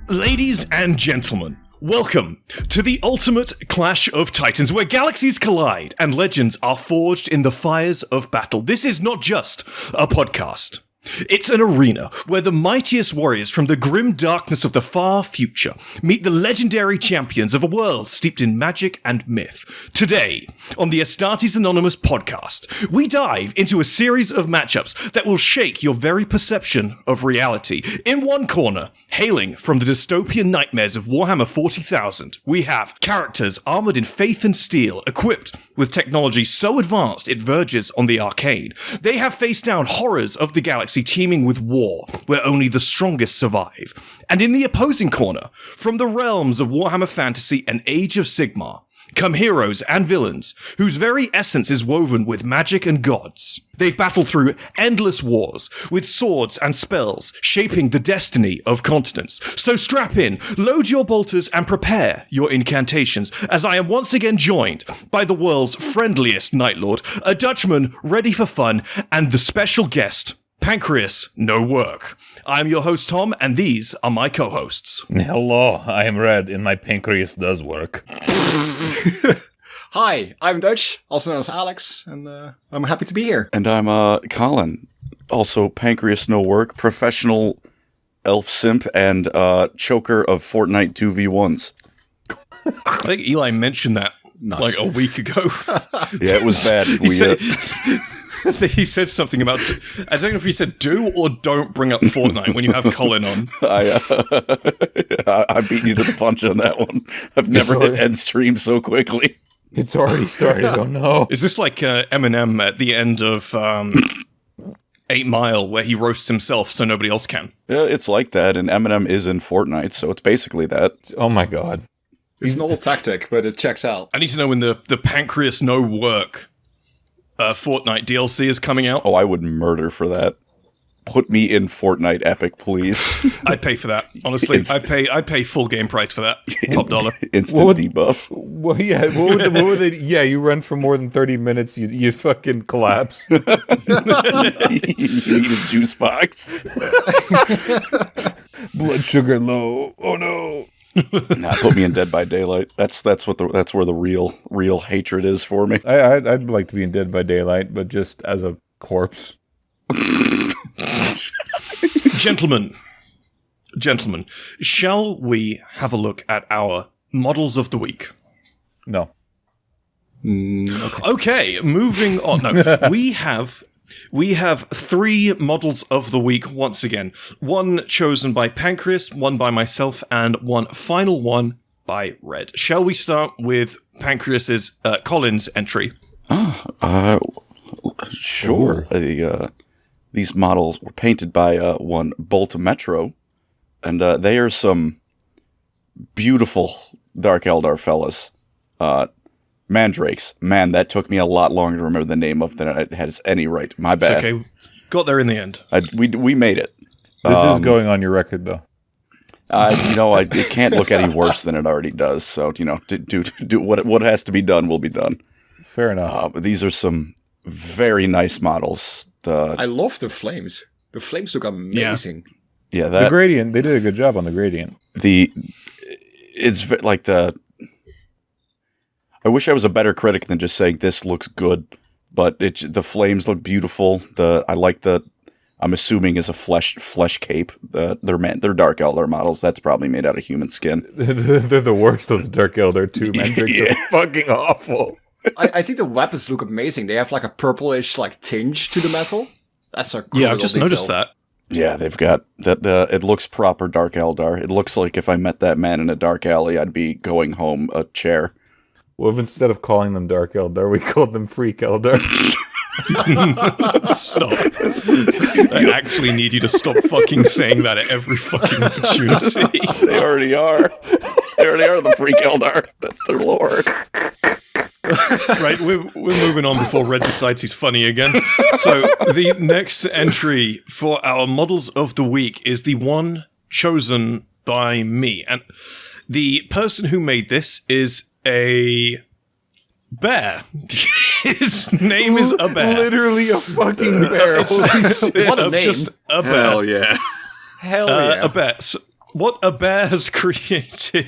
Ladies and gentlemen, welcome to the ultimate clash of titans, where galaxies collide and legends are forged in the fires of battle. This is not just a podcast. It's an arena where the mightiest warriors from the grim darkness of the far future meet the legendary champions of a world steeped in magic and myth. Today, on the Astartes Anonymous podcast, we dive into a series of matchups that will shake your very perception of reality. In one corner, hailing from the dystopian nightmares of Warhammer 40,000, we have characters armored in faith and steel, equipped with technology so advanced it verges on the arcane. They have faced down horrors of the galaxy teeming with war, where only the strongest survive. And in the opposing corner, from the realms of Warhammer Fantasy and Age of Sigmar, come heroes and villains whose very essence is woven with magic and gods. They've battled through endless wars, with swords and spells shaping the destiny of continents. So strap in, load your bolters, and prepare your incantations, as I am once again joined by the world's friendliest Night Lord, a Dutchman ready for fun, and the special guest, PANCREAS No Work. I'm your host, Tom, and these are my co-hosts. Hello, I am Red, and my pancreas does work. Hi, I'm Dutch, also known as Alex, and I'm happy to be here. And I'm Colin, also PANCREAS No Work, professional elf simp, and choker of Fortnite 2v1s. I think Eli mentioned that like a week ago. Yeah, it was bad. He said something about, I don't know if he said do or don't bring up Fortnite when you have Colin on. I beat you to the punch on that one. I've never hit end stream so quickly. It's already started, oh no. Is this like Eminem at the end of 8 Mile, where he roasts himself so nobody else can? Yeah, it's like that, and Eminem is in Fortnite, so it's basically that. Oh my god. It's an old tactic, but it checks out. I need to know when the PANCREAS No Work Fortnite DLC is coming out. Oh, I would murder for that. Put me in Fortnite Epic, please. I'd pay for that. Honestly, I'd pay full game price for that. Top dollar. Instant debuff. Well, yeah. What would they? Yeah, you run for more than 30 minutes, you fucking collapse. You need a juice box. Blood sugar low. Oh no. Nah, put me in Dead by Daylight. That's where the real hatred is for me. I'd like to be in Dead by Daylight, but just as a corpse. Gentlemen, shall we have a look at our models of the week? No. Okay, moving on. No, we have 3 models of the week once again. One chosen by PANCREAS, one by myself, and one final one by Red. Shall we start with PANCREAS's Colin's entry? Sure. These models were painted by one Bolt Metro, and they are some beautiful Dark Eldar fellas. Mandrakes. Man, that took me a lot longer to remember the name of than it has any right. My bad. It's okay. Got there in the end. We made it. This is going on your record, though. It can't look any worse than it already does. So, do what has to be done will be done. Fair enough. These are some very nice models. I love the flames. The flames look amazing. Yeah, the gradient. They did a good job on the gradient. It's like I wish I was a better critic than just saying this looks good, but the flames look beautiful. I'm assuming is a flesh cape. They're Dark Eldar models. That's probably made out of human skin. They're the worst of the Dark Eldar too. Mandrakes are fucking awful. I think the weapons look amazing. They have like a purplish tinge to the metal. That's a cool I've just noticed that. Yeah, they've got that. It looks proper Dark Eldar. It looks like if I met that man in a dark alley, I'd be going home a chair. Well, if instead of calling them Dark Eldar, we called them Freak Eldar. Stop. I actually need you to stop fucking saying that at every fucking opportunity. They already are. They already are the Freak Eldar. That's their lore. Right, we're moving on before Red decides he's funny again. So the next entry for our models of the week is the one chosen by me. And the person who made this is a bear. His name is a bear. Literally a fucking bear. What a name. Just a bear. Hell yeah. Hell yeah. A bear. So what a bear has created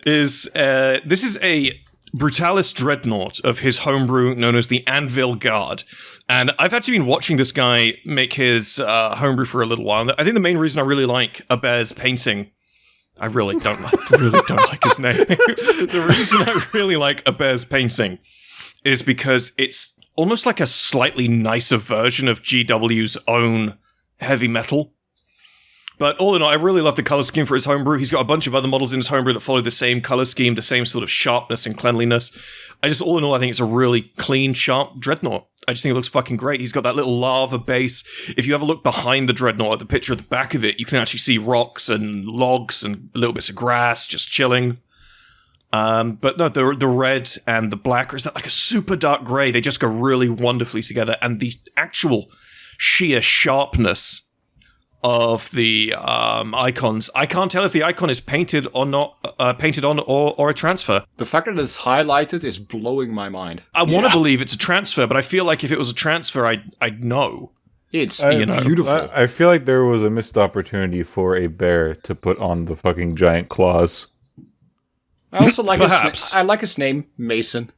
is this is a Brutalis Dreadnought of his homebrew known as the Anvil Guard. And I've actually been watching this guy make his homebrew for a little while. I think the main reason I really like a bear's painting, I really don't like his name. The reason I really like a bear's painting is because it's almost like a slightly nicer version of GW's own heavy metal. But all in all, I really love the color scheme for his homebrew. He's got a bunch of other models in his homebrew that follow the same color scheme, the same sort of sharpness and cleanliness. All in all, I think it's a really clean, sharp dreadnought. I just think it looks fucking great. He's got that little lava base. If you ever look behind the dreadnought at the picture at the back of it, you can actually see rocks and logs and little bits of grass just chilling. But no, the red and the black, or is that like a super dark grey? They just go really wonderfully together. And the actual sheer sharpness of the icons. I can't tell if the icon is painted or not, painted on or a transfer. The fact that it's highlighted is blowing my mind. I want to believe it's a transfer, but I feel like if it was a transfer, I'd know. It's beautiful. I feel like there was a missed opportunity for a bear to put on the fucking giant claws. I also like Perhaps. I like his name, Mason.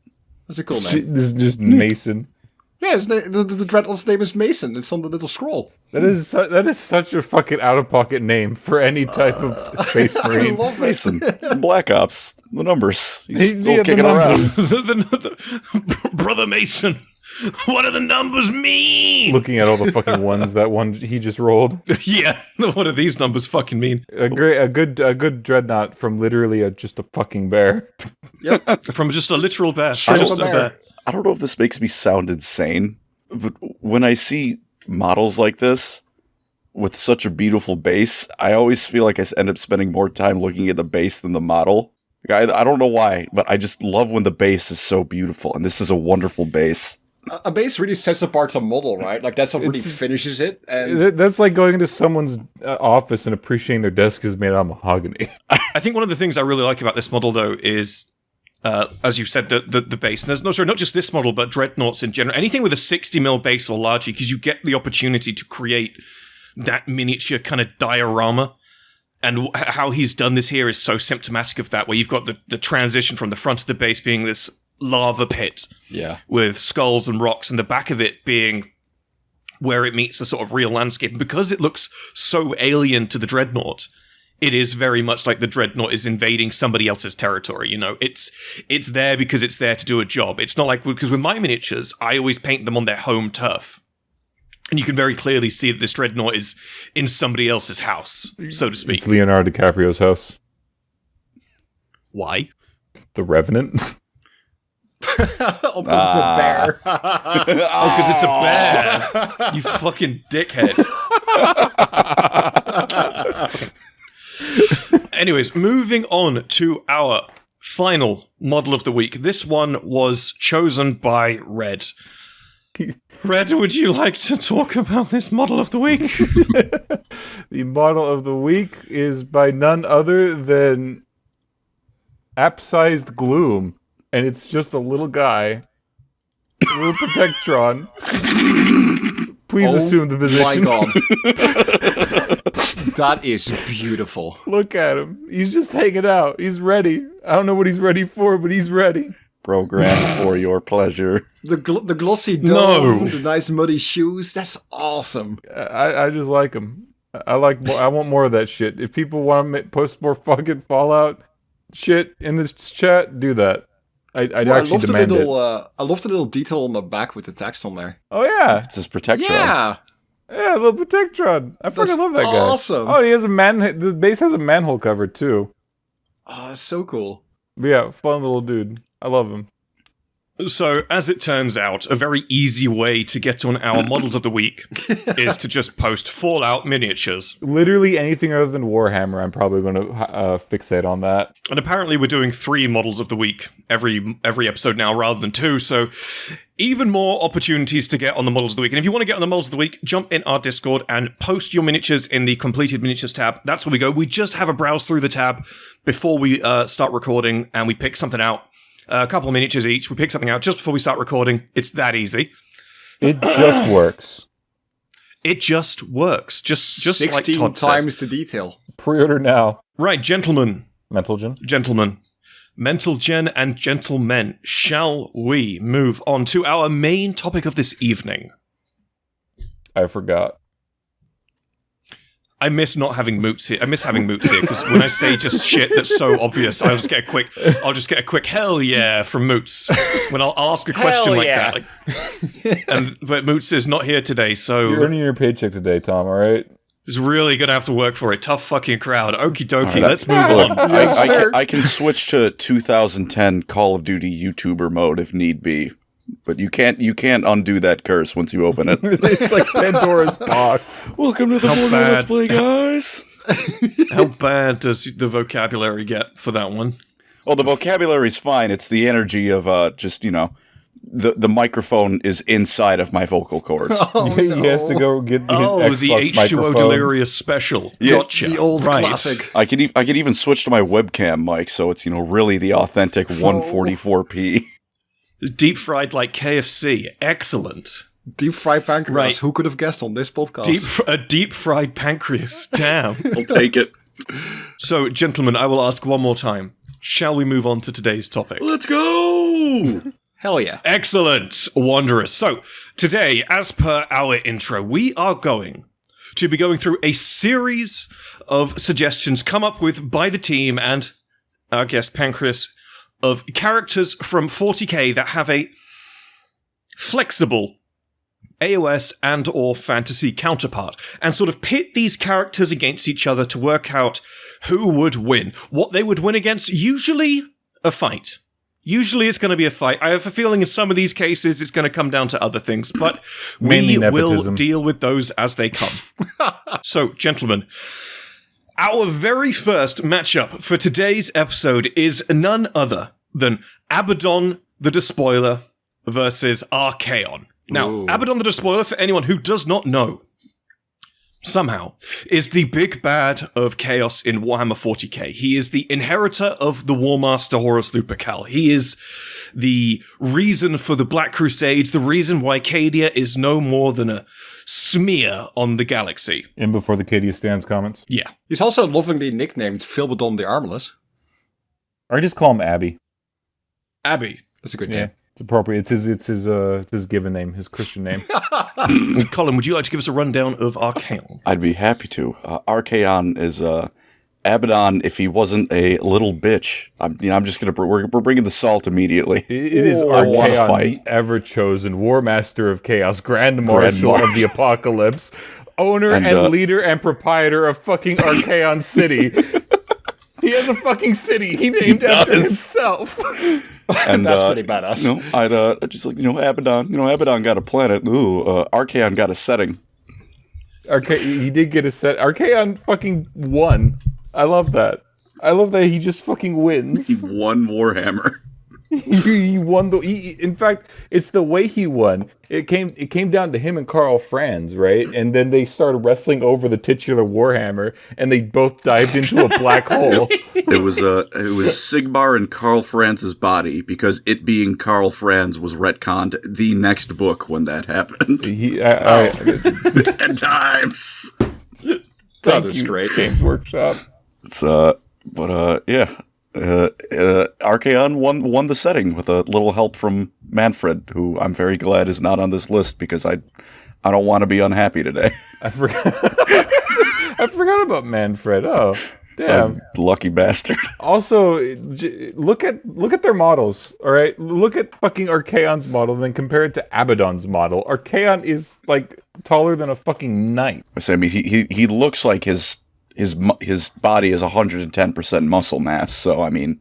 That's a cool name. This is just Mason. Yeah, the Dreadnought's name is Mason. It's on the little scroll. That is such a fucking out-of-pocket name for any type of space I marine. love it. Mason from Black Ops. The numbers. He's Yeah, still the kicking numbers. around. Brother Mason, what do the numbers mean? Looking at all the fucking ones that one he just rolled. Yeah, what do these numbers fucking mean? A good dreadnought from literally just a fucking bear. From just a literal bear. Straight Just up a a bear. bear. I don't know if this makes me sound insane, but when I see models like this with such a beautiful base, I always feel like I end up spending more time looking at the base than the model. Like, I don't know why, but I just love when the base is so beautiful, and this is a wonderful base. A base really sets apart a model, right? Like, that's what really finishes it. And That's like going into someone's office and appreciating their desk is made out of mahogany. I think one of the things I really like about this model, though, is, as you said, the base. And there's not just this model, but dreadnoughts in general. Anything with a 60mm base or larger, because you get the opportunity to create that miniature kind of diorama. And how he's done this here is so symptomatic of that, where you've got the transition from the front of the base being this lava pit with skulls and rocks, and the back of it being where it meets the sort of real landscape. And because it looks so alien to the dreadnought, it is very much like the dreadnought is invading somebody else's territory. You know, it's there because it's there to do a job. It's not like, because with my miniatures, I always paint them on their home turf. And you can very clearly see that this dreadnought is in somebody else's house, so to speak. It's Leonardo DiCaprio's house. Why? The Revenant. oh, because it's a bear. Oh, because it's a bear. You fucking dickhead. Anyways, moving on to our final model of the week. This one was chosen by Red. Red, would you like to talk about this model of the week? The model of the week is by none other than App-sized Gloom, and it's just a little guy, little Protectron. Please assume the position. My God. That is beautiful. Look at him. He's just hanging out. He's ready. I don't know what he's ready for, but he's ready. Programmed for your pleasure. The glossy dome, the nice muddy shoes. That's awesome. I just like him. I want more of that shit. If people want to post more fucking Fallout shit in this chat, do that. I'd actually demand it. I love the little detail on the back with the text on there. Oh yeah, It's his protection. Yeah. yeah, little Protectron. I fucking love that guy. Awesome. Oh, he has the base has a manhole cover too. Oh, that's so cool. But yeah, fun little dude. I love him. So, as it turns out, a very easy way to get on our models of the week is to just post Fallout miniatures. Literally anything other than Warhammer, I'm probably going to fixate on that. And apparently we're doing 3 models of the week every episode now rather than 2, so even more opportunities to get on the models of the week. And if you want to get on the models of the week, jump in our Discord and post your miniatures in the completed miniatures tab. That's where we go. We just have a browse through the tab before we start recording, and we pick something out. A couple of miniatures each. We pick something out just before we start recording. It's that easy. It just works. It just works. Just like 16 Todd times says. the detail. Pre-order now. Right, gentlemen. Mental Gen and gentlemen, shall we move on to our main topic of this evening? I forgot. I miss not having moots here. I miss having moots here because when I say just shit that's so obvious, I'll just get a quick hell yeah from moots when I'll ask a question like that. But moots is not here today, so You're earning your paycheck today, Tom. All right. It's really gonna have to work for it. Tough fucking crowd. Okie dokie. Let's move on. I can switch to 2010 Call of Duty YouTuber mode if need be. But you can't undo that curse once you open it. It's like Pandora's box. Welcome to the Fortnite Let's Play, guys. How bad does the vocabulary get for that one? Well, the vocabulary's fine. It's the energy of just, the microphone is inside of my vocal cords. He has to go get the H2O microphone. Delirious special. Yeah. Gotcha. The old classic. I could even switch to my webcam mic, so it's really the authentic 144p. Deep fried like KFC. Excellent. Deep fried pancreas. Right. Who could have guessed on this podcast? A deep fried pancreas. Damn. I'll take it. So, gentlemen, I will ask one more time. Shall we move on to today's topic? Let's go! Hell yeah. Excellent. Wondrous. So, today, as per our intro, we are going to be going through a series of suggestions come up with by the team and our guest Pancreas of characters from 40k that have a flexible AOS and or fantasy counterpart, and sort of pit these characters against each other to work out who would win. What they would win against, usually a fight. Usually it's going to be a fight. I have a feeling in some of these cases it's going to come down to other things, but we will deal with those as they come. So, gentlemen, our very first matchup for today's episode is none other than Abbadon the Despoiler versus Archeon. Now, Ooh. Abbadon the Despoiler, for anyone who does not know, somehow, is the big bad of Chaos in Warhammer 40k. He is the inheritor of the Warmaster Horus Lupercal. He is the reason for the Black Crusades, the reason why Cadia is no more than a smear on the galaxy. In before the Cadia stands comments. Yeah. He's also lovingly nicknamed Philbadon the Armless. Or I just call him Abby. Abby. That's a good Yeah, name. it's appropriate. It's his given name, his Christian name. Colin, would you like to give us a rundown of Archeon? I'd be happy to. Archeon is Abbadon if he wasn't a little bitch. I'm just gonna we're bringing the salt immediately. It is I wanna Archeon, fight. the ever-chosen War Master of Chaos, Grand Marshal of the Apocalypse, owner and leader and proprietor of fucking Archeon City. He has a fucking city he named after himself. And That's pretty badass. I'd just Abbadon. Abbadon got a planet. Ooh, Archeon got a setting. He did get a set. Archeon fucking won. I love that. I love that he just fucking wins. He won Warhammer. He won in fact, it's the way he won. It came down to him and Franz, right? And then they started wrestling over the titular Warhammer, and they both dived into a black hole. It was Sigmar and Karl Franz's body, because it being Karl Franz was retconned the next book when that happened. End times. That is great. Games Workshop. It's Archeon won the setting with a little help from Manfred, who I'm very glad is not on this list because I don't want to be unhappy today. I forgot about Manfred. Oh, damn. Lucky bastard. Also, look at their models, all right? Look at fucking Archeon's model and then compare it to Abbadon's model. Archeon is, like, taller than a fucking knight. I mean, he looks like his body is 110% muscle mass, so I mean...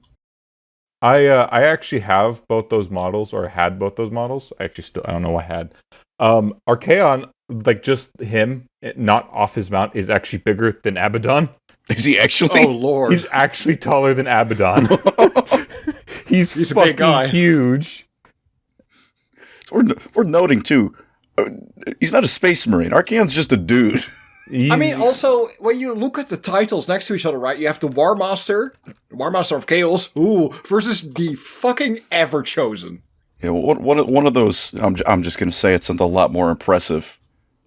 I actually have both those models, or had both those models. I don't know what I had. Archeon, like, just him, not off his mount, is actually bigger than Abbadon. Is he actually? Oh, Lord. He's actually taller than Abbadon. He's a fucking big guy. Huge. So we're noting, too, he's not a space marine. Archeon's just a dude. I mean, also, when you look at the titles next to each other, right, you have the War Master of Chaos, versus the fucking Ever-Chosen. Yeah, one of those, I'm just going to say it, something a lot more impressive.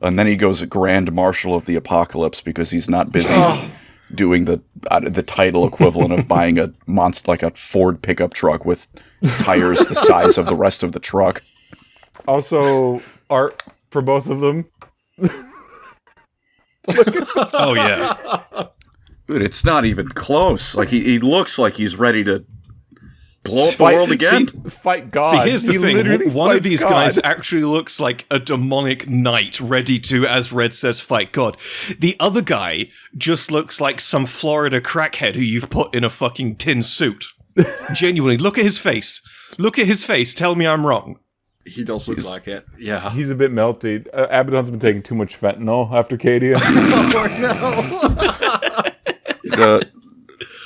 And then he goes Grand Marshal of the Apocalypse because he's not busy doing the title equivalent of buying a monster like a Ford pickup truck with tires the size of the rest of the truck. Also, art for both of them. Oh yeah. Dude, it's not even close. Like he looks like he's ready to blow up the world again. Fight God. See, here's the thing. One of these God. guys actually looks like a demonic knight ready to, as Red says, fight God. The other guy just looks like some Florida crackhead who you've put in a fucking tin suit. Genuinely, look at his face. Look at his face. Tell me I'm wrong. He does look like it. Yeah. He's a bit melty. Abbadon's been taking too much fentanyl after Cadia.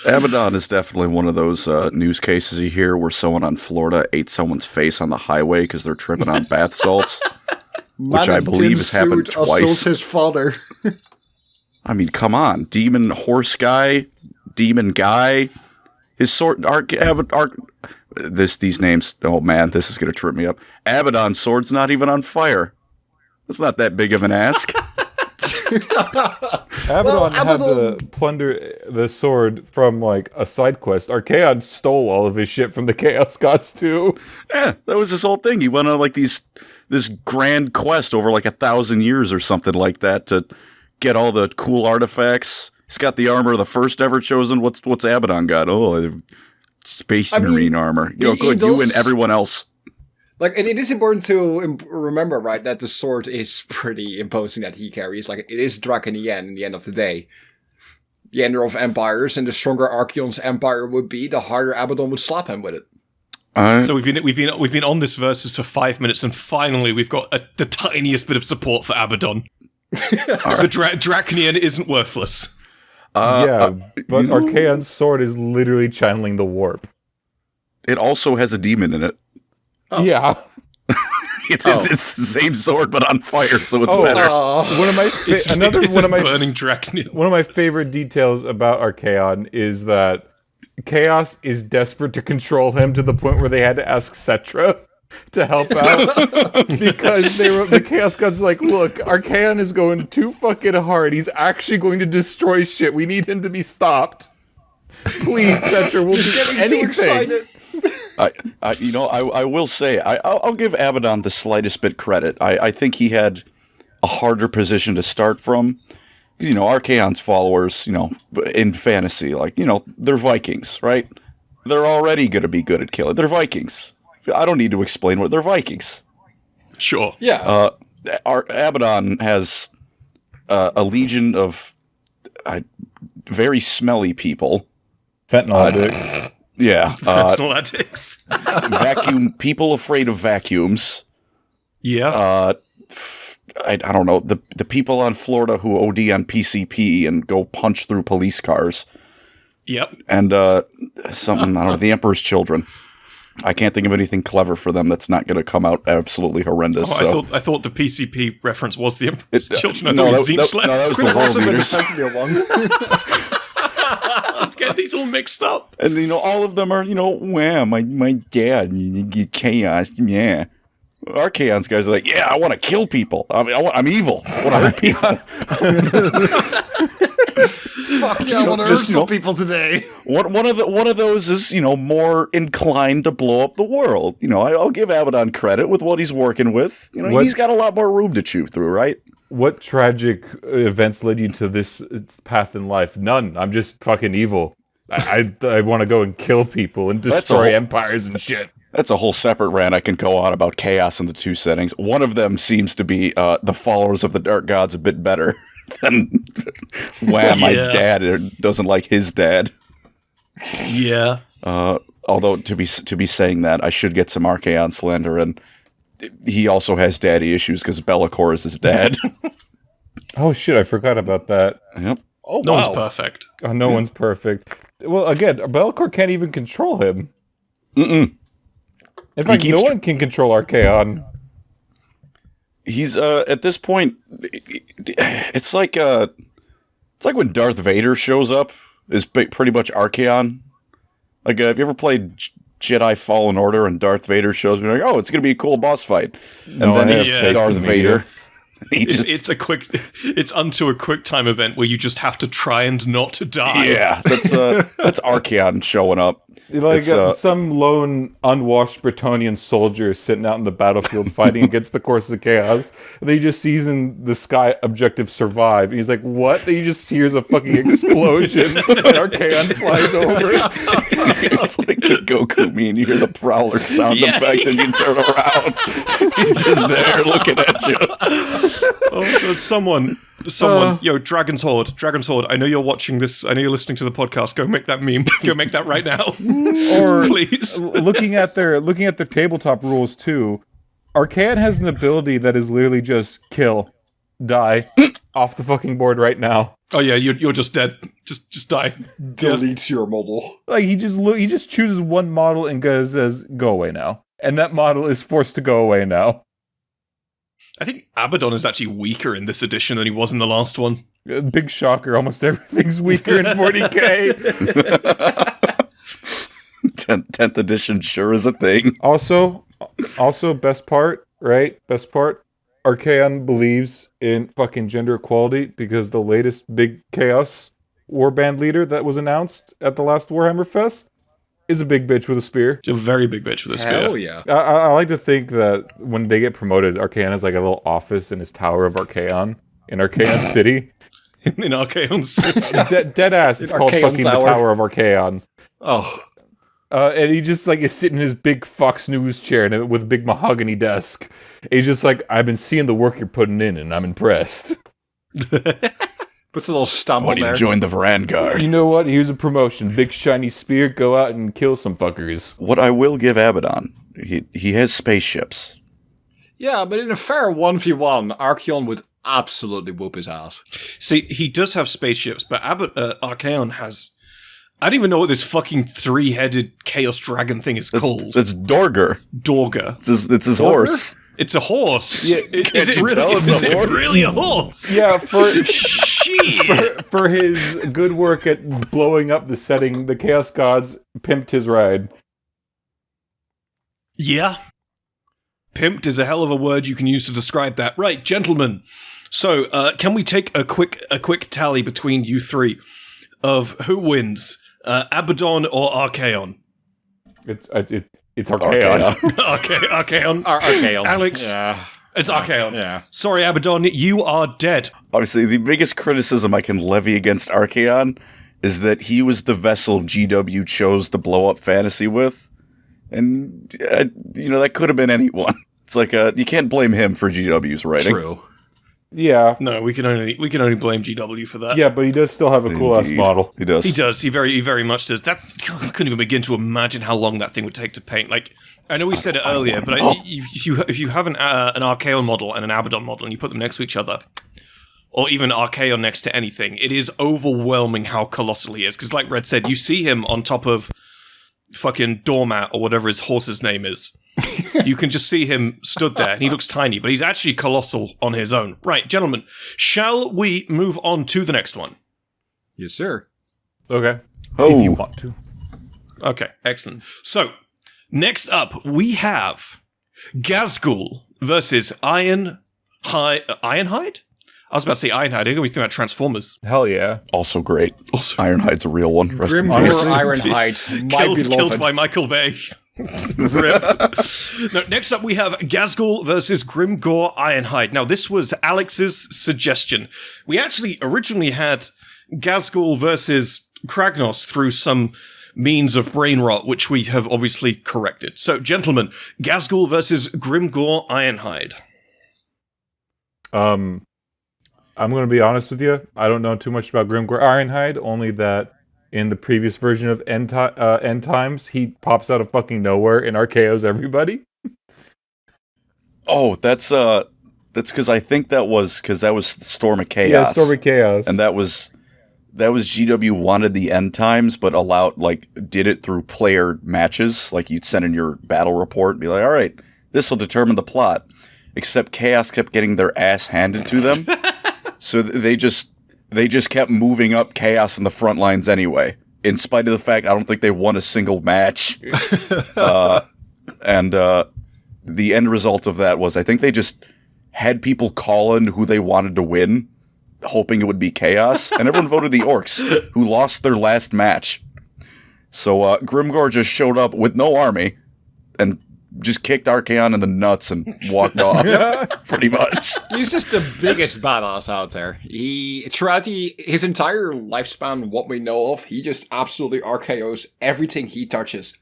Abbadon is definitely one of those news cases you hear where someone on Florida ate someone's face on the highway because they're tripping on bath salts, which I believe has happened twice. His father. I mean, come on, demon horse guy, demon guy, his sword. These names. Oh man, this is gonna trip me up. Abbadon's sword's not even on fire. That's not that big of an ask. Abbadon had to plunder the sword from like a side quest. Archeon stole all of his shit from the Chaos Gods too. Yeah, that was his whole thing. He went on like this grand quest over like 1,000 years or something like that to get all the cool artifacts. He's got the armor of the first ever chosen. What's Abbadon got? Oh, space marine armor. Good, you and everyone else. Like, and it is important to remember, right, that the sword is pretty imposing that he carries. Like, it is Draconian in the end of the day. The ender of empires, and the stronger Archeon's empire would be, the harder Abbadon would slap him with it. So we've been on this versus for 5 minutes, and finally we've got the tiniest bit of support for Abbadon. The Draconian isn't worthless. But Archeon's sword is literally channeling the warp. It also has a demon in it. Oh. Yeah. It's the same sword, but on fire, so it's better. One of my burning Draconian. One of my favorite details about Archeon is that Chaos is desperate to control him to the point where they had to ask Settra to help out because the Chaos Gods like, look, Archeon is going too fucking hard. He's actually going to destroy shit. We need him to be stopped. Please, Settra, we'll do anything. I will say, I'll give Abbadon the slightest bit credit. I think he had a harder position to start from. Because, Archeon's followers, in fantasy, they're Vikings, right? They're already going to be good at killing. They're Vikings. I don't need to explain what they're Vikings. Sure. Yeah. Abbadon has a legion of very smelly people. Fentanyl addicts. Yeah. Fentanyl addicts. Vacuum people afraid of vacuums. Yeah. I don't know. The people on Florida who OD on PCP and go punch through police cars. Yep. And something, I don't know, the Emperor's Children. I can't think of anything clever for them that's not going to come out absolutely horrendous. I thought the PCP reference was the Emperor's Children. That was the world leaders. Let's get these all mixed up. And all of them are, wow, my dad, chaos, yeah. Archeon's guys are like, yeah, I want to kill people. I'm evil. I want to hurt people. Fuck yeah, I want to hurt some people today. One of those is, more inclined to blow up the world. I'll give Abbadon credit with what he's working with. He's got a lot more room to chew through, right? What tragic events led you to this path in life? None. I'm just fucking evil. I want to go and kill people and destroy empires and shit. That's a whole separate rant I can go on about chaos in the two settings. One of them seems to be the followers of the Dark Gods a bit better than my dad doesn't like his dad. Yeah. Although to be saying that, I should get some Archeon slander, and he also has daddy issues because Belakor is his dad. Oh shit, I forgot about that. Yep. Oh, no one's perfect. Oh, no one's perfect. Well, again, Belakor can't even control him. Mm-mm. In fact, no one can control Archeon. He's at this point, it's like when Darth Vader shows up is pretty much Archeon. Like, have you ever played Jedi Fallen Order and Darth Vader shows me like, oh, it's gonna be a cool boss fight, and then it's Darth Vader. It's unto a quick time event where you just have to try and not die. Yeah, that's Archeon showing up. Like some lone, unwashed Bretonnian soldier sitting out in the battlefield fighting against the course of chaos. And he just sees in the sky objective survive. And he's like, what? And he just hears a fucking explosion and Archeon flies over. It's like the Goku meme. You hear the Prowler sound effect and you turn around. He's just there looking at you. Oh, someone, yo, Dragon's Horde, I know you're watching this, I know you're listening to the podcast, go make that meme, go make that right now. Or please. looking at their tabletop rules too, Archeon has an ability that is literally just kill, die, off the fucking board right now. Oh yeah, you're just dead. Just die. Deletes your model. Like he just chooses one model and says, go away now. And that model is forced to go away now. I think Abbadon is actually weaker in this edition than he was in the last one. Big shocker, almost everything's weaker in 40k. 10th edition sure is a thing. Also, best part, Archeon believes in fucking gender equality because the latest big Chaos warband leader that was announced at the last Warhammer Fest is a big bitch with a spear. A very big bitch with a spear. Hell yeah. I like to think that when they get promoted, Archeon has like a little office in his Tower of Archeon in Archeon City. In Archeon City. Dead ass. It's called Archeon fucking Tower. the Tower of Archeon. Oh. And he just like is sitting in his big Fox News chair and with a big mahogany desk. And he's just like, I've been seeing the work you're putting in, and I'm impressed. Puts a little stump Why on do you there. join the Vanguard? You know what? Here's a promotion. Big shiny spear. Go out and kill some fuckers. What I will give Abbadon, he has spaceships. Yeah, but in a fair 1v1, Archeon would absolutely whoop his ass. See, he does have spaceships, but Archeon has... I don't even know what this fucking 3-headed Chaos Dragon thing is called. It's Dorger. Dorger. It's his horse. It's a horse. Yeah, is can't it you really, tell it's is a it horse? really a horse? Yeah, Shit. for his good work at blowing up the setting, the Chaos Gods pimped his ride. Yeah. Pimped is a hell of a word you can use to describe that. Right, gentlemen. So, can we take a quick tally between you three of who wins, Abbadon or Archeon? It's Archeon. Archeon. Archeon. Alex. Yeah. It's Archeon. Yeah. Sorry, Abbadon, you are dead. Obviously, the biggest criticism I can levy against Archeon is that he was the vessel GW chose to blow up Fantasy with. And, that could have been anyone. It's like, you can't blame him for GW's writing. True. Yeah. No, we can only blame GW for that. Yeah, but he does still have a cool-ass Indeed. model. He does. He does. He very much does. That I couldn't even begin to imagine how long that thing would take to paint. Like, I know we said it earlier, but if you have an Archeon model and an Abbadon model and you put them next to each other, or even Archeon next to anything, it is overwhelming how colossal he is. Because, like Red said, you see him on top of fucking Doormat or whatever his horse's name is. You can just see him stood there, and he looks tiny, but he's actually colossal on his own. Right, gentlemen, shall we move on to the next one? Yes, sir. Okay. Oh. If you want to. Okay, excellent. So, next up, we have Ghazgull versus Ironhide? I was about to say Ironhide. I think we think about Transformers. Hell yeah. Also great. Also, Ironhide's a real one. Rest in Grimgor peace. Ironhide might be killed loved. by Michael Bay. Rip. No, next up, we have Ghazgull versus Grimgor Ironhide. Now, this was Alex's suggestion. We actually originally had Ghazgull versus Kragnos through some means of brain rot, which we have obviously corrected. So, gentlemen, Ghazgull versus Grimgor Ironhide. I'm going to be honest with you. I don't know too much about Grimgor Ironhide, only that in the previous version of End Times, he pops out of fucking nowhere and RKOs everybody. Oh, that's because I think that was Storm of Chaos. Yeah, Storm of Chaos. And that was GW wanted the End Times, but did it through player matches. Like, you'd send in your battle report and be like, all right, this will determine the plot. Except Chaos kept getting their ass handed to them. So they just kept moving up Chaos in the front lines anyway, in spite of the fact I don't think they won a single match. And the end result of that was I think they just had people call in who they wanted to win, hoping it would be chaos, and everyone voted the orcs, who lost their last match. So Grimgor just showed up with no army, and just kicked Archeon in the nuts and walked off, pretty much. He's just the biggest badass out there. Throughout his entire lifespan, what we know of, he just absolutely RKOs everything he touches.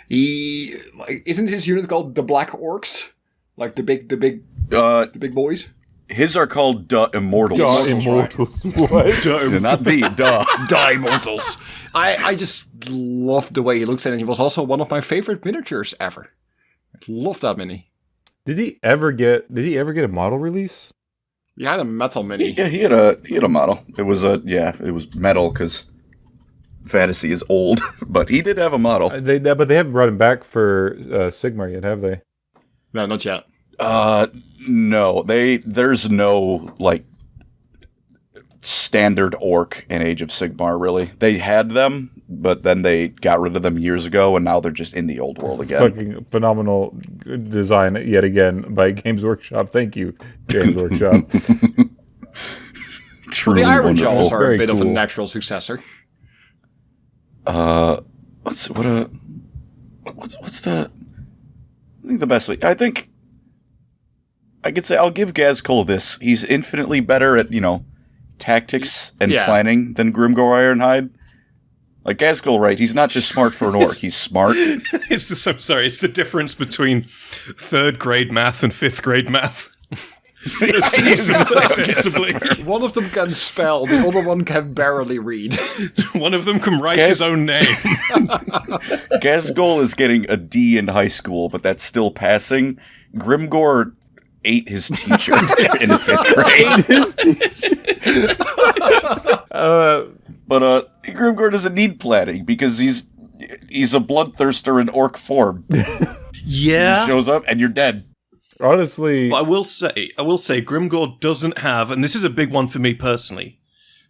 Isn't his unit called the Black Orcs? Like the big boys? His are called Immortals. Immortals. What? Not the Immortals. I just love the way he looks at it. He was also one of my favorite miniatures ever. I love that mini. Did he ever get a model release? He had a metal mini. Yeah, he had a model. It was metal because fantasy is old, but he did have a model. But they haven't brought him back for Sigmar yet, have they? No, not yet. No. There's no like standard orc in Age of Sigmar, really. They had them, but then they got rid of them years ago, and now they're just in the old world again. Fucking phenomenal design yet again by Games Workshop. Thank you, Games Workshop. Truly the Iron wonderful. Jaws are a bit of a cool. natural successor. What's the I think the best way? I think I could say I'll give Ghazgull this. He's infinitely better at, tactics and planning than Grimgor Ironhide. Like Ghazgull, right? He's not just smart for an orc. He's smart. It's the difference between 3rd grade math and 5th grade math. Ostensibly. One of them can spell, the other one can barely read. One of them can write his own name. Ghazgull is getting a D in high school, but that's still passing. Grimgor ate his teacher in 5th grade. But Grimgor doesn't need planning because he's a bloodthirster in orc form. Yeah. He shows up and you're dead. Honestly, I will say, Grimgor doesn't have, and this is a big one for me personally,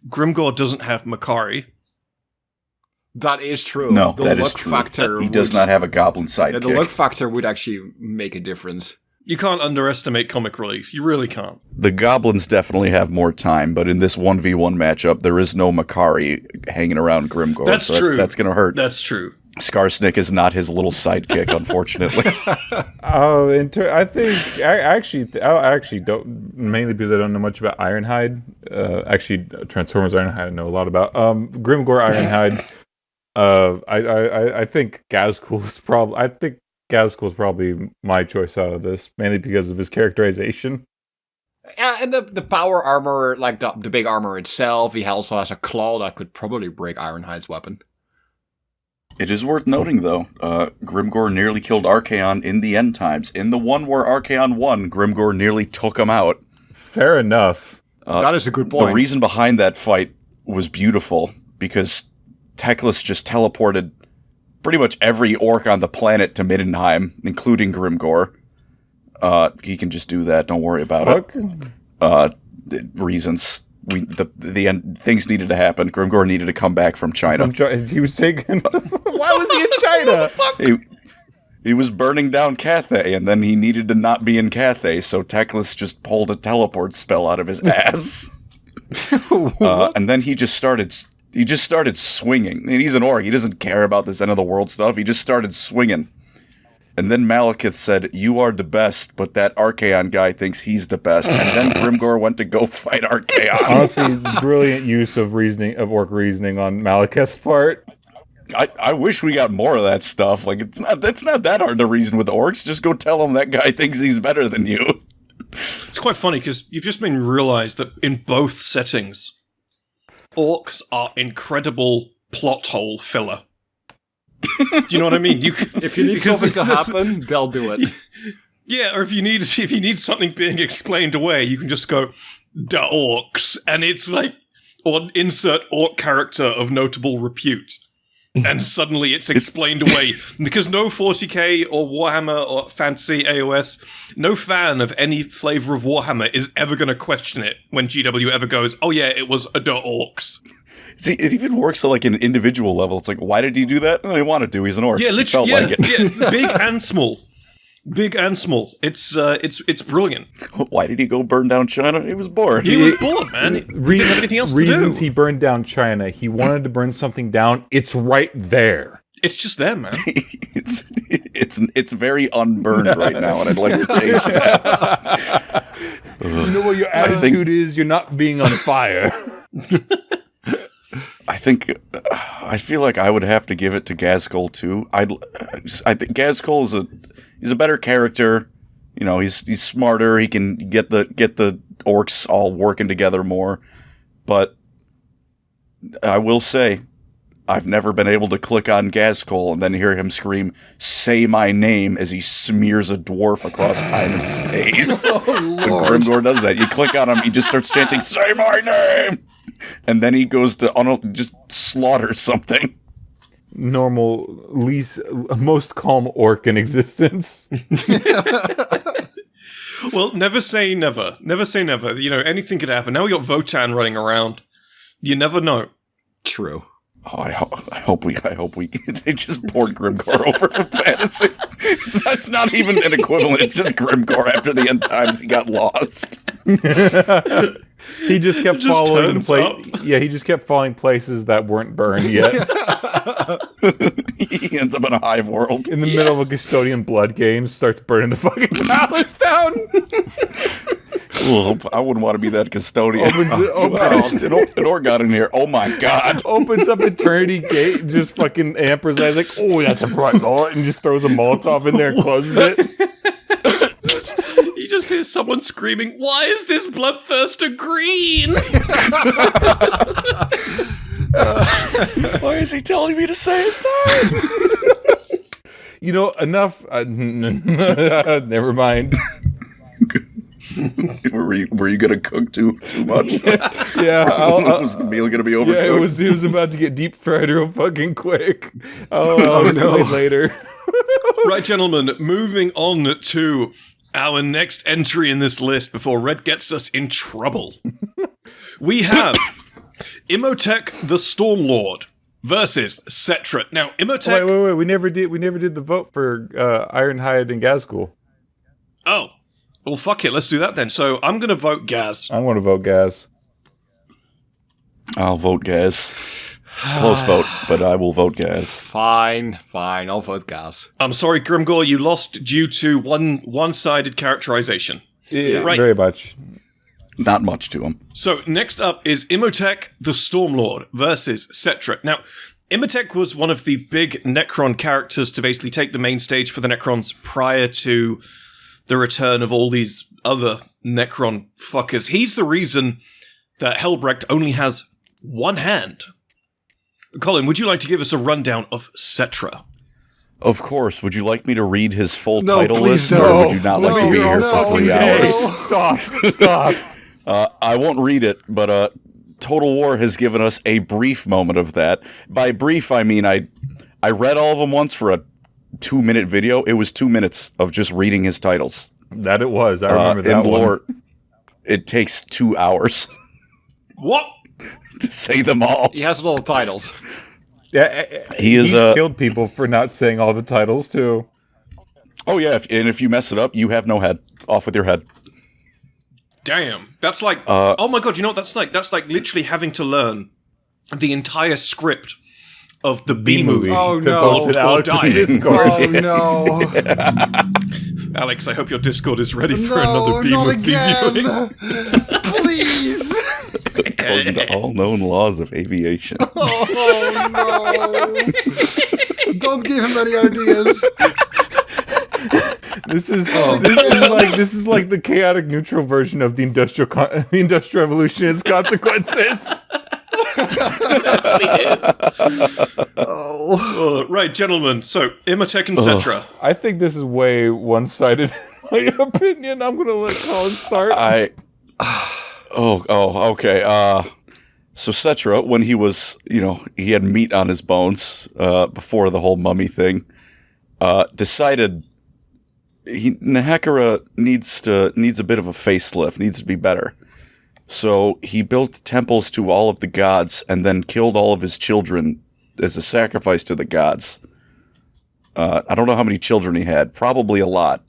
Grimgor doesn't have Makari. That is true. No, the that luck is true. Factor He does not have a goblin sidekick. Yeah, the luck factor would actually make a difference. You can't underestimate comic relief. You really can't. The goblins definitely have more time, but in this 1v1 matchup, there is no Makari hanging around Grimgor. That's true. That's going to hurt. That's true. Skarsnik is not his little sidekick, unfortunately. I think I actually don't, mainly because I don't know much about Ironhide. Actually, Transformers Ironhide I know a lot about. Grimgor Ironhide. I think Ghazgull is probably my choice out of this, mainly because of his characterization. Yeah, and the power armor, like the big armor itself, he also has a claw that could probably break Ironhide's weapon. It is worth noting, though, Grimgor nearly killed Archeon in the end times. In the one where Archeon won, Grimgor nearly took him out. Fair enough. That is a good point. The reason behind that fight was beautiful, because Teclis just teleported pretty much every orc on the planet to Middenheim, including Grimgor. He can just do that, don't worry about it. Reasons. The end, things needed to happen. Grimgor needed to come back from China. He was taken. Why was he in China? He was burning down Cathay, and then he needed to not be in Cathay, so Teclis just pulled a teleport spell out of his ass. And then he just started swinging. I mean, he's an orc. He doesn't care about this end of the world stuff. He just started swinging. And then Malekith said, "You are the best," but that Archeon guy thinks he's the best. And then Grimgor went to go fight Archeon. Honestly, brilliant use of orc reasoning on Malekith's part. I wish we got more of that stuff. Like, it's not that hard to reason with orcs. Just go tell him that guy thinks he's better than you. It's quite funny, because you've just made me realise that in both settings, orcs are incredible plot hole filler. Do you know what I mean? If you need something to happen, they'll do it. Yeah, or if you need something being explained away, you can just go, "Da orcs," and it's like, or insert orc character of notable repute. And suddenly it's explained away. Because no 40k or Warhammer or Fantasy AOS, no fan of any flavour of Warhammer is ever going to question it when GW ever goes, "Oh yeah, it was a da orcs." See, it even works at like an individual level. It's like, why did he do that? Oh, he wanted to. He's an orc. Yeah, literally. He felt like it. Yeah, big and small. big and small. It's brilliant. Why did he go burn down China? He was bored. He was bored, man. He didn't have anything else to do. Reasons he burned down China. He wanted to burn something down. It's right there. It's just there, man. It's very unburned right now, and I'd like to change that. You know what your attitude is? You're not being on fire. I feel like I would have to give it to Ghazgull too. I think Ghazgull he's a better character. You know, he's smarter. He can get the orcs all working together more. But I will say, I've never been able to click on Ghazgull and then hear him scream, "Say my name," as he smears a dwarf across time and space. Oh, Lord. When Grimgor does that, you click on him, he just starts chanting, "Say my name!" And then he goes to just slaughter something. Normal, most calm orc in existence. Well, never say never. Never say never. You know, anything could happen. Now we got Votann running around. You never know. True. Oh, I hope we they just poured Grimgor over for fantasy. It's not even an equivalent. It's just Grimgor after the end times he got lost. He just kept falling he just kept falling places that weren't burned yet. He ends up in a hive world. In the middle of a custodian blood game, starts burning the fucking palace down. Well, I wouldn't want to be that custodian. An orc got in here. Oh my god. Opens up Eternity Gate and just fucking Emperor's eyes like, oh, that's a bright light, and just throws a Molotov in there and closes it. You just hear someone screaming, "Why is this bloodthirster green?" Why is he telling me to say his name? You know, enough. Never mind. Were you gonna cook too much? Yeah. Was the meal gonna be overcooked? Yeah, it was about to get deep fried real fucking quick. I'll explain later. Right, gentlemen, moving on to our next entry in this list before Red gets us in trouble. We have Imotekh the Stormlord versus Settra. Now, Imotekh... Wait. We never did the vote for Ironhide and Ghazgull. Oh. Well, fuck it. Let's do that then. So, I'm going to vote Gaz. I want to vote Gaz. I'll vote Gaz. It's a close vote, but I will vote Gaz. Fine. I'll vote Gaz. I'm sorry, Grimgor, you lost due to one-sided characterization. Yeah, right. Very much. Not much to him. So, next up is Imotekh the Stormlord versus Settra. Now, Imotekh was one of the big Necron characters to basically take the main stage for the Necrons prior to the return of all these other Necron fuckers. He's the reason that Helbrecht only has one hand. Colin, would you like to give us a rundown of Settra? Of course. Would you like me to read his full No, title please list, don't. or would you not like to be here for 3 hours? Stop. I won't read it, but Total War has given us a brief moment of that. By brief, I mean I read all of them once for a 2-minute video. It was 2 minutes of just reading his titles. That it was. I remember that in lore, one. it takes 2 hours. What? To say them all. He has little titles. Yeah, he's killed people for not saying all the titles too. Oh yeah, if you mess it up, you have no head. Off with your head. Damn. That's like... oh my god, you know what that's like? That's like literally having to learn the entire script of the B-movie. Oh, to no. post it out to die. Discord. Oh no. Alex, I hope your Discord is ready for No, another not B-movie viewing. again. Please. According to all known laws of aviation. Oh no. Don't give him any ideas. This is like the chaotic neutral version of the industrial revolution and its consequences. Right, gentlemen. So, Imotekh and Settra. I think this is way one-sided. In my opinion, I'm gonna let Colin start. Okay. So Settra, when he was, he had meat on his bones before the whole mummy thing, decided Nehekara needs a bit of a facelift, needs to be better. So he built temples to all of the gods and then killed all of his children as a sacrifice to the gods. I don't know how many children he had, probably a lot.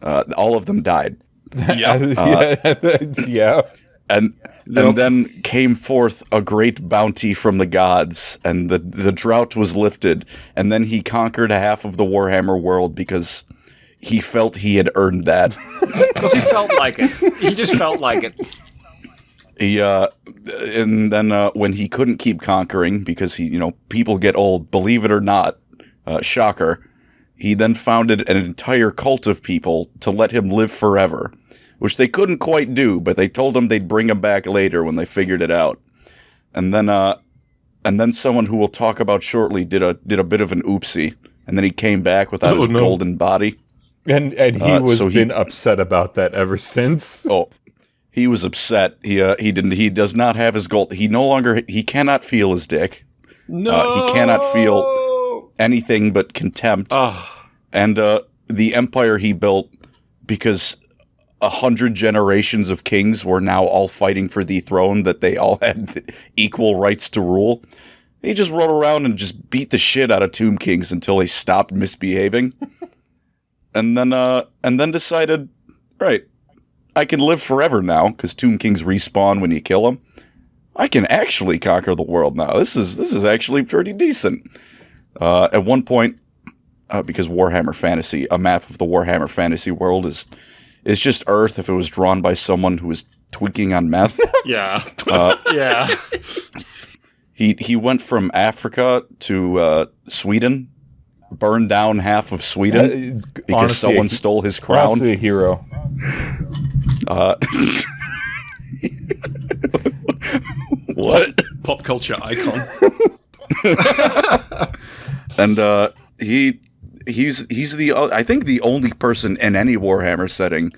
All of them died. Yeah. And then came forth a great bounty from the gods, and the drought was lifted, and then he conquered half of the Warhammer world because he felt he had earned that. Because he felt like it. He just felt like it. And then when he couldn't keep conquering because people get old, believe it or not, shocker, he then founded an entire cult of people to let him live forever, which they couldn't quite do, but they told him they'd bring him back later when they figured it out. And then someone who we'll talk about shortly did a bit of an oopsie, and then he came back without his golden body. And he was been upset about that ever since. Oh, he was upset. He does not have his gold. He cannot feel his dick. No, he cannot feel anything but contempt. And the empire he built, because 100 generations of kings were now all fighting for the throne, that they all had equal rights to rule. He just rode around and just beat the shit out of Tomb Kings until they stopped misbehaving. And then decided, right, I can live forever now, because Tomb Kings respawn when you kill them. I can actually conquer the world now. This is actually pretty decent. At one point, because Warhammer Fantasy, a map of the Warhammer Fantasy world is just Earth if it was drawn by someone who was tweaking on meth. Yeah. Yeah. He went from Africa to Sweden, burned down half of Sweden because honestly, someone stole his crown. Honestly, a hero. What? Pop culture icon. And he's I think the only person in any Warhammer setting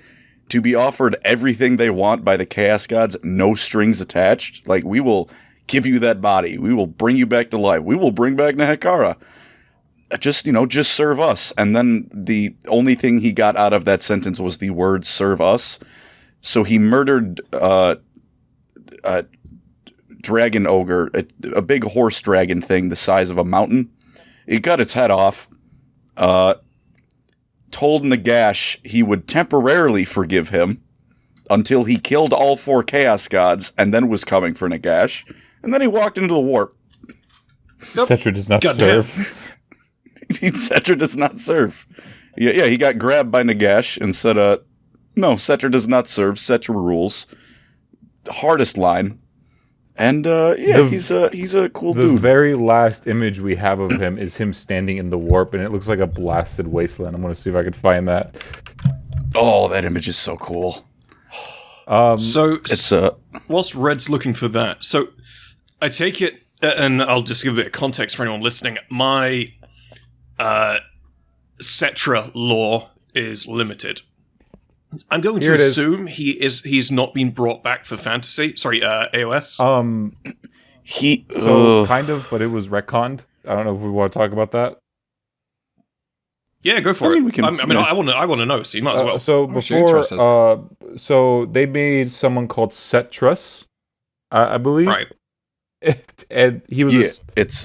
to be offered everything they want by the Chaos Gods, no strings attached. Like, we will give you that body. We will bring you back to life. We will bring back Nehekara. Just serve us. And then the only thing he got out of that sentence was the word serve us. So he murdered a dragon ogre, a big horse dragon thing the size of a mountain. He cut its head off, told Nagash he would temporarily forgive him until he killed all 4 Chaos Gods and then was coming for Nagash. And then he walked into the warp. Nope. Settra does not serve. Settra does not serve. Yeah, he got grabbed by Nagash and said, no, Settra does not serve. Settra rules. Hardest line. And, he's a cool dude. The very last image we have of him is him standing in the warp, and it looks like a blasted wasteland. I'm going to see if I can find that. Oh, that image is so cool. So, it's whilst Red's looking for that, so I take it, and I'll just give a bit of context for anyone listening, my Settra lore is limited. I'm going to assume he's not been brought back for fantasy. Sorry, AOS. Kind of, but it was retconned. I don't know if we want to talk about that. Yeah, go for it. I want to know. So you might as well. So before, so they made someone called Settrus, I believe. Right. And he was. It's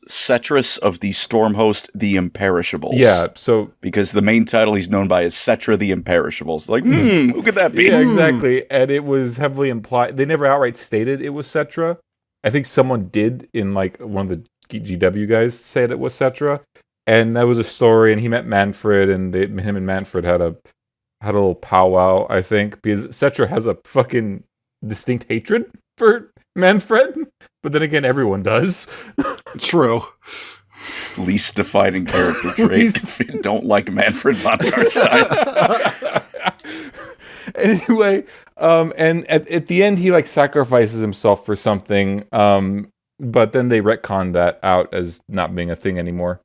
Settrus of the Stormhost, the Imperishables. Yeah, so... Because the main title he's known by is Settra the Imperishables. Like, who could that be? Yeah, exactly. And it was heavily implied... They never outright stated it was Settra. I think someone did in, like, one of the GW guys said it was Settra. And that was a story, and he met Manfred, and him and Manfred had a little powwow, I think. Because Settra has a fucking distinct hatred for Manfred. But then again, everyone does. True. Least defining character trait if you don't like Manfred von Karstein. Anyway, and at the end, he like sacrifices himself for something, but then they retconned that out as not being a thing anymore.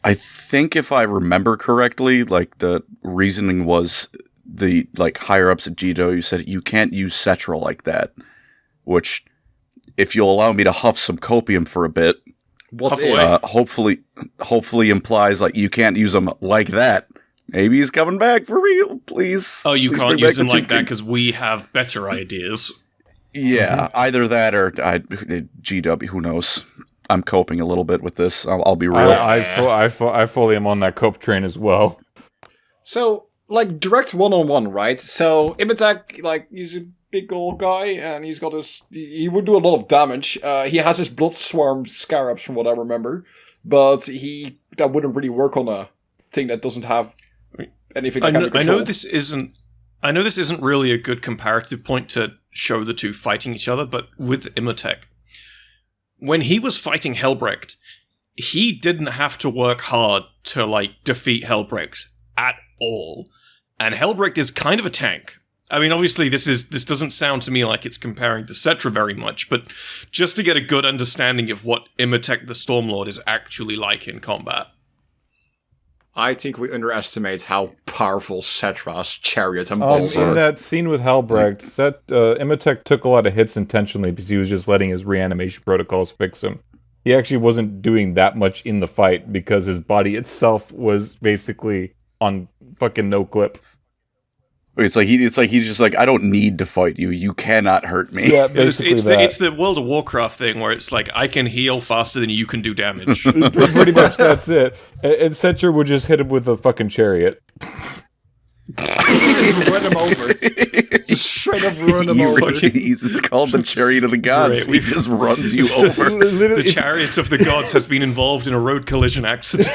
I think if I remember correctly, like the reasoning was the like higher ups at GW said you can't use Settra like that, which. If you'll allow me to huff some copium for a bit, hopefully implies like you can't use them like that. Maybe he's coming back for real, please. Oh, you please can't use them like that because we have better ideas. Yeah, either that or GW. Who knows? I'm coping a little bit with this. I'll be real. I fully am on that cope train as well. So, like, direct one-on-one, right? So, Imotekh, like, he's a big old guy, and he's got his... He would do a lot of damage. He has his Blood Swarm Scarabs, from what I remember. But that wouldn't really work on a thing that doesn't have anything that can be controlled. I know this isn't really a good comparative point to show the two fighting each other, but with Imotekh, when he was fighting Helbrecht, he didn't have to work hard to, like, defeat Helbrecht at all. And Helbrecht is kind of a tank. I mean, obviously, this doesn't sound to me like it's comparing to Settra very much, but just to get a good understanding of what Imotekh the Stormlord is actually like in combat. I think we underestimate how powerful Settra's chariot and In bolts are. that scene with Helbrecht, Imotekh took a lot of hits intentionally because he was just letting his reanimation protocols fix him. He actually wasn't doing that much in the fight because his body itself was basically on fucking no clip. It's like he's just like, I don't need to fight you. You cannot hurt me. Yeah, basically it's the World of Warcraft thing where it's like, I can heal faster than you can do damage. Pretty much that's it. And Settra would just hit him with a fucking chariot. Just run him over. Just straight up run him over. It's called the Chariot of the Gods. Great. He just runs you over. The Chariot of the Gods has been involved in a road collision accident.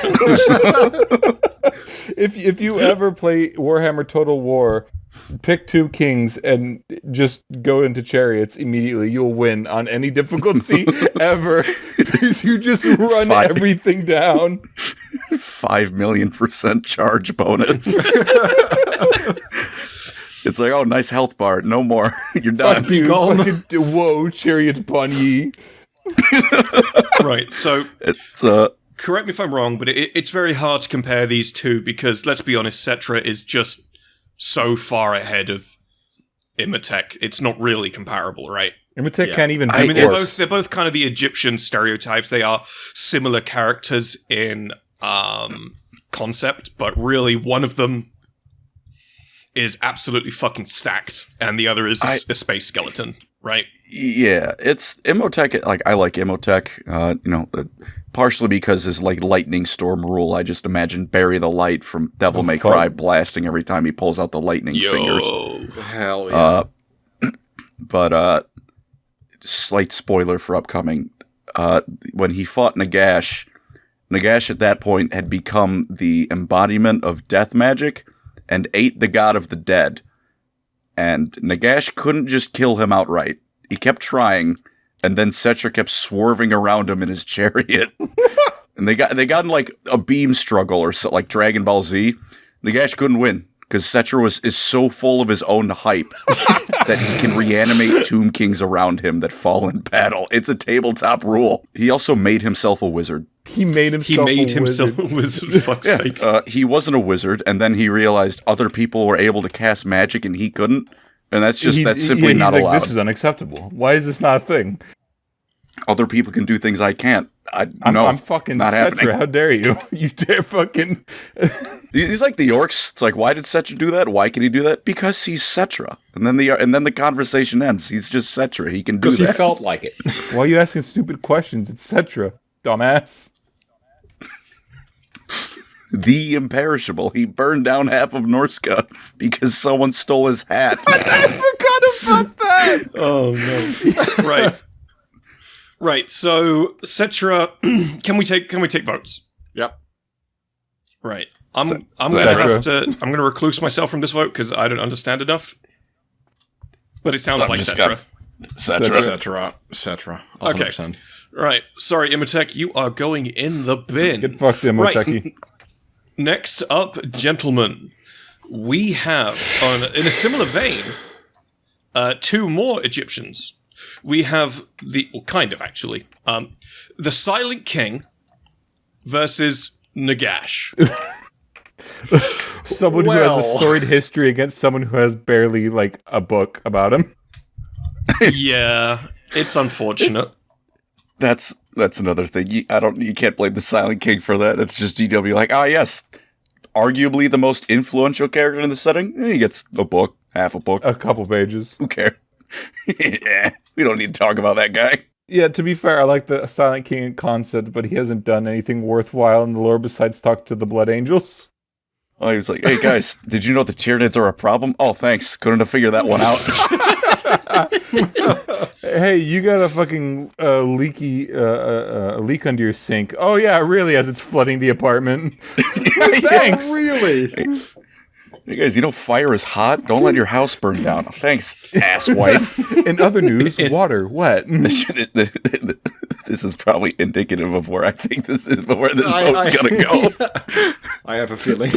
If you ever play Warhammer Total War, pick 2 kings and just go into chariots immediately. You'll win on any difficulty ever because you just run everything down. 5 million% charge bonus. It's like, oh, nice health bar. No more. You're done. Fuck you. Fucking, whoa, chariot upon ye. Right, so... It's, correct me if I'm wrong, but it's very hard to compare these two because, let's be honest, Settra is just so far ahead of Imotekh. It's not really comparable, right? Imotekh can't even I beat mean, orcs. they're both kind of the Egyptian stereotypes. They are similar characters in concept, but really one of them is absolutely fucking stacked, and the other is a space skeleton, right? Yeah, it's Imotekh. Like, I like Imotekh, partially because his like lightning storm rule. I just imagine Barry the Light from Devil May Cry blasting every time he pulls out the lightning fingers. Hell yeah. But slight spoiler for upcoming. When he fought Nagash at that point had become the embodiment of death magic and ate the god of the dead. And Nagash couldn't just kill him outright. He kept trying, and then Settra kept swerving around him in his chariot. And they got in like a beam struggle or so, like Dragon Ball Z. Nagash couldn't win because Settra is so full of his own hype that he can reanimate Tomb Kings around him that fall in battle. It's a tabletop rule. He also made himself a wizard. He made himself a wizard, for fuck's sake. He wasn't a wizard, and then he realized other people were able to cast magic and he couldn't. And that's simply not allowed. This is unacceptable. Why is this not a thing? Other people can do things I can't. I'm fucking not Settra. happening. How dare you? You dare fucking... He's like the orcs. It's like, why did Settra do that? Why can he do that? Because he's Settra. And then the conversation ends. He's just Settra. He can do that. Because he felt like it. Why are you asking stupid questions? It's Settra, dumbass. The imperishable. He burned down half of Norska because someone stole his hat. I forgot about that. Oh no! Right. So Settra, can we take votes? Yep. Right. I'm gonna recluse myself from this vote because I don't understand enough. But it sounds like Settra. Settra. 100%. Okay. Right. Sorry, Imotekh, you are going in the bin. Get fucked, Imotekh. Right. Next up, gentlemen, we have, in a similar vein, 2 more Egyptians. We have the Silent King versus Nagash. Someone who has a storied history against someone who has barely, like, a book about him. Yeah, it's unfortunate. That's another thing. You can't blame the Silent King for that. It's just GW like, yes, arguably the most influential character in the setting. He gets a book, half a book, a couple pages. Who cares? Yeah, we don't need to talk about that guy. Yeah, to be fair, I like the Silent King concept, but he hasn't done anything worthwhile in the lore besides talk to the Blood Angels. Oh, he was like, "Hey guys, did you know the Tyranids are a problem?" Oh, thanks. Couldn't have figured that one out. Hey, you got a fucking leak under your sink. Oh yeah, really? As it's flooding the apartment. Thanks. Really? Hey guys, you know fire is hot. Don't let your house burn down. Oh, thanks, asswipe. In other news, water wet. This is probably indicative of where I think this is, where this vote's gonna go. I have a feeling.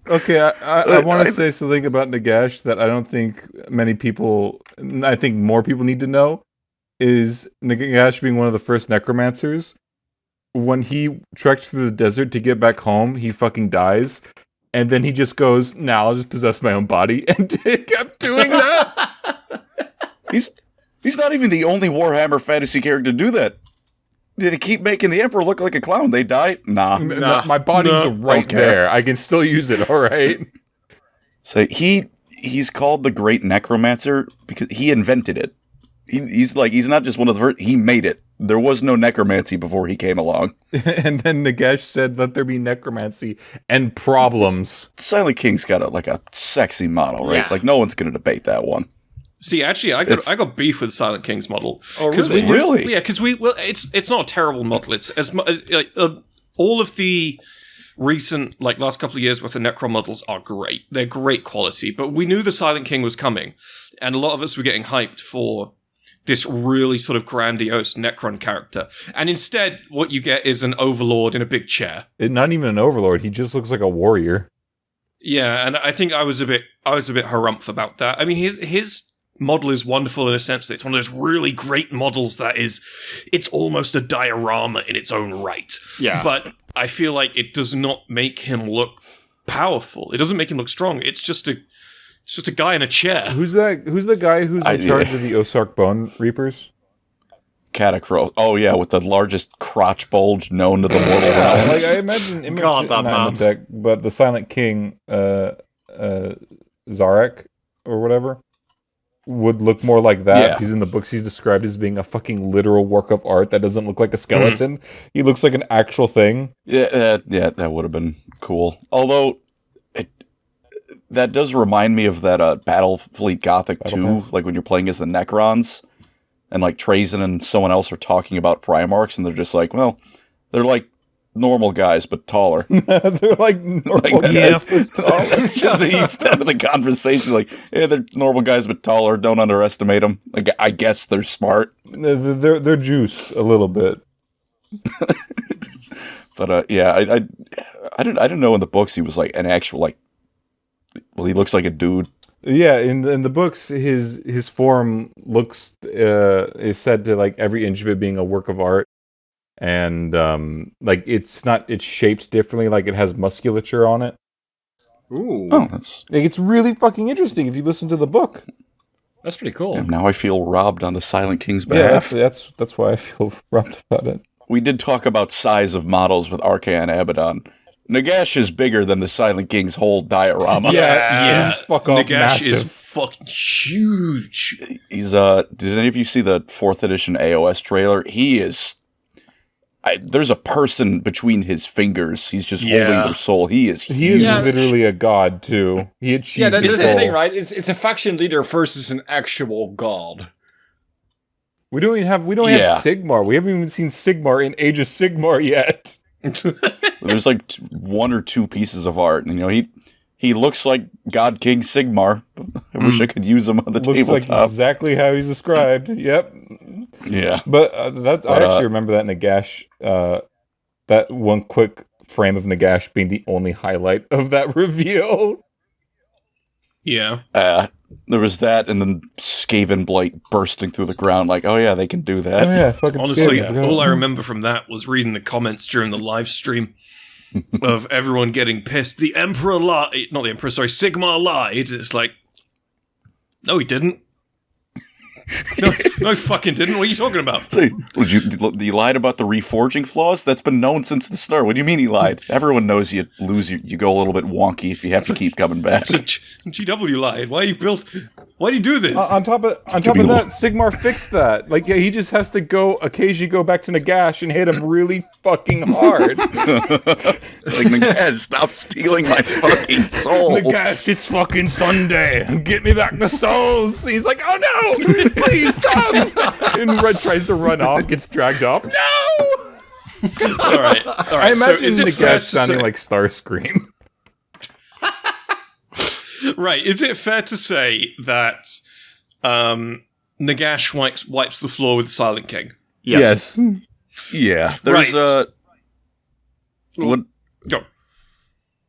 Okay, I want to say something about Nagash that I don't think many people, I think more people need to know, is Nagash being one of the first necromancers. When he trekked through the desert to get back home, he fucking dies. And then he just goes, "Nah, I'll just possess my own body," and kept doing that. He's not even the only Warhammer fantasy character to do that. They keep making the Emperor look like a clown. They die? Nah. My body's right there. I can still use it, all right? So he's called the Great Necromancer because he invented it. He's not just one of the first, he made it. There was no necromancy before he came along. And then Nagash said, "Let there be necromancy and problems." Silent King's got a sexy model, right? Yeah. Like, no one's going to debate that one. See, actually, I got beef with Silent King's model. Oh, really? Really? Yeah, because it's not a terrible model. It's as much like all of the recent last couple of years worth of Necron models are great. They're great quality, but we knew the Silent King was coming, and a lot of us were getting hyped for this really sort of grandiose Necron character. And instead, what you get is an overlord in a big chair. Not even an overlord. He just looks like a warrior. Yeah, and I think I was a bit harumph about that. I mean, his model is wonderful in a sense that it's one of those really great models that it's almost a diorama in its own right. Yeah. But I feel like it does not make him look powerful. It doesn't make him look strong. It's just a guy in a chair. Who's that? Who's the guy who's in charge of the Osark Bone Reapers? Catacrow. Oh yeah, with the largest crotch bulge known to the mortal realms. Like I imagine God, that man. Imotekh, but the Silent King, Zarek or whatever, would look more like that. Yeah. He's in the books. He's described as being a fucking literal work of art that doesn't look like a skeleton. He looks like an actual thing. Yeah, that would have been cool. Although, that does remind me of that Battlefleet Gothic 2, like when you're playing as the Necrons, and like Trajann and someone else are talking about Primarchs, and they're just like, well, they're like normal guys, but taller. They're like normal guys, but taller. It's just the east end of the conversation, like, yeah, they're normal guys, but taller. Don't underestimate them. Like, I guess they're smart. They're juiced a little bit. But yeah, I didn't know in the books he was like an actual well, he looks like a dude. Yeah, in the books, his form looks is said to like every inch of it being a work of art, and it's shaped differently, like it has musculature on it. Ooh, Oh, that's It's really fucking interesting if you listen to the book. that's pretty cool. and now I feel robbed on the Silent King's Yeah, behalf. that's why I feel robbed about it. We did talk about size of models with Archeon and Abbadon. Nagash is bigger than the Silent King's whole diorama. Yeah, he's fuck off Nagash massive. is fucking huge. He's did any of you see the 4th edition AOS trailer? He is there's a person between his fingers. He's just holding their soul. He is He is Yeah. literally a god too. He achieved Yeah, that's his the goal. thing, right? It's a faction leader versus an actual god. We don't even have Sigmar. We haven't even seen Sigmar in Age of Sigmar yet. There's like one or two pieces of art, and he looks like God King Sigmar. I wish I could use him on the Looks like tabletop. exactly how he's described. Yep. Yeah. But I actually remember that Nagash, that one quick frame of Nagash being the only highlight of that reveal. Yeah. There was that, and then Skaven Blight bursting through the ground, like, oh yeah, they can do that. Oh yeah, fucking Honestly, scary. all I remember from that was reading the comments during the live stream of everyone getting pissed. The Emperor lied. Not the Emperor, sorry. Sigmar lied. It's like, no, he didn't. No, he fucking didn't. What are you talking about? So, you lied about the reforging flaws? That's been known since the start. What do you mean he lied? Everyone knows you lose, you go a little bit wonky if you have to keep coming back. GW lied. Why Why do you do this? On top of that, Sigmar fixed that. Like, yeah, he just has to occasionally go back to Nagash and hit him really fucking hard. Like, Nagash, stop stealing my fucking soul. Nagash, it's fucking Sunday. Get me back the souls. He's like, oh no, please stop. And Red tries to run off, gets dragged off. No. All right. I imagine Nagash sounding like Starscream. Right. Is it fair to say that Nagash wipes the floor with the Silent King? Yes. Yeah. There's right. What? Go.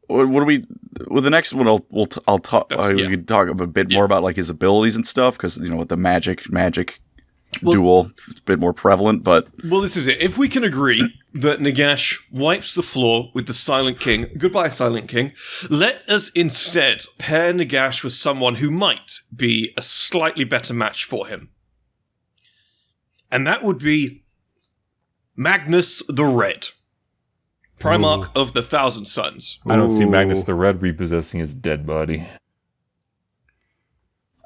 What do we? Well, the next one I'll talk. We can talk a bit more about like his abilities and stuff because with the magic duel, it's a bit more prevalent. But this is it. If we can agree that Nagash wipes the floor with the Silent King, goodbye Silent King. Let us instead pair Nagash with someone who might be a slightly better match for him, and that would be Magnus the Red, Primarch of the Thousand Suns. I don't see Magnus the Red repossessing his dead body.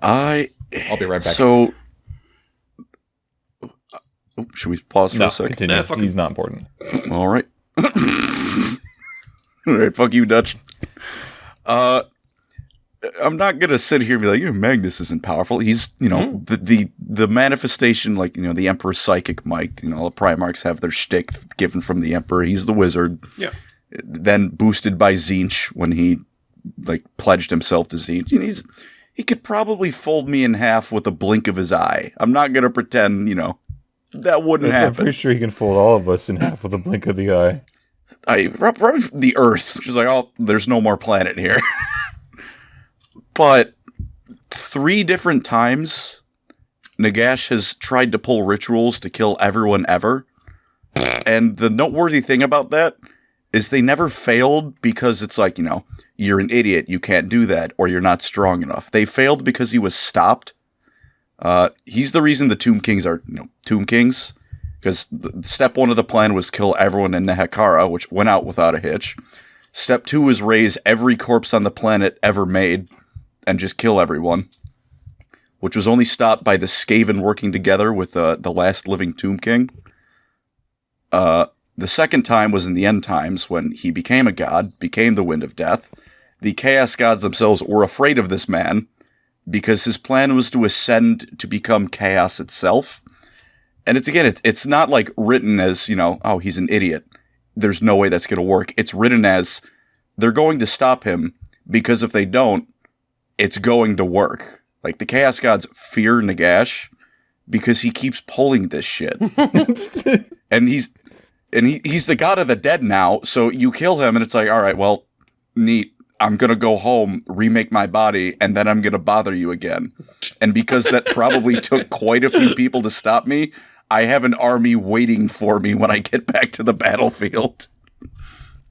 I'll be right back. So. Should we pause for a second? Continue. He's not important. All right. All right, fuck you, Dutch. I'm not gonna sit here and be like, Magnus isn't powerful. He's, the manifestation, like, the Emperor's psychic might. The Primarchs have their shtick given from the Emperor. He's the wizard. Yeah. Then boosted by Tzeentch when he, pledged himself to Tzeentch. He could probably fold me in half with a blink of his eye. I'm not gonna pretend, that wouldn't happen. I'm pretty sure he can fold all of us in half with a blink of the eye. Probably the Earth. She's like, oh, there's no more planet here. But 3 different times, Nagash has tried to pull rituals to kill everyone ever. And the noteworthy thing about that is they never failed because it's like, you're an idiot, you can't do that, or you're not strong enough. They failed because he was stopped. He's the reason the Tomb Kings are, Tomb Kings, because step 1 of the plan was kill everyone in Nehekara, which went out without a hitch. Step 2 was raise every corpse on the planet ever made and just kill everyone, which was only stopped by the Skaven working together with the last living Tomb King. The second time was in the end times when he became a god, became the Wind of Death. The Chaos Gods themselves were afraid of this man, because his plan was to ascend to become chaos itself. And it's not like written as, oh, he's an idiot. There's no way that's going to work. It's written as they're going to stop him because if they don't, it's going to work. Like the Chaos Gods fear Nagash because he keeps pulling this shit. and he's the god of the dead now. So you kill him and it's like, all right, well, neat. I'm going to go home, remake my body, and then I'm going to bother you again. And because that probably took quite a few people to stop me, I have an army waiting for me when I get back to the battlefield.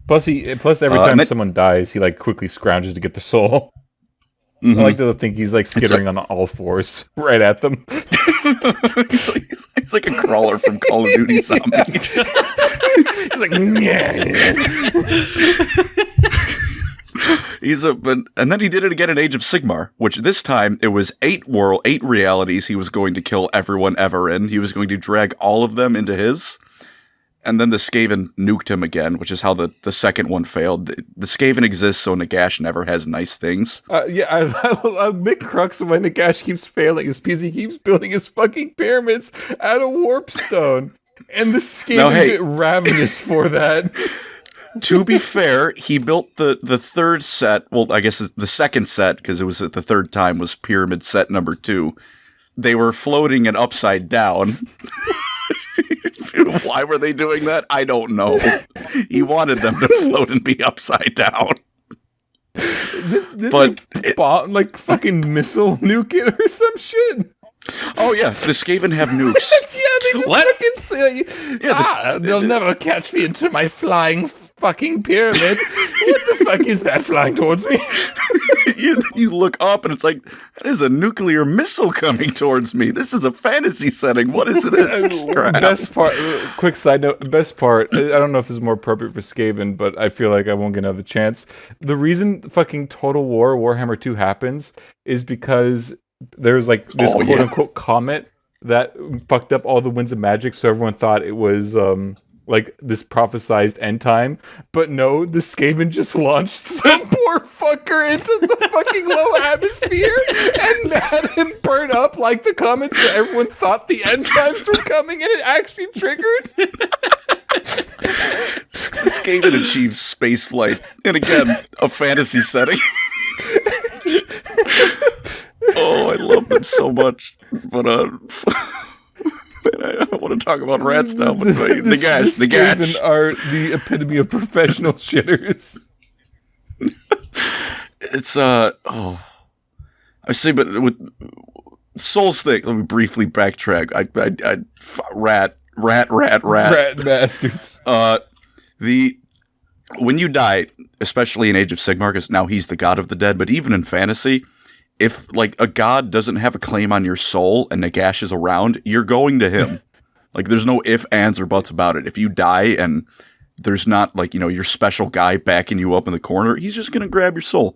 Plus every time someone dies, he quickly scrounges to get the soul. Mm-hmm. I like to think he's skittering on all fours right at them. he's like a crawler from Call of Duty Zombies. He's like, yeah. And then he did it again in Age of Sigmar, which this time it was 8 realities he was going to kill everyone ever in. He was going to drag all of them into his. And then the Skaven nuked him again, which is how the second one failed. The Skaven exists so Nagash never has nice things. I big crux of why Nagash keeps failing is because he keeps building his fucking pyramids out of warpstone. And the Skaven get ravenous for that. To be fair, he built the third set. Well, I guess it's the second set because it was the third time was pyramid set number 2. They were floating and upside down. Why were they doing that? I don't know. He wanted them to float and be upside down. But fucking missile nuke it or some shit. Oh yes, the Skaven have nukes. They just fucking say, they'll never catch me into my flying fucking pyramid. What the fuck is that flying towards me? you look up and it's like, that is a nuclear missile coming towards me. This is a fantasy setting. What is this? Best part, quick side note, best part, I don't know if this is more appropriate for Skaven, but I feel like I won't get another chance. The reason fucking Total War Warhammer 2 happens is because There's like this Oh, yeah. quote-unquote comet that fucked up all the winds of magic, so everyone thought it was like this prophesized end time. But no, the Skaven just launched some poor fucker into the fucking low atmosphere and had him burn up like the comet, so everyone thought the end times were coming and it actually triggered. Skaven achieves spaceflight, and again, a fantasy setting. Oh, I love them so much. But man, I don't want to talk about rats now. But the gash. Skaven are the epitome of professional shitters. It's I say, but with Soul's Thick, let me briefly backtrack. Rat bastards. When you die, especially in Age of Sigmar, because now he's the god of the dead, but even in fantasy, if like a god doesn't have a claim on your soul and Nagash is around, you're going to him. Like there's no ifs, ands, or buts about it. If you die and there's not like, your special guy backing you up in the corner, he's just gonna grab your soul.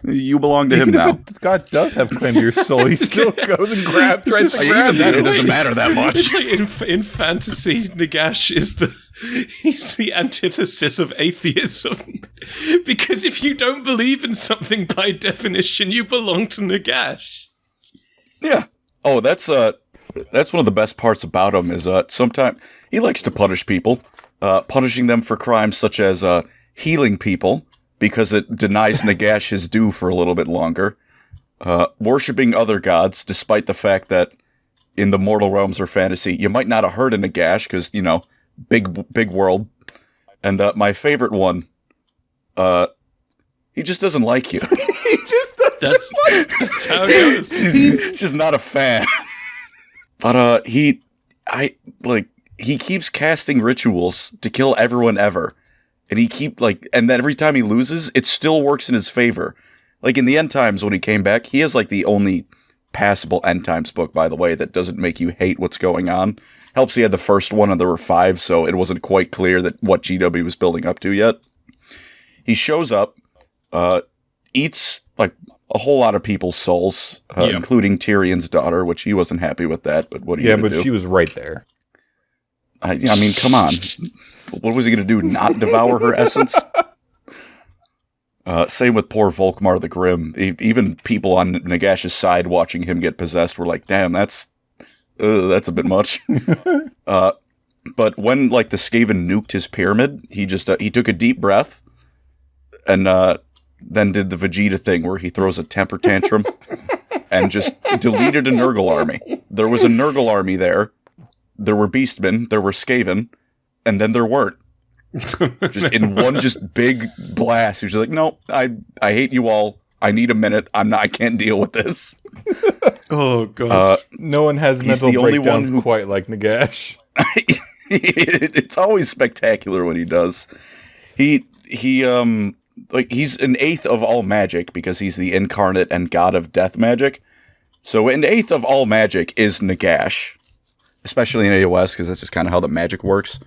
You belong to him now. If God does have claim to your soul, he still goes and tries to grab Even that, you. it doesn't matter that much. It's like in fantasy, Nagash is he's the antithesis of atheism. Because if you don't believe in something by definition, you belong to Nagash. Yeah. Oh, that's one of the best parts about him is sometimes he likes to punish people, punishing them for crimes such as healing people because it denies Nagash his due for a little bit longer, worshipping other gods despite the fact that in the mortal realms or fantasy you might not have heard of Nagash because big world, and my favorite one, he just doesn't like you. He just doesn't That's how it goes. He's just not a fan. But he keeps casting rituals to kill everyone ever. And and then every time he loses, it still works in his favor. Like in the End Times when he came back, he has like the only passable End Times book, by the way, that doesn't make you hate what's going on. Helps he had the first one and there were 5, so it wasn't quite clear that what GW was building up to yet. He shows up, eats like a whole lot of people's souls, including Tyrion's daughter, which he wasn't happy with that, but what are you gonna do? Yeah, but she was right there. I mean, come on. What was he going to do? Not devour her essence? Same with poor Volkmar the Grim. Even people on Nagash's side watching him get possessed were like, damn, that's a bit much. But when like the Skaven nuked his pyramid, he just he took a deep breath and then did the Vegeta thing where he throws a temper tantrum and just deleted a Nurgle army. There was a Nurgle army there. There were Beastmen, there were Skaven, and then there weren't. Just in one just big blast. He was just like, no, I hate you all. I need a minute. I can't deal with this. Oh, God. No one has mental breakdowns quite like Nagash. It's always spectacular when he does. He's an 8th of all magic because he's the incarnate and god of death magic. So an 8th of all magic is Nagash. Especially in AOS, because that's just kind of how the magic works.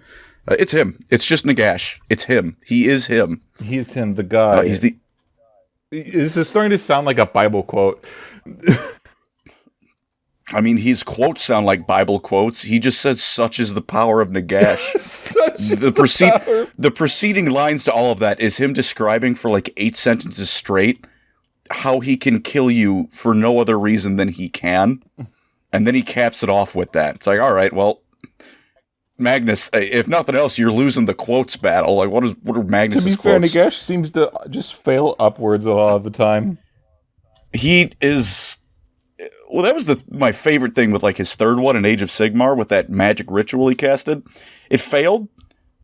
It's him. It's just Nagash. It's him. He is him. He is him, the guy. This is starting to sound like a Bible quote. I mean, his quotes sound like Bible quotes. He just says, such is the power of Nagash. The preceding lines to all of that is him describing for like 8 sentences straight how he can kill you for no other reason than he can. And then he caps it off with that. It's like, all right, well, Magnus, if nothing else, you're losing the quotes battle. Like, what are Magnus's quotes? To be fair, Nagash seems to just fail upwards a lot of the time. He is... Well, that was my favorite thing with like his third one in Age of Sigmar with that magic ritual he casted. It failed,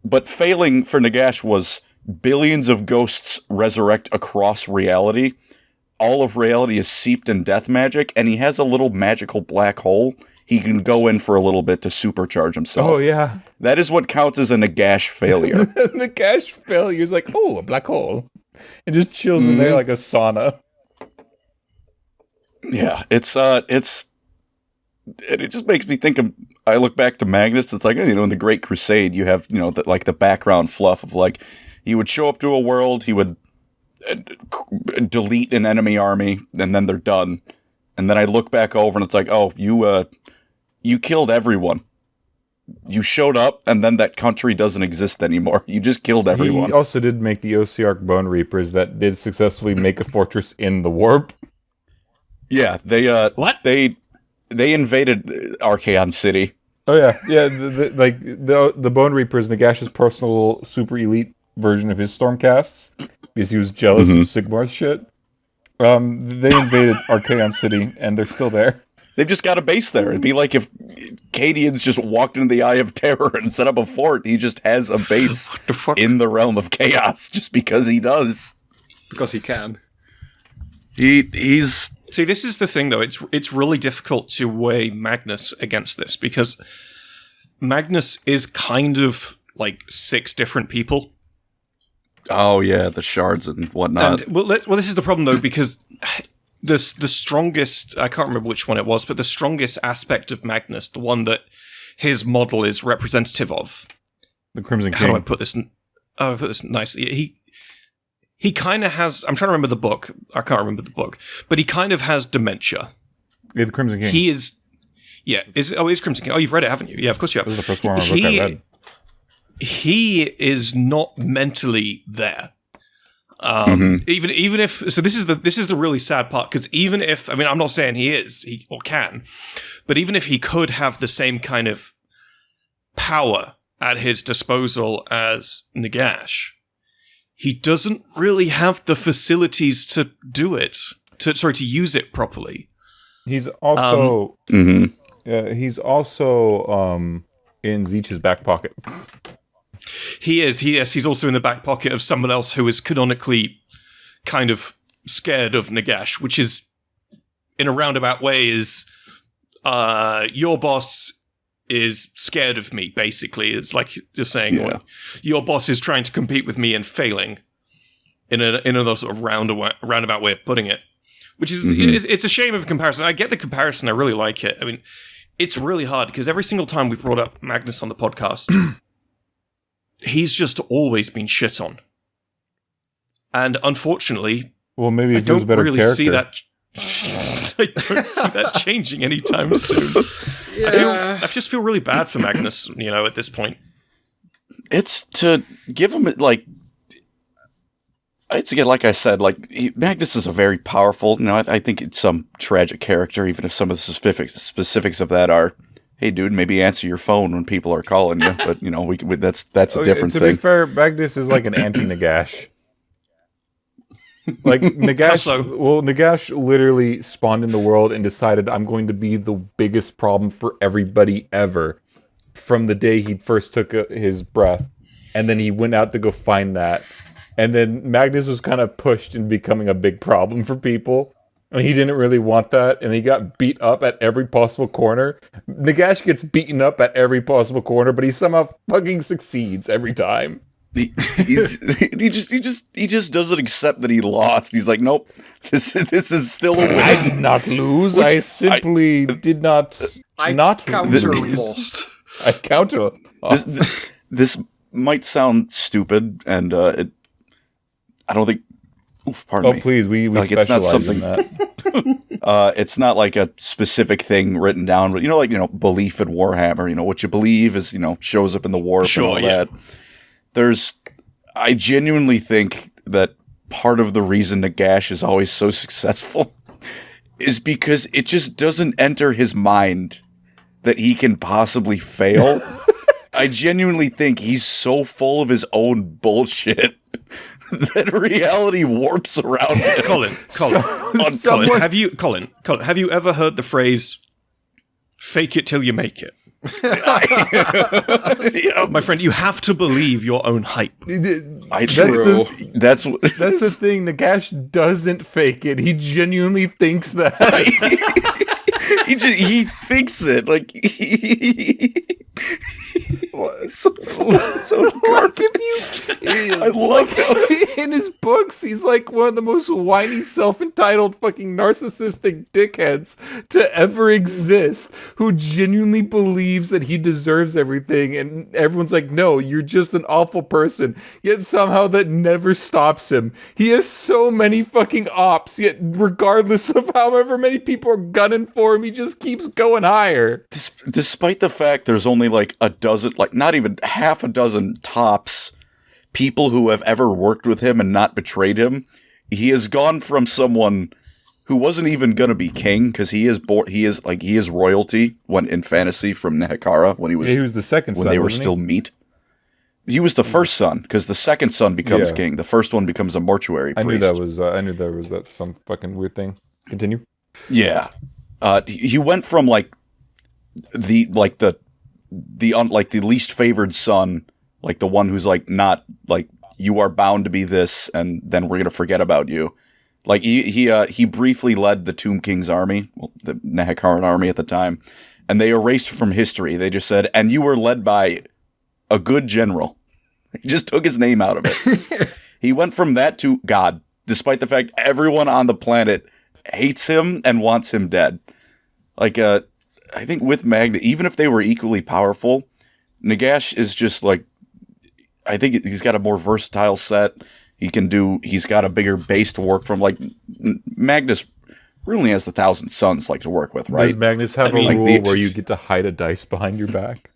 but failing for Nagash was billions of ghosts resurrect across reality. All of reality is seeped in death magic, and he has a little magical black hole he can go in for a little bit to supercharge himself. Oh, yeah. That is what counts as a Nagash failure. Nagash failure is like, oh, a black hole. It just chills in there like a sauna. Yeah, it just makes me think of, I look back to Magnus, it's like, in the Great Crusade, you have, the background fluff of like, he would show up to a world, he would delete an enemy army, and then they're done. And then I look back over and it's like, oh, you killed everyone. You showed up, and then that country doesn't exist anymore. You just killed everyone. He also did make the Ossiarch Bone Reapers that did successfully make a fortress in the warp. Yeah, they What? They invaded Archeon City. Oh yeah, yeah. The Bone Reapers, Nagash's personal super elite version of his Stormcasts, because he was jealous of Sigmar's shit. They invaded Archeon City, and they're still there. They've just got a base there. It'd be like if Cadians just walked into the Eye of Terror and set up a fort. He just has a base in the realm of chaos just because he does. Because he can. He's... See, this is the thing, though. It's really difficult to weigh Magnus against this, because Magnus is kind of like 6 different people. Oh, yeah, the shards and whatnot. And, well, this is the problem, though, because the strongest... I can't remember which one it was, but the strongest aspect of Magnus, the one that his model is representative of... The Crimson King. How do I put this... I put this nicely. He kind of has... I'm trying to remember the book. I can't remember the book. But he kind of has dementia. Yeah, the Crimson King. He is... Yeah. He's Crimson King. Oh, you've read it, haven't you? Yeah, of course you have. This is the first one book I read. He is not mentally there. Even if... So this is the really sad part, because even if... I mean, I'm not saying he is, or can, but even if he could have the same kind of power at his disposal as Nagash, he doesn't really have the facilities to do it, to use it properly. He's also he's also in Zeech's back pocket. He is. He's also in the back pocket of someone else who is canonically kind of scared of Nagash, which is, in a roundabout way, is your boss is scared of me, basically. It's like you're saying, well, your boss is trying to compete with me and failing, in another sort of roundabout way of putting it. Which is, it's a shame of a comparison. I get the comparison, I really like it. I mean, it's really hard, because every single time we've brought up Magnus on the podcast, he's just always been shit on. And unfortunately, well, maybe I he was a don't better really character. see that... I don't see that changing anytime soon. Yeah. I just feel really bad for Magnus, at this point. It's to give him, like... It's again, like I said, Magnus is a very powerful, I think it's some tragic character, even if some of the specifics of that are, hey dude, maybe answer your phone when people are calling you, but that's a different thing. To be fair, Magnus is like an anti-Nagash. Like Nagash literally spawned in the world and decided, I'm going to be the biggest problem for everybody ever, from the day he first took his breath, and then he went out to go find that. And then Magnus was kind of pushed in becoming a big problem for people. And he didn't really want that. And he got beat up at every possible corner. Nagash gets beaten up at every possible corner, but he somehow fucking succeeds every time. He just doesn't accept that he lost. He's like, nope, this is still a win. I did not lose. I simply did not counter lose. lost. I counter. This might sound stupid, and I don't think. Pardon me. Oh, please, we it's specialize not something. in that. It's not like a specific thing written down, but belief in Warhammer. What you believe is shows up in the warp and all that. I genuinely think that part of the reason Nagash is always so successful is because it just doesn't enter his mind that he can possibly fail. I genuinely think he's so full of his own bullshit that reality warps around him. Colin, have you ever heard the phrase "fake it till you make it"? My friend, you have to believe your own hype. That's the thing. Nagash doesn't fake it. He genuinely thinks that. he thinks it like so garbage. I love it. In his books, he's like one of the most whiny, self-entitled, fucking narcissistic dickheads to ever exist, who genuinely believes that he deserves everything, and everyone's like, no, you're just an awful person. Yet somehow that never stops him. He has so many fucking ops, yet regardless of however many people are gunning for him, he just keeps going higher. Despite the fact there's only like a dozen, like not even half a dozen tops, people who have ever worked with him and not betrayed him, he has gone from someone who wasn't even going to be king, because he is royalty when in fantasy from Nehekara when he was the second when son, they were wasn't still meat. He was the first son, because the second son becomes king. The first one becomes a mortuary priest. I knew there was that some fucking weird thing. Continue. Yeah, he went from like the least favored son, like the one who's like not like you are bound to be this, and then we're gonna forget about you. Like he briefly led the Tomb King's army, well, the Nehekaran army at the time, and they erased from history. They just said, and you were led by a good general. He just took his name out of it. He went from that to God, despite the fact everyone on the planet hates him and wants him dead. Like, I think with Magnus, even if they were equally powerful, Nagash is just like, I think he's got a more versatile set. He's got a bigger base to work from. Like, Magnus really has the 1,000 Suns like to work with, right? Does Magnus have a rule where you get to hide a dice behind your back?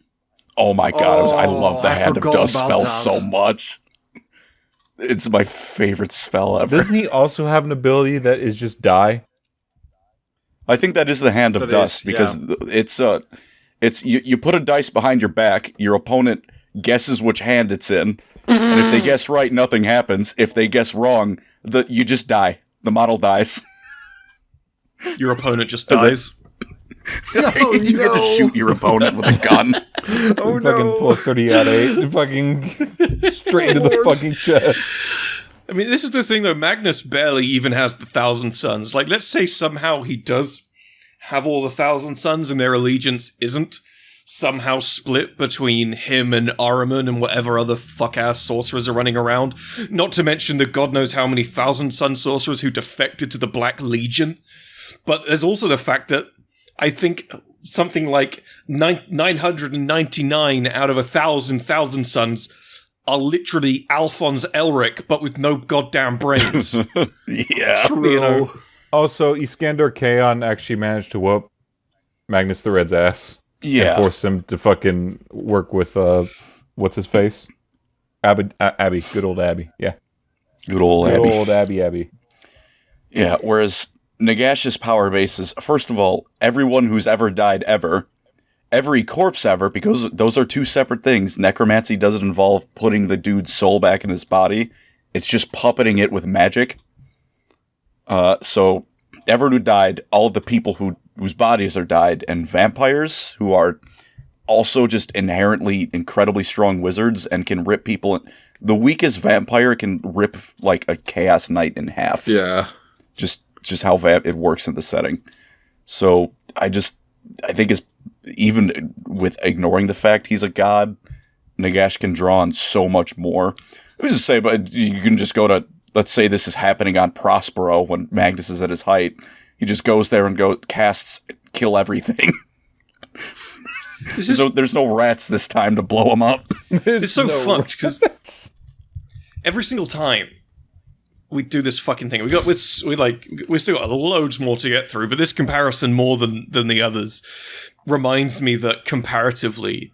Oh my god, I love the I Hand of forgot Dust about spell that. so much. It's my favorite spell ever. Doesn't he also have an ability that is just die? I think that is the Hand of Dust, because it's you put a dice behind your back, your opponent guesses which hand it's in, and if they guess right, nothing happens. If they guess wrong, you just die. The model dies. Your opponent just dies. You get to shoot your opponent with a gun. Oh Fucking pull a 30 out of 8, fucking straight into the fucking chest. I mean, this is the thing, though. Magnus barely even has the 1,000 Suns. Like, let's say somehow he does have all the 1,000 Suns and their allegiance isn't somehow split between him and Ahriman and whatever other fuck-ass sorcerers are running around. Not to mention the god knows how many 1,000 Sun sorcerers who defected to the Black Legion. But there's also the fact that I think something like 999 out of 1,000 Suns are literally Alphonse Elric, but with no goddamn brains. Yeah. True. You know. Also, Iskander Kaon actually managed to whoop Magnus the Red's ass. Yeah. And force him to fucking work with, what's his face? Abby. Good old Abby. Yeah. Good old Good Abby. old Abby. Yeah, whereas Nagash's power base is, first of all, everyone who's ever died ever, every corpse ever, because those are two separate things. Necromancy doesn't involve putting the dude's soul back in his body. It's just puppeting it with magic. So everyone who died, all the people whose bodies are died, and vampires who are also just inherently incredibly strong wizards and can rip people. The weakest vampire can rip like a Chaos Knight in half. Yeah. Just how it works in the setting. So I think it's, even with ignoring the fact he's a god, Nagash can draw on so much more. I was just say, but you can just go to, let's say this is happening on Prospero when Magnus is at his height. He just goes there and casts kill everything. So there's no rats this time to blow him up. It's so fucked, because every single time we do this fucking thing, we still got loads more to get through, but this comparison more than the others reminds me that comparatively,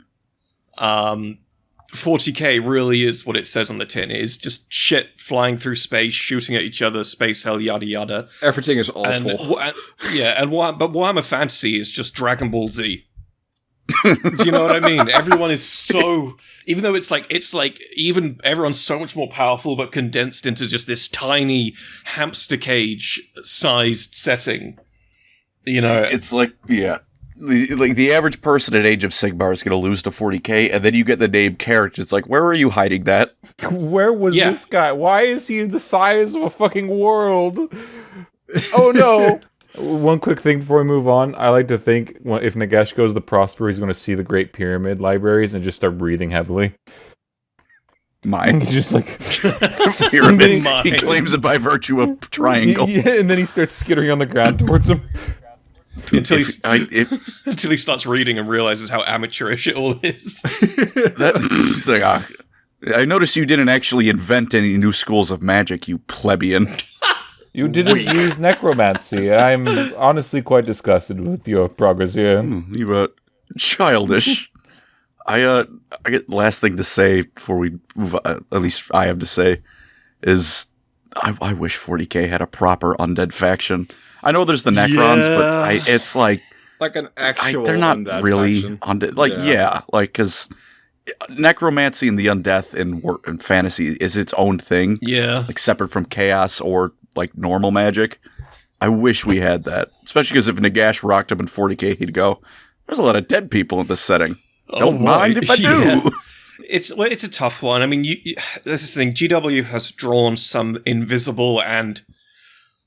40k really is what it says on the tin. It is just shit flying through space, shooting at each other, space hell, yada yada. Everything is awful. But Warhammer Fantasy is just Dragon Ball Z. Do you know what I mean? Everyone is so, even though it's like even everyone's so much more powerful, but condensed into just this tiny hamster cage sized setting. You know, It's like, yeah. The average person at Age of Sigmar is going to lose to 40k, and then you get the name character. It's like, where are you hiding that? Where was this guy? Why is he the size of a fucking world? Oh no. One quick thing before we move on. I like to think if Nagash goes to Prosper, he's going to see the Great Pyramid libraries and just start breathing heavily. Mine. He's just like... Pyramid. He claims it by virtue of triangle. Yeah, and then he starts skittering on the ground towards him. Until he starts reading and realizes how amateurish it all is. He's like, I noticed you didn't actually invent any new schools of magic, you plebeian. You didn't use necromancy. I'm honestly quite disgusted with your progress here. You childish. I get the last thing to say before we move on, at least I have to say, is I wish 40k had a proper undead faction. I know there's the Necrons, but it's like an actual they're not undead really faction. undead. Because necromancy and the undeath in fantasy is its own thing. Yeah. Like separate from chaos or like normal magic. I wish we had that. Especially because if Nagash rocked up in 40k, he'd go, there's a lot of dead people in this setting. Don't mind if I do. It's a tough one. I mean, this is the thing. GW has drawn some invisible and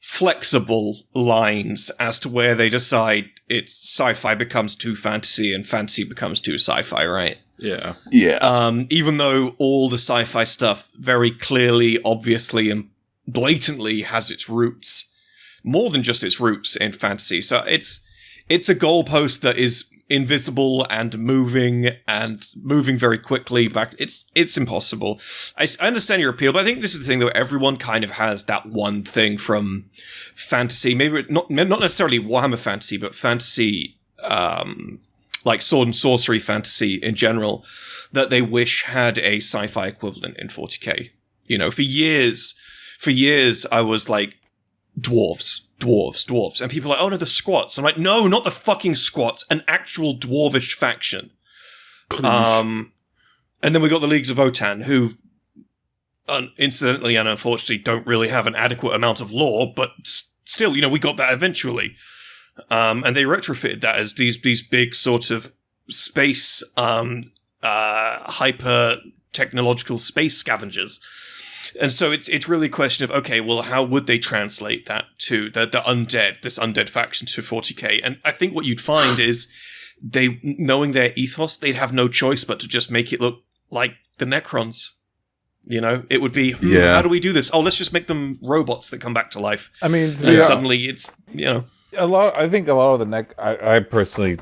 flexible lines as to where they decide it's sci-fi becomes too fantasy and fantasy becomes too sci-fi, right? Yeah. Yeah. Even though all the sci-fi stuff very clearly, obviously, and blatantly has its roots, more than just its roots in fantasy. So it's a goalpost that is invisible and moving very quickly back. It's impossible. I understand your appeal, but I think this is the thing, though. Everyone kind of has that one thing from fantasy, maybe not necessarily Warhammer fantasy, but fantasy, like sword and sorcery fantasy in general, that they wish had a sci-fi equivalent in 40k. You know, for years I was like, dwarves. And people are like, oh no, the squats. I'm like, no, not the fucking squats, an actual dwarvish faction. Please. And then we got the Leagues of Votann, who incidentally and unfortunately don't really have an adequate amount of lore, but still, you know, we got that eventually. And they retrofitted that as these big sort of space, hyper technological space scavengers. And so it's really a question of, okay, well, how would they translate that to this undead faction to 40k? And I think what you'd find is knowing their ethos, they'd have no choice but to just make it look like the Necrons. You know, it would be, how do we do this? Oh, let's just make them robots that come back to life. I mean, suddenly it's, you know. I think a lot of the I personally,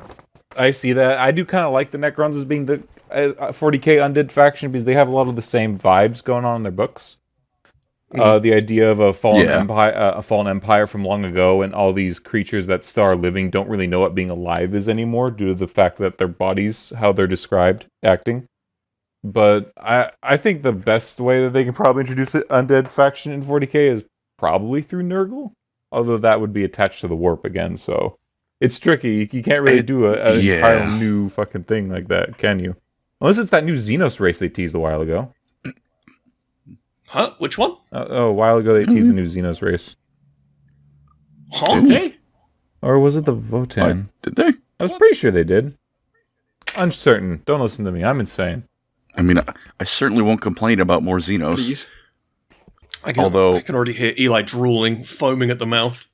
I see that. I do kind of like the Necrons as being the 40k undead faction because they have a lot of the same vibes going on in their books. The idea of a fallen empire from long ago, and all these creatures that are living don't really know what being alive is anymore due to the fact that their bodies, how they're described, acting. But I think the best way that they can probably introduce an undead faction in 40k is probably through Nurgle, although that would be attached to the warp again, so it's tricky. You can't really do an entirely new fucking thing like that, can you? Unless it's that new Xenos race they teased a while ago. Huh? Which one? A while ago they teased a new Xenos race. Huh? Did they? Or was it the Votann? Did they? I was pretty sure they did. Uncertain. Don't listen to me. I'm insane. I mean, I certainly won't complain about more Xenos. Please. I can already hear Eli drooling, foaming at the mouth.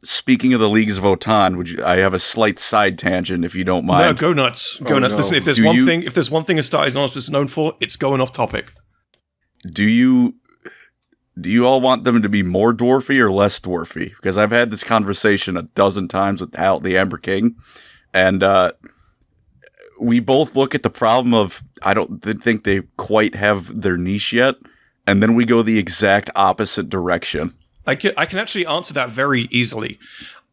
Speaking of the Leagues of Votann, I have a slight side tangent if you don't mind. No, go nuts. Go nuts. No. Listen, if there's if there's one thing Astartes is known for, it's going off topic. Do you all want them to be more dwarfy or less dwarfy? Because I've had this conversation a dozen times with Hal, the Amber King, and we both look at the problem of I don't think they quite have their niche yet, and then we go the exact opposite direction. I can actually answer that very easily.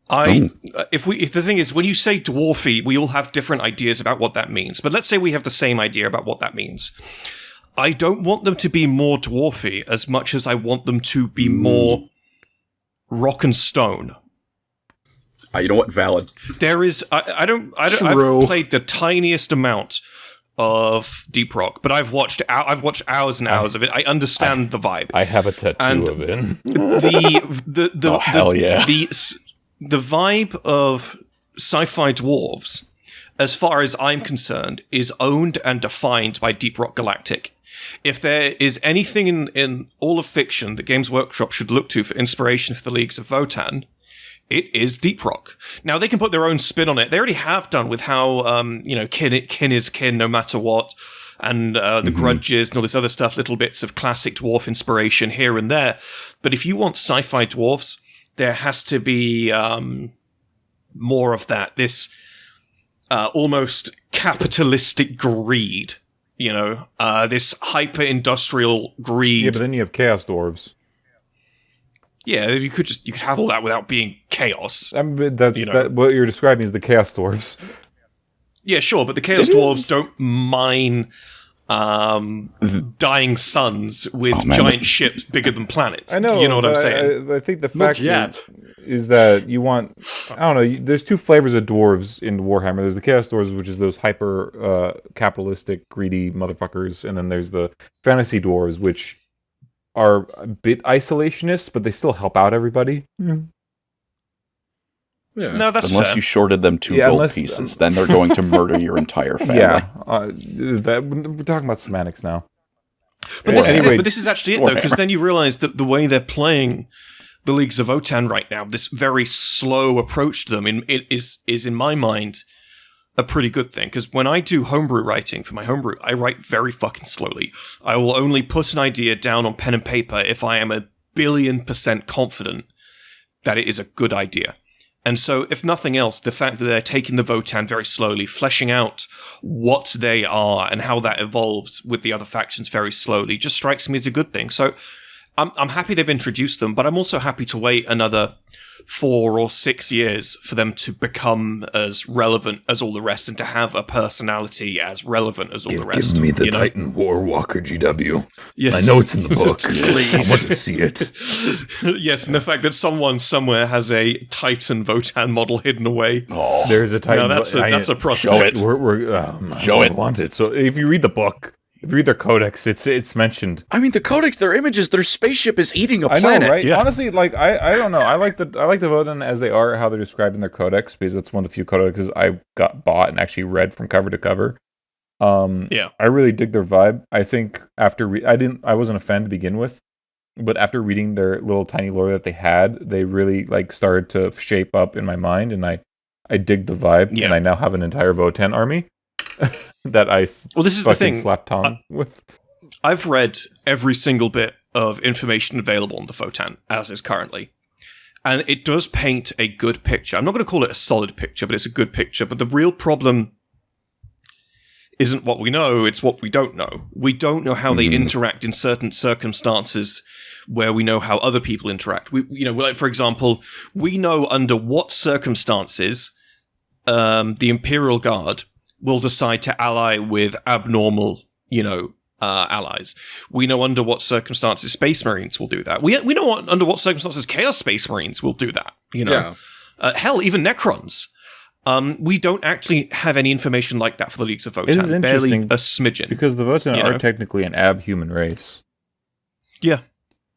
If the thing is, when you say dwarfy, we all have different ideas about what that means. But let's say we have the same idea about what that means. I don't want them to be more dwarfy as much as I want them to be more rock and stone. You know what? Valid. There is. I've played the tiniest amount of Deep Rock, but I've watched hours and hours of it. I understand the vibe. I have a tattoo of it. Hell yeah. The vibe of sci-fi dwarves as far as I'm concerned, is owned and defined by Deep Rock Galactic. If there is anything in all of fiction that Games Workshop should look to for inspiration for the Leagues of Votann, it is Deep Rock. Now, they can put their own spin on it. They already have done with how, kin is kin no matter what, and the grudges and all this other stuff, little bits of classic dwarf inspiration here and there. But if you want sci-fi dwarves, there has to be more of that. This almost capitalistic greed, this hyper-industrial greed. Yeah, but then you have Chaos Dwarves. Yeah, you could have all that without being chaos. I mean, what you're describing is the Chaos Dwarves. Yeah, sure, but the Chaos Dwarves don't mine dying suns with giant ships bigger than planets. I know, you know what I'm saying? I think the fact is that you want... I don't know, there's two flavors of dwarves in Warhammer. There's the Chaos Dwarves, which is those hyper-capitalistic, greedy motherfuckers, and then there's the Fantasy Dwarves, which are a bit isolationist, but they still help out everybody. Yeah. No, that's unless fair. you shorted them 2 gold pieces, then they're going to murder your entire family. Yeah, we're talking about semantics now. But this is actually it, though, because then you realize that the way they're playing the Leagues of Votann right now, this very slow approach to them, is in my mind a pretty good thing. Because when I do homebrew writing for my homebrew, I write very fucking slowly. I will only put an idea down on pen and paper if I am 1,000,000,000% confident that it is a good idea. And so, if nothing else, the fact that they're taking the Votann very slowly, fleshing out what they are and how that evolves with the other factions very slowly, just strikes me as a good thing. So, I'm happy they've introduced them, but I'm also happy to wait another 4 or 6 years for them to become as relevant as all the rest and to have a personality as relevant as all the rest. Give me the Titan Warwalker, GW. Yeah. I know it's in the book. Please. I want to see it. Yes, and the fact that someone somewhere has a Titan Votann model hidden away. Oh, There's a Titan. Now that's a prospect. show it. I want it. So if you read the book, if you read their codex, it's mentioned. I mean, the codex, their images, their spaceship is eating a I planet. know, right? Yeah. Honestly, I don't know. I like the Votann as they are, how they're described in their codex, because that's one of the few codexes I bought and actually read from cover to cover. Yeah. I really dig their vibe. I think after I wasn't a fan to begin with, but after reading their little tiny lore that they had, they really started to shape up in my mind, and I dig the vibe, and I now have an entire Votann army. That this is the thing. Slapped tongue with. I've read every single bit of information available on the Votann as is currently, and it does paint a good picture. I'm not going to call it a solid picture, but it's a good picture. But the real problem isn't what we know; it's what we don't know. We don't know how they interact in certain circumstances where we know how other people interact. For example, we know under what circumstances the Imperial Guard will decide to ally with abnormal, allies. We know under what circumstances Space Marines will do that. We know under what circumstances Chaos Space Marines will do that. Hell, even Necrons. We don't actually have any information like that for the Leagues of Votann. It is barely interesting a smidgen. Because the Votann are technically an ab-human race. Yeah,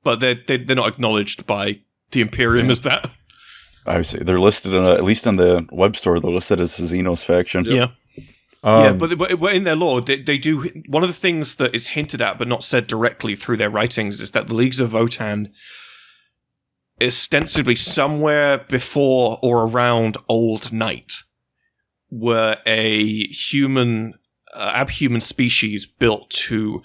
but they're not acknowledged by the Imperium as that. I see. They're listed at least on the web store. They're listed as the Xenos faction. Yeah. But in their lore, they do. One of the things that is hinted at but not said directly through their writings is that the Leagues of Votann, ostensibly somewhere before or around Old Night, were a abhuman species built to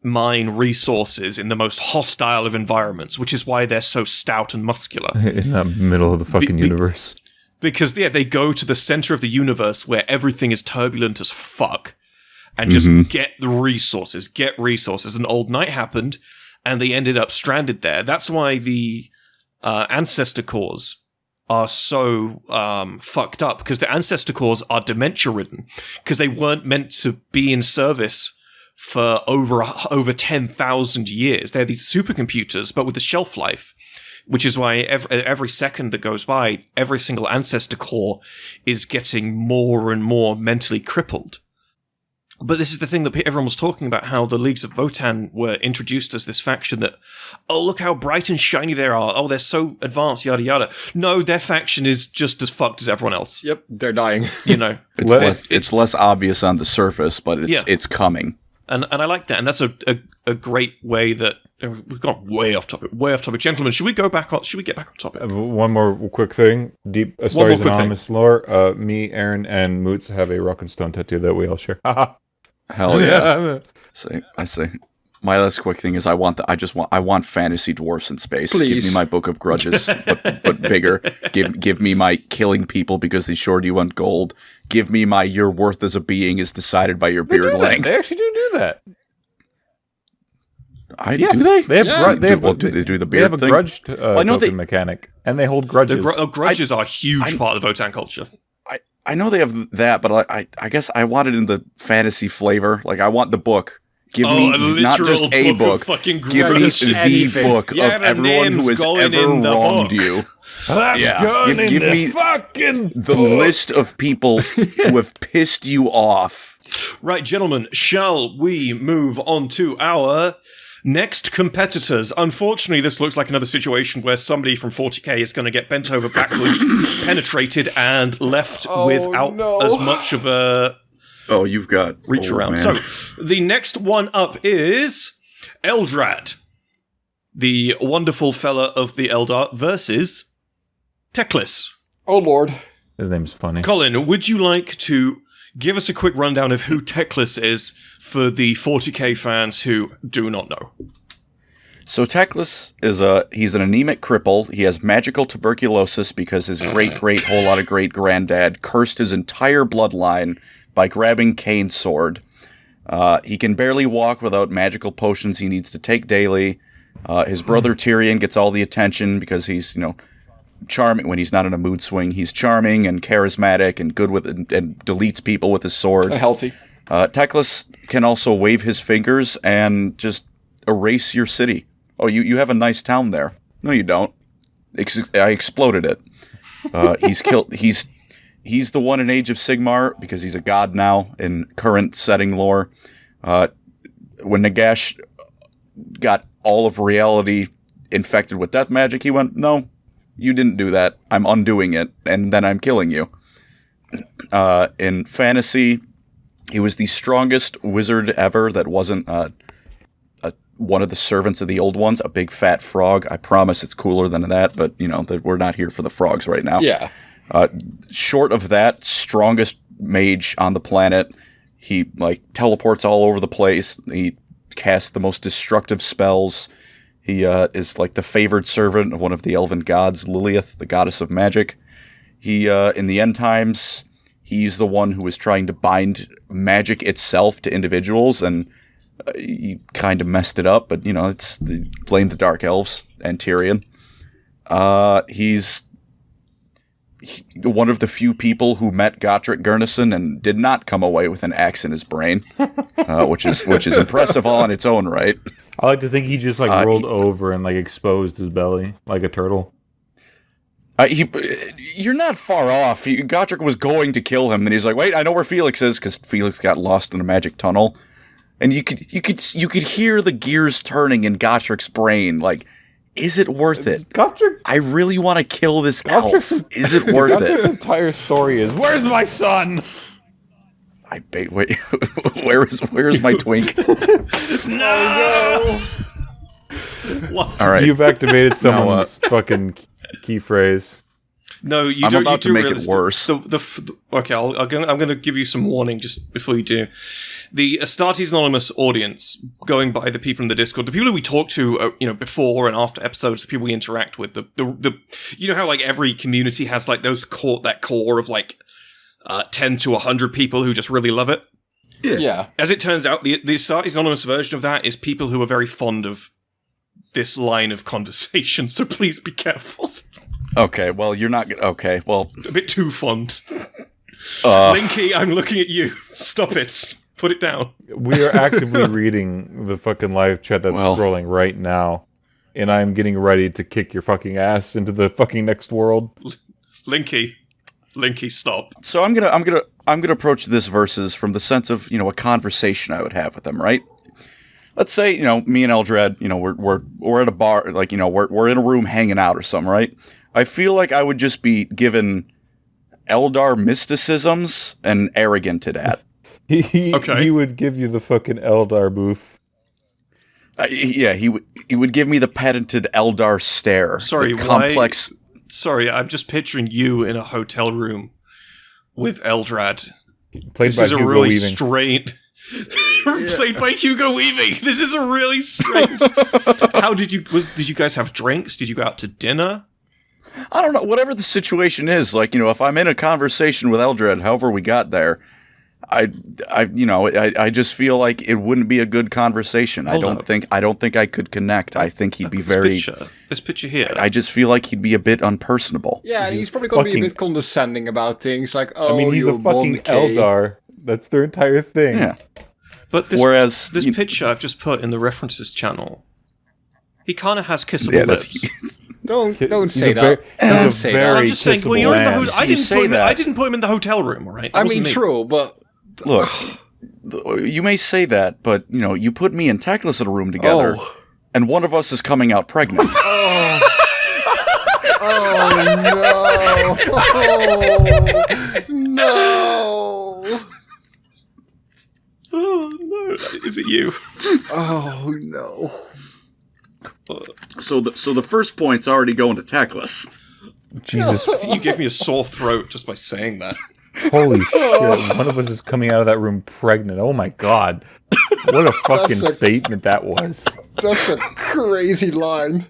mine resources in the most hostile of environments, which is why they're so stout and muscular. In the middle of the fucking universe. Because, they go to the center of the universe where everything is turbulent as fuck and just get resources. And Old Night happened, and they ended up stranded there. That's why the Ancestor Cores are so fucked up, because the Ancestor Cores are dementia-ridden, because they weren't meant to be in service for over 10,000 years. They're these supercomputers, but with a shelf life. Which is why every second that goes by, every single Ancestor Core is getting more and more mentally crippled. But this is the thing that everyone was talking about, how the Leagues of Votann were introduced as this faction that, oh, look how bright and shiny they are. Oh, they're so advanced, yada, yada. No, their faction is just as fucked as everyone else. Yep, they're dying. You know, It's less obvious on the surface, but it's coming. And I like that. And that's a great way that we've gone way off topic. Gentlemen, should we get back on topic? One more quick thing. Deep Astartes Anonymous lore. Me, Aaron, and Moots have a rock and stone tattoo that we all share. Hell yeah. I say. My last quick thing is I want fantasy dwarfs in space. Please. Give me my Book of Grudges, but bigger. Give me my killing people because they short you on gold. Give me my your worth as a being is decided by your beard length. They actually do that. Do they? They have do they do the they beard have a thing? grudge token mechanic, and they hold grudges. Grudges are a huge part of the Votann culture. I know they have that, but I guess I want it in the fantasy flavor. Like, I want the book. Give me not just a book. Give me the book of everyone who has ever wronged you. Give me fucking the list of people who have pissed you off. Right, gentlemen, shall we move on to our next competitors? Unfortunately, this looks like another situation where somebody from 40k is going to get bent over backwards, penetrated, and left without as much of a you've got reach around. Man. So, the next one up is Eldrad, the wonderful fella of the Eldar, versus Teclis. Oh, Lord. His name's funny. Colin, would you like to give us a quick rundown of who Teclis is for the 40k fans who do not know? So Teclis is he's an anemic cripple. He has magical tuberculosis because his great granddad cursed his entire bloodline by grabbing Kane's sword. He can barely walk without magical potions he needs to take daily. His brother Tyrion gets all the attention because he's, charming. When he's not in a mood swing, he's charming and charismatic and good with and deletes people with his sword. Healthy. Teclis can also wave his fingers and just erase your city. Oh, you have a nice town there. No, you don't. I exploded it. He's killed. He's the one in Age of Sigmar because he's a god now in current setting lore. When Nagash got all of reality infected with death magic, he went, "No, you didn't do that. I'm undoing it, and then I'm killing you." In fantasy, he was the strongest wizard ever that wasn't one of the servants of the old ones, a big fat frog. I promise it's cooler than that, but we're not here for the frogs right now. Yeah. Short of that, strongest mage on the planet. He teleports all over the place. He casts the most destructive spells. He is the favored servant of one of the elven gods, Lilith, the goddess of magic. He in the end times, he's the one who is trying to bind magic itself to individuals, and he kind of messed it up. But blame the Dark Elves and Tyrion. He's one of the few people who met Gotrek Gurnison and did not come away with an axe in his brain, which is impressive all on its own right. I like to think he just rolled over and exposed his belly like a turtle. You're not far off. Gotrek was going to kill him, and he's like, "Wait, I know where Felix is," because Felix got lost in a magic tunnel, and you could hear the gears turning in Gotrek's brain. Is it worth it? Gotrek, I really want to kill this elf. Is it worth Gotrek's it? entire story is, "Where's my son?" Wait, where's my twink? No! All right. You've activated someone's fucking key phrase. No, I'm about to make it worse. Okay, I'm going to give you some warning just before you do. The Astartes Anonymous audience, going by the people in the Discord, the people who we talk to, before and after episodes, the people we interact with, the how every community has that core of 10 to 100 people who just really love it. Yeah. As it turns out, the Astartes Anonymous version of that is people who are very fond of this line of conversation, so please be careful. Okay, well, you're not... Okay, well... A bit too fond. Linky, I'm looking at you. Stop it. Put it down. We are actively reading the fucking live chat that's scrolling right now, and I'm getting ready to kick your fucking ass into the fucking next world. Linky. Linky, stop. So I'm gonna approach this versus from the sense of a conversation I would have with them, right? Let's say me and Eldrad, we're at a bar, like we're in a room hanging out or something, right? I feel like I would just be given Eldar mysticisms and arrogant to that. He would give you the fucking Eldar booth. He would give me the patented Eldar stare. Sorry, the complex. Sorry, I'm just picturing you in a hotel room with Eldrad. Played This by is a Hugo really Weaving. strange. Played by Hugo Weaving. This is a really strange. How did you guys have drinks? Did you go out to dinner? I don't know. Whatever the situation is, like if I'm in a conversation with Eldrad, however we got there, I just feel like it wouldn't be a good conversation. I don't think I could connect. I think he'd be This picture here. I just feel like he'd be a bit unpersonable. Yeah, and he's probably going to be a bit condescending about things like, oh, I mean, he's a fucking Eldar. That's their entire thing. Yeah. But this picture I've just put in the references channel, he kind of has kissable lips. Don't say that. Don't say that. I'm just saying. Well, you're in the hotel. I didn't put him in the hotel room, all right? I mean, true, but look, you may say that, but you put me and Teclis in a room together, and one of us is coming out pregnant. No! Oh no! Is it you? Oh no! So the first point's already going to Teclis. Jesus. You gave me a sore throat just by saying that. Holy shit. One of us is coming out of that room pregnant. Oh my god. What a fucking statement that was. That's a crazy line.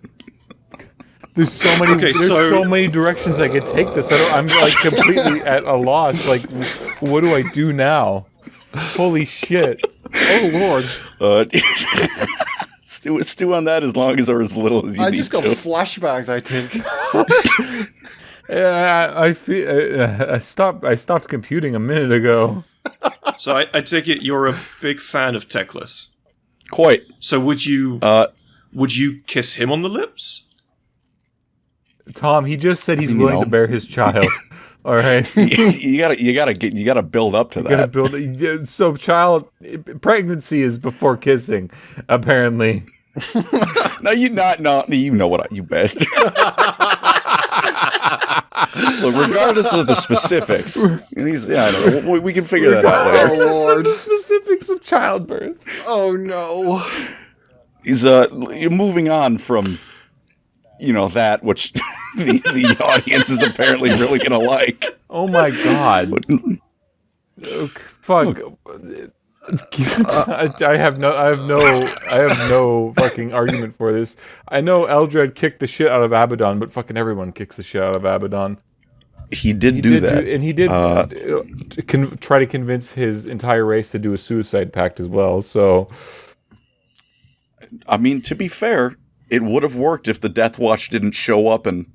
There's so many directions I could take this. I'm like completely at a loss. Like, what do I do now? Holy shit. Oh lord. Stew on that as long as or as little as you need to. I just got flashbacks, I think. Yeah, I feel. I stopped computing a minute ago. So I take it you're a big fan of Teclis. Quite. So would you kiss him on the lips? Tom, he just said he's willing to bear his child. All right, you gotta build up to that. So pregnancy is before kissing, apparently. No, you know what you bastard. Look, regardless of the specifics, I know, we can figure that out later. Oh Lord. The specifics of childbirth. Oh no. He's moving on from that which the audience is apparently really gonna like. Oh my god. Fuck. I have no fucking argument for this. I know Eldrad kicked the shit out of Abbadon, but fucking everyone kicks the shit out of Abbadon. He did that. And he did try to convince his entire race to do a suicide pact as well, so... I mean, to be fair, it would have worked if the Death Watch didn't show up and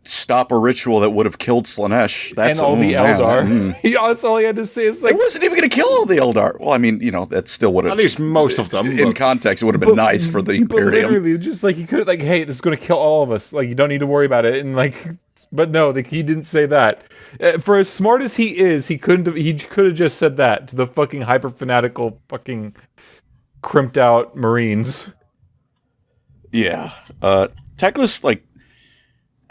stop a ritual that would have killed Slaanesh. That's all the Eldar. That's all he had to say. It's like, it wasn't even going to kill all the Eldar. Well, I mean, that still would have... At least most of them. In context, it would have been nice for the Imperium. Literally, just like he could, like, hey, this is going to kill all of us. Like, you don't need to worry about it. And like, but no, he didn't say that. For as smart as he is, he could have just said that to the fucking hyper fanatical fucking crimped out Marines. Yeah. Teclis, like,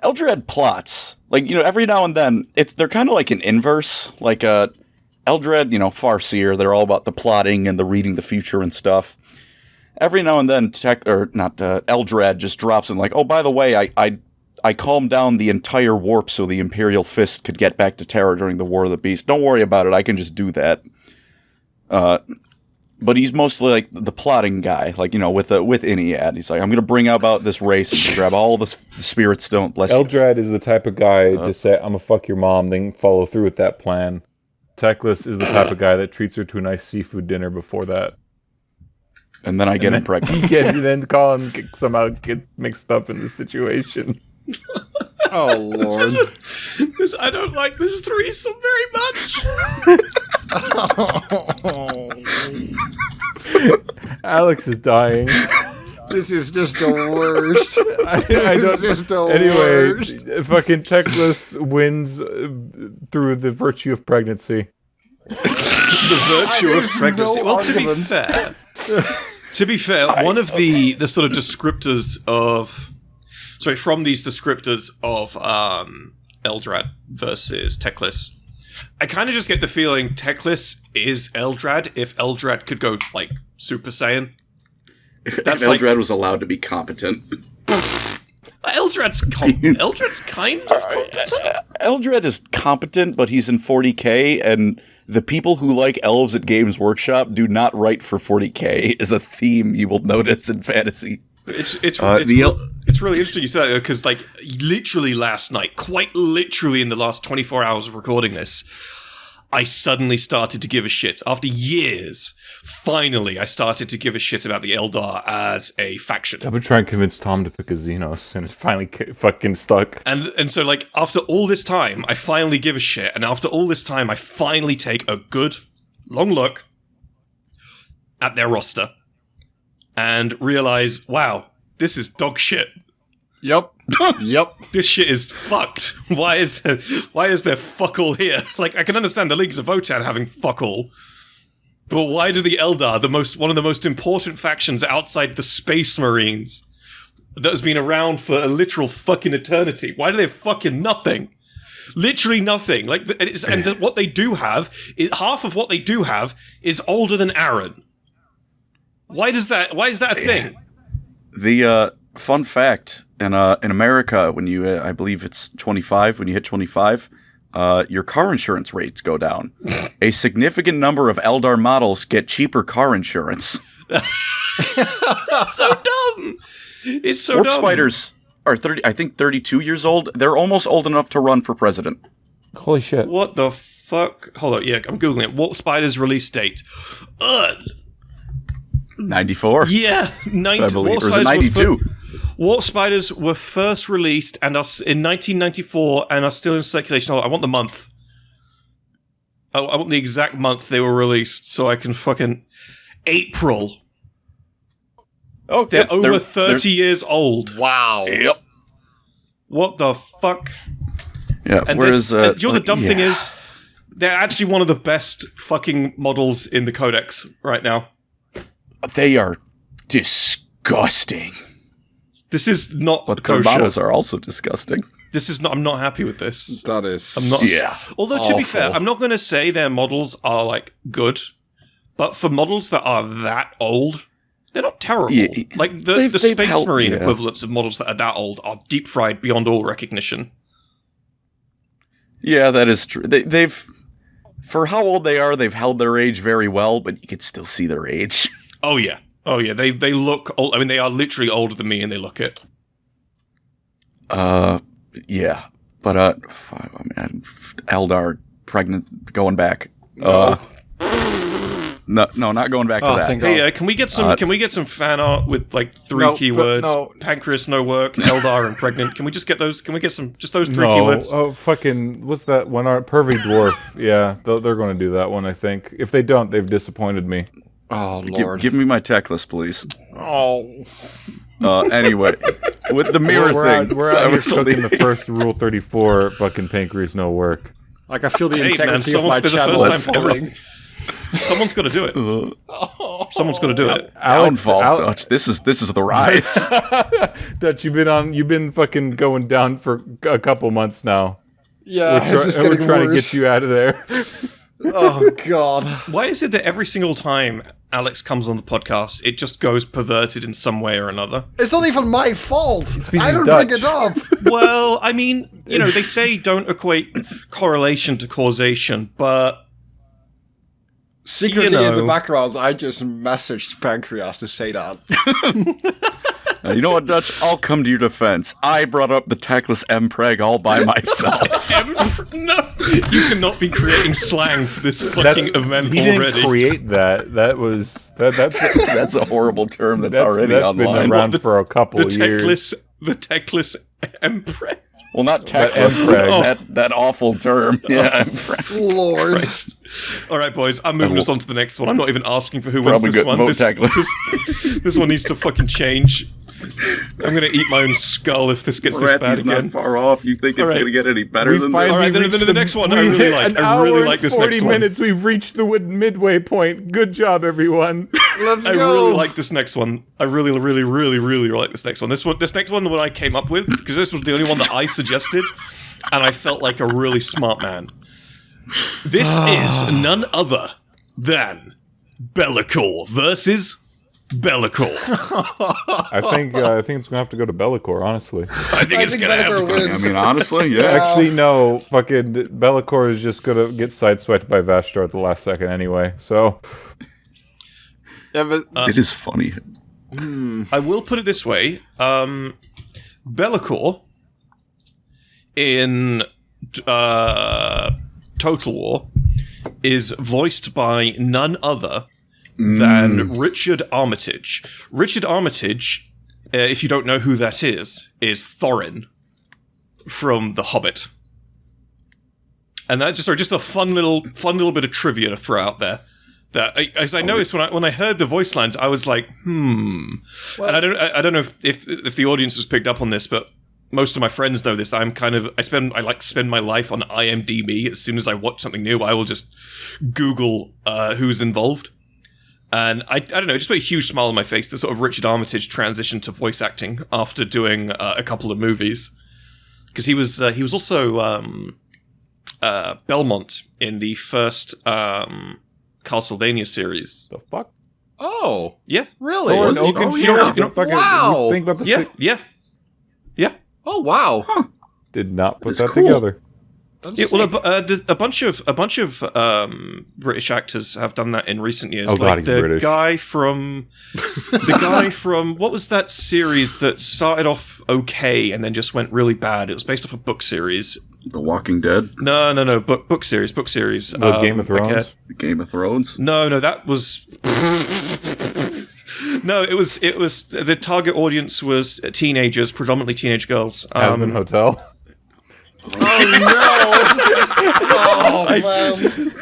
Eldrad plots, like, every now and then, they're kind of like an inverse, like, Eldrad, Farseer, they're all about the plotting and the reading the future and stuff. Every now and then, Eldrad just drops in, like, oh, by the way, I calmed down the entire warp so the Imperial Fist could get back to Terra during the War of the Beast. Don't worry about it, I can just do that. But he's mostly like the plotting guy, like, with Iniad. He's like, I'm going to bring about this race and grab all the Spirit Stone. Eldrad is the type of guy to say, I'm going to fuck your mom, then follow through with that plan. Teclis is the type of guy that treats her to a nice seafood dinner before that. And then I get him pregnant. Then Colin somehow get mixed up in the situation. Oh, Lord. I don't like this threesome very much. Alex is dying. This is just the worst. I don't. This is the Anyway, worst. fucking Teclis wins through the virtue of pregnancy. The virtue of There's pregnancy. no Well, argument. to be fair, one of the sort of descriptors of, from these descriptors of Eldrad versus Teclis, I kind of just get the feeling Teclis is Eldrad if Eldrad could go like Super Saiyan. If That's Eldrad was allowed to be competent. Eldrad's kind of competent. Eldrad is competent, but he's in 40k, and the people who like elves at Games Workshop do not write for 40k, is a theme you will notice in fantasy. It's really interesting you say that, because like literally last night, quite literally in the last 24 hours of recording this, I suddenly started to give a shit. After years, finally, I started to give a shit about the Eldar as a faction. I've been trying to convince Tom to pick a Xenos, and it's finally fucking stuck. And so, like, after all this time, I finally give a shit. And after all this time, I finally take a good, long look at their roster and realize, wow, this is dog shit. Yep. Yep. This shit is fucked. Why is there fuck all here? Like, I can understand the Leagues of Votan having fuck all, but why do the Eldar, one of the most important factions outside the Space Marines, that has been around for a literal fucking eternity, why do they have fucking nothing? Literally nothing. Like, what they do have, half of what they do have is older than Aaron. Why is that a thing? The fun fact, in America, when you, I believe it's 25, when you hit 25, your car insurance rates go down. A significant number of Eldar models get cheaper car insurance. So dumb. It's so Warp dumb. Spiders are 32 years old. They're almost old enough to run for president. Holy shit. What the fuck? Hold on, yeah, I'm Googling it. Warp Spiders release date. 94. Yeah, I believe. Or is it 92? Warp Spiders were first released and are in 1994 and are still in circulation. I want the month. I want the exact month they were released so I can fucking... April. Oh, They're yep, over 30 years old. Wow. Yep. What the fuck? Yeah, And whereas... you know what the dumb thing is? They're actually one of the best fucking models in the Codex right now. They are disgusting. This is not But their kosher. models are also disgusting. This is not. I'm not happy with this. That is... I'm not. Yeah. Although to be awful. fair, I'm not going to say their models are like good, but for models that are that old, they're not terrible. Yeah, like the they've Space helped, Marine yeah. equivalents of models that are that old are deep fried beyond all recognition. Yeah, that is true. They've... For how old they are, they've held their age very well, but you can still see their age. Oh yeah. They look old. I mean, they are literally older than me, and they look it. Yeah. But, Eldar pregnant, going back. No, not going back to that. thank Hey, God. can we get some fan art with like three No, keywords? no. Pancreas, no work. Eldar, and pregnant. Can we just get those? Can we get just those three No. keywords? Oh, fucking... What's that one? Pervy Dwarf. Yeah, they're going to do that one, I think. If they don't, they've disappointed me. Oh, Lord. Give me my Teclis, please. Oh. Anyway, with the mirror thing. We're I out here was studying the first Rule 34 fucking Pancreas no work. Like, I feel the Hey, man, integrity of my someone's been the channel first time falling. Someone's got to do it. Someone's got to do it. Downfall, Dutch. This is the rise. Dutch, you've been fucking going down for a couple months now. Yeah, it's just We're getting trying to worse. get you out of there. Oh, God. Why is it that every single time Alex comes on the podcast, it just goes perverted in some way or another? It's not even my fault. because I he's don't Dutch. bring it up. Well, I mean, they say don't equate correlation to causation, but Secretly You in the know. background, I just messaged Pancreas to say that. You know what, Dutch? I'll come to your defense. I brought up the Teclis M-Preg all by myself. no, you cannot be creating slang for this fucking event He already. didn't create that. That's a horrible term that's already that's online. been around for a couple the of years. Teclis Emperor. Well, not Teclis, Empreg. but that awful term. Yeah, Lord. Christ. All right, boys, I'm moving us on to the next one. I'm not even asking for who wins probably this good one. vote This, Teclis. this one needs to fucking change. I'm gonna eat my own skull if this gets this bad Morathi's again. not far off. You think it's Alright. going to get any better We than finally All right, then reached the next one I we really hit like. an I really hour like and this 40 next one. minutes. We've reached the midway point. Good job, everyone. Let's I go. really like this next one. I really like this next one. This next one, what I came up with, because this was the only one that I suggested, and I felt like a really smart man. This is none other than Belakor versus Belakor. I think it's gonna have to go to Belakor, honestly. I think it's gonna have to Belakor go. wins. I mean, honestly, yeah. Actually, no. Fucking Belakor is just gonna get sideswiped by Vashtor at the last second anyway. So Yeah, but It is funny. I will put it this way: Belakor in Total War is voiced by none other than Richard Armitage. Richard Armitage, if you don't know who that is Thorin from The Hobbit. And that's just a fun little bit of trivia to throw out there. That as I noticed when I heard the voice lines, I was like, And I don't know if the audience has picked up on this, but most of my friends know this. I like to spend my life on IMDb. As soon as I watch something new, I will just Google who's involved. And I don't know, it just put a huge smile on my face, the sort of Richard Armitage transition to voice acting after doing a couple of movies. Because he was also Belmont in the first Castlevania series. the fuck. oh, Yeah. really? Thorin Was he? Oakenshield? Oh, yeah. You know, fucking- Wow. Think about the Yeah. Oh, wow. Did not put That's that cool. together. That's Yeah, well, sick. a bunch of British actors have done that in recent years. Oh, God, like he's the British. guy from what was that series that started off okay and then just went really bad? It was based off a book series. The Walking Dead, No, book series. The Game of like Thrones. Game of Thrones. no, that was. No, it was the target audience was teenagers, predominantly teenage girls. Aspen Hotel. Oh, man.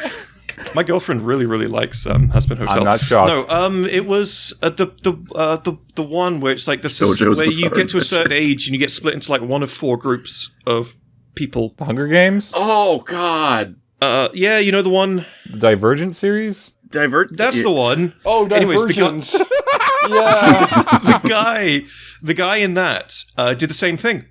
My girlfriend really likes Husband Hotel. I'm not shocked. No, it was the one where it's like JoJo's where you Bizarre get to a certain Adventure. age and you get split into like one of four groups of people. The Hunger Games. Oh God, Yeah, you know the one. The Divergent series. That's the one. Oh, Anyways, Divergence. Yeah. the guy in that did the same thing.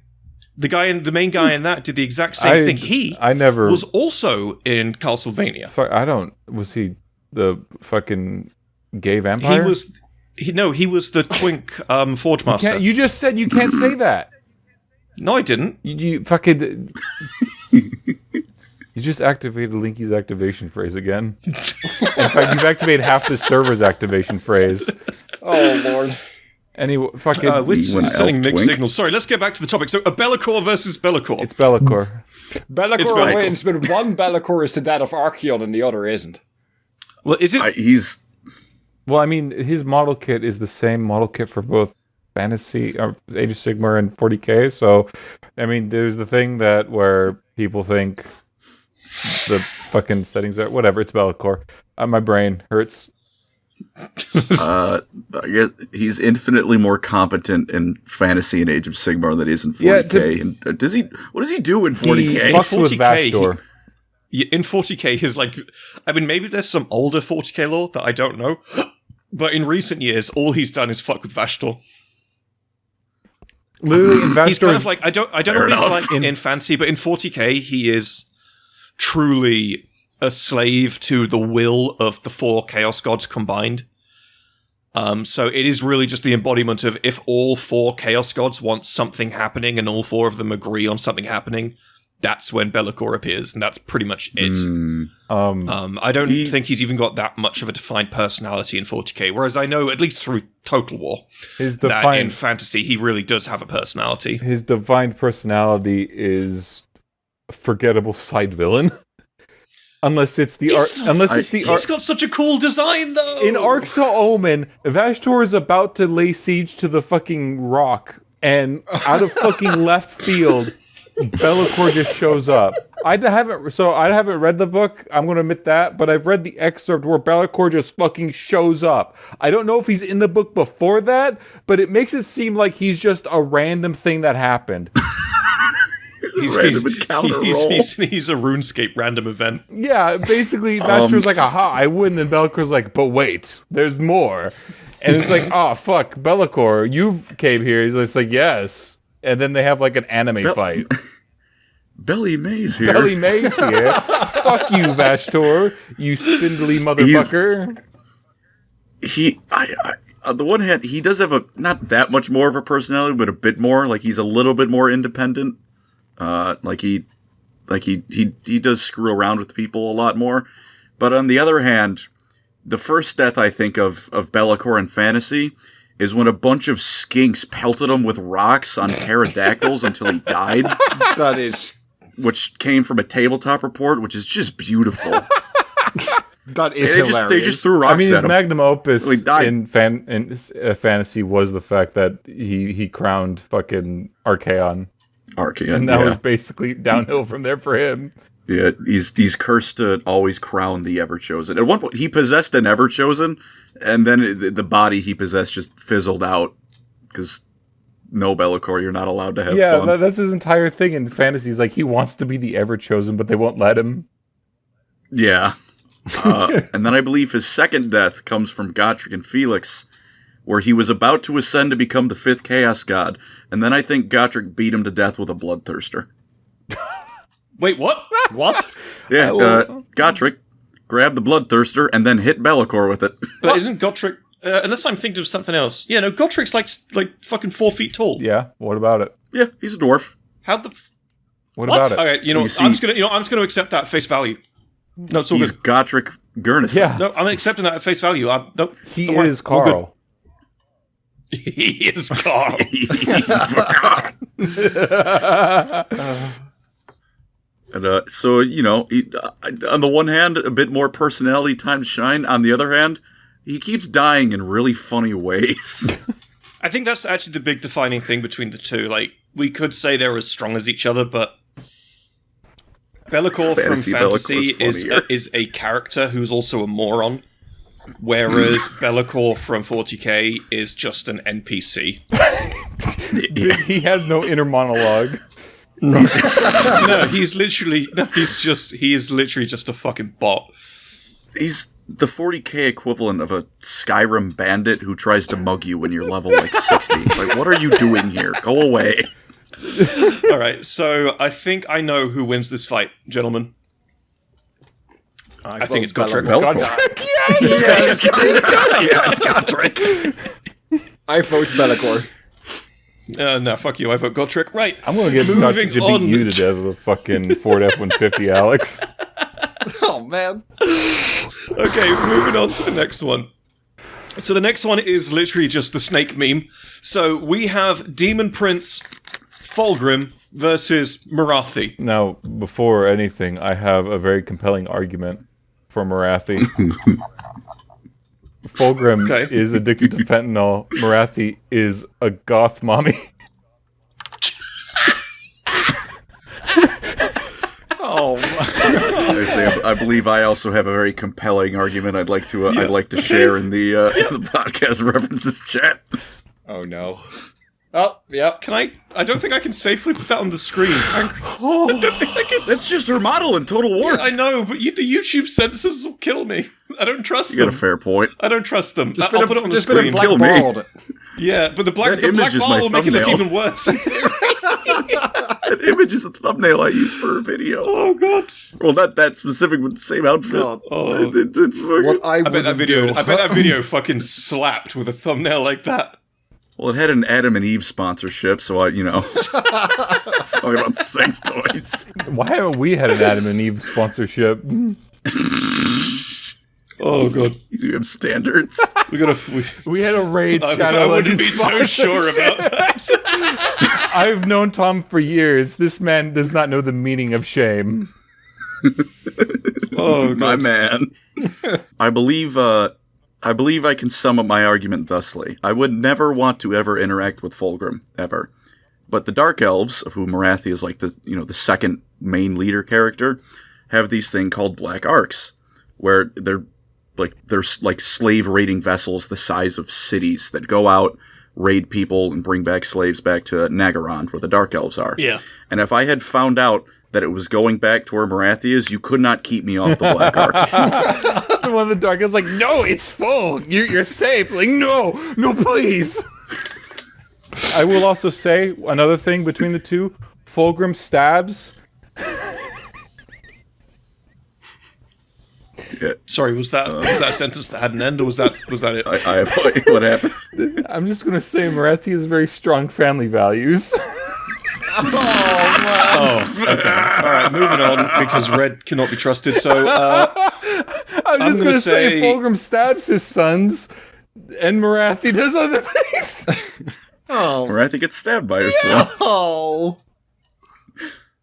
The main guy in that did the exact same thing. He I never was also in Castlevania. I don't. Was he the fucking gay vampire? He was the twink Forge Master. You just said you can't say that. No, I didn't. You fucking. You just activated Linky's activation phrase again. In fact, you've activated half the server's activation phrase. Oh, Lord. Anyway, fucking. We're You an sending elf mixed twink? signals. Sorry, let's get back to the topic. So, a Belakor versus Belakor. It's Belakor. Belakor Belakor. wins, but one Belakor is the dad of Archeon and the other isn't. Well, is it? He's Well, I mean, his model kit is the same model kit for both Fantasy, Age of Sigmar, and 40k. So, I mean, there's the thing that where people think the fucking settings are whatever. It's Belakor. My brain hurts. I guess he's infinitely more competent in Fantasy and Age of Sigmar than he is in 40k. Yeah, and does he? What does he do in He 40k? fucks with 40K, Vashtor. In 40k, his like, I mean, maybe there's some older 40k lore that I don't know, but in recent years, all he's done is fuck with Vashtor. Literally, in Vashtor, He's kind of like I don't know Fair what he's enough. like in Fantasy, but in 40k, he is truly a slave to the will of the four Chaos Gods combined. So it is really just the embodiment of if all four Chaos Gods want something happening and all four of them agree on something happening, that's when Belakor appears, and that's pretty much it. I don't think he's even got that much of a defined personality in 40k, whereas I know, at least through Total War, his that in defined Fantasy he really does have a personality. his defined personality is a forgettable side villain. Unless it's the He's got such a cool design, though. In Arxa Omen, Vashtor is about to lay siege to the fucking rock, and out of fucking left field, Belakor just shows up. I haven't read the book. I'm going to admit that, but I've read the excerpt where Belakor just fucking shows up. I don't know if he's in the book before that, but it makes it seem like he's just a random thing that happened. He's a RuneScape random event. Yeah, basically, Master's like, aha, I win, and Belakor's like, but wait, there's more. And it's like, oh, fuck, Belakor, you came here. He's like, yes. And then they have like an anime fight. Belly May's here. Belly May's here. Fuck you, Vashtor, you spindly motherfucker. On the one hand, he does have not that much more of a personality, but a bit more. Like, he's a little bit more independent. He does screw around with people a lot more. But on the other hand, the first death I think of Belakor in fantasy is when a bunch of skinks pelted him with rocks on pterodactyls until he died. That is... Which came from a tabletop report, which is just beautiful. That is hilarious. They just threw rocks at him. His magnum opus in fantasy was the fact that he crowned fucking Archeon. And that was basically downhill from there for him. Yeah, he's cursed to always crown the Everchosen. At one point, he possessed an Everchosen, and then the body he possessed just fizzled out. Because, no, Belakor, you're not allowed to have fun. Yeah, that's his entire thing in fantasy. He's like, he wants to be the Everchosen, but they won't let him. Yeah. And then I believe his second death comes from Gotrek and Felix, where he was about to ascend to become the 5th Chaos God, and then I think Gotrek beat him to death with a Bloodthirster. Wait, what? What? Yeah, Gotrek grabbed the Bloodthirster and then hit Belakor with it. But isn't Gotrek... unless I'm thinking of something else. Yeah, no, Gotrek's like fucking 4 feet tall. Yeah, what about it? Yeah, he's a dwarf. How the... What about it? Okay, I'm just gonna accept that at face value. No, it's all he's good. Gotrek Gurnison. Yeah. No, I'm accepting that at face value. He is Karl. He is Karl. And so, on the one hand, a bit more personality time to shine. On the other hand, he keeps dying in really funny ways. I think that's actually the big defining thing between the two. Like, we could say they're as strong as each other, but Belakor from fantasy is a character who's also a moron, whereas Belakor from 40k is just an NPC. He has no inner monologue. He is literally just a fucking bot. He's the 40k equivalent of a Skyrim bandit who tries to mug you when you're level 60. Like, what are you doing here? Go away. Alright, so I think I know who wins this fight, gentlemen. I think it's Gotrek. Yes! It's Gotrek. I vote Belakor. No, fuck you. I vote Gotrek. Right. I'm going to get Gotrek to beat you to death with a fucking Ford F-150, Alex. Oh, man. Okay, moving on to the next one. So the next one is literally just the snake meme. So we have Demon Prince Fulgrim versus Morathi. Now, before anything, I have a very compelling argument for Morathi. Fulgrim is addicted to fentanyl. Morathi is a goth mommy. I believe I also have a very compelling argument I'd like to share in the podcast references chat. Oh no. Oh, yeah. I don't think I can safely put that on the screen. That's just her model in Total War. Yeah, I know, but the YouTube censors will kill me. I don't trust them. You got a fair point. I don't trust them. I'll put it on the screen. Kill me. Yeah, but the black ball will make it look even worse. That image is a thumbnail I use for a video. Oh god. Well, not that specific, but the same outfit. God. Oh, it's fucking... What I bet that video fucking slapped with a thumbnail like that. Well, it had an Adam and Eve sponsorship, so it's talking about sex toys. Why haven't we had an Adam and Eve sponsorship? Oh god, you have standards. We had a Raid Shadow I wouldn't Legends be so sure about that. I've known Tom for years. This man does not know the meaning of shame. Oh, my man. I believe I can sum up my argument thusly. I would never want to ever interact with Fulgrim, ever. But the Dark Elves, of whom Morathi is like the second main leader character, have these thing called Black Arcs, where they're like slave raiding vessels the size of cities that go out, raid people, and bring back slaves back to Nagaron, where the Dark Elves are. Yeah. And if I had found out that it was going back to where Morathi is, you could not keep me off the Black Arc. One of the Dark Elves like, no, it's full. You're safe. Like, no, please. I will also say another thing between the two. Fulgrim stabs. Yeah. Sorry, was that a sentence that had an end, or was that it? What happened? I'm just going to say Morathi has very strong family values. Oh, okay. All right, moving on, because Red cannot be trusted. So, I'm just going to say Fulgrim stabs his sons, and Morathi does other things. Morathi gets stabbed by her son. Oh.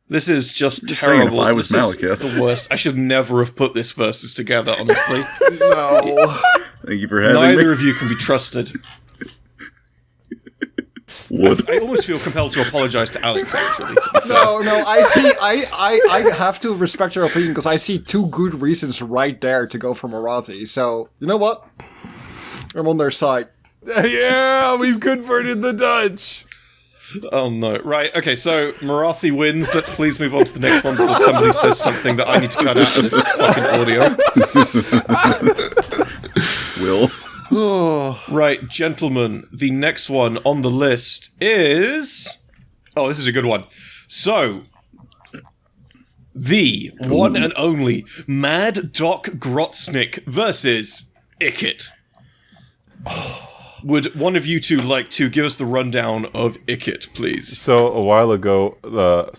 This is just Just saying, terrible. if I was This is Malekith. the worst. I should never have put this verses together, honestly. No. Thank you for having Neither me. of you can be trusted. Would. I almost feel compelled to apologize to Alex, actually. To be fair. No, I have to respect your opinion because I see two good reasons right there to go for Morathi. So, you know what? I'm on their side. Yeah, we've converted the Dutch. Oh no. Right, okay, so Morathi wins. Let's please move on to the next one before somebody says something that I need to cut out of this fucking audio. Will. Right, gentlemen, the next one on the list is... Oh, this is a good one. So, the one and only Mad Dok Grotsnik versus Ikit. Would one of you two like to give us the rundown of Ikit, please? So a while ago, a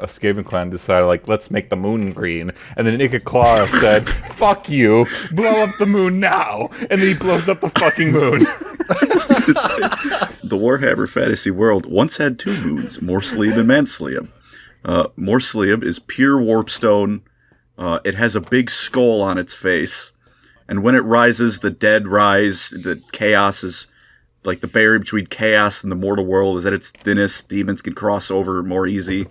Skaven clan decided, like, let's make the moon green, and then Ikit Claw said, "Fuck you, blow up the moon now," and then he blows up the fucking moon. The Warhammer fantasy world once had two moons, Morsleib and Mansleib. Morsleib is pure warpstone. It has a big skull on its face. And when it rises, the dead rise. The chaos is, like, the barrier between chaos and the mortal world is at its thinnest. Demons can cross over more easy.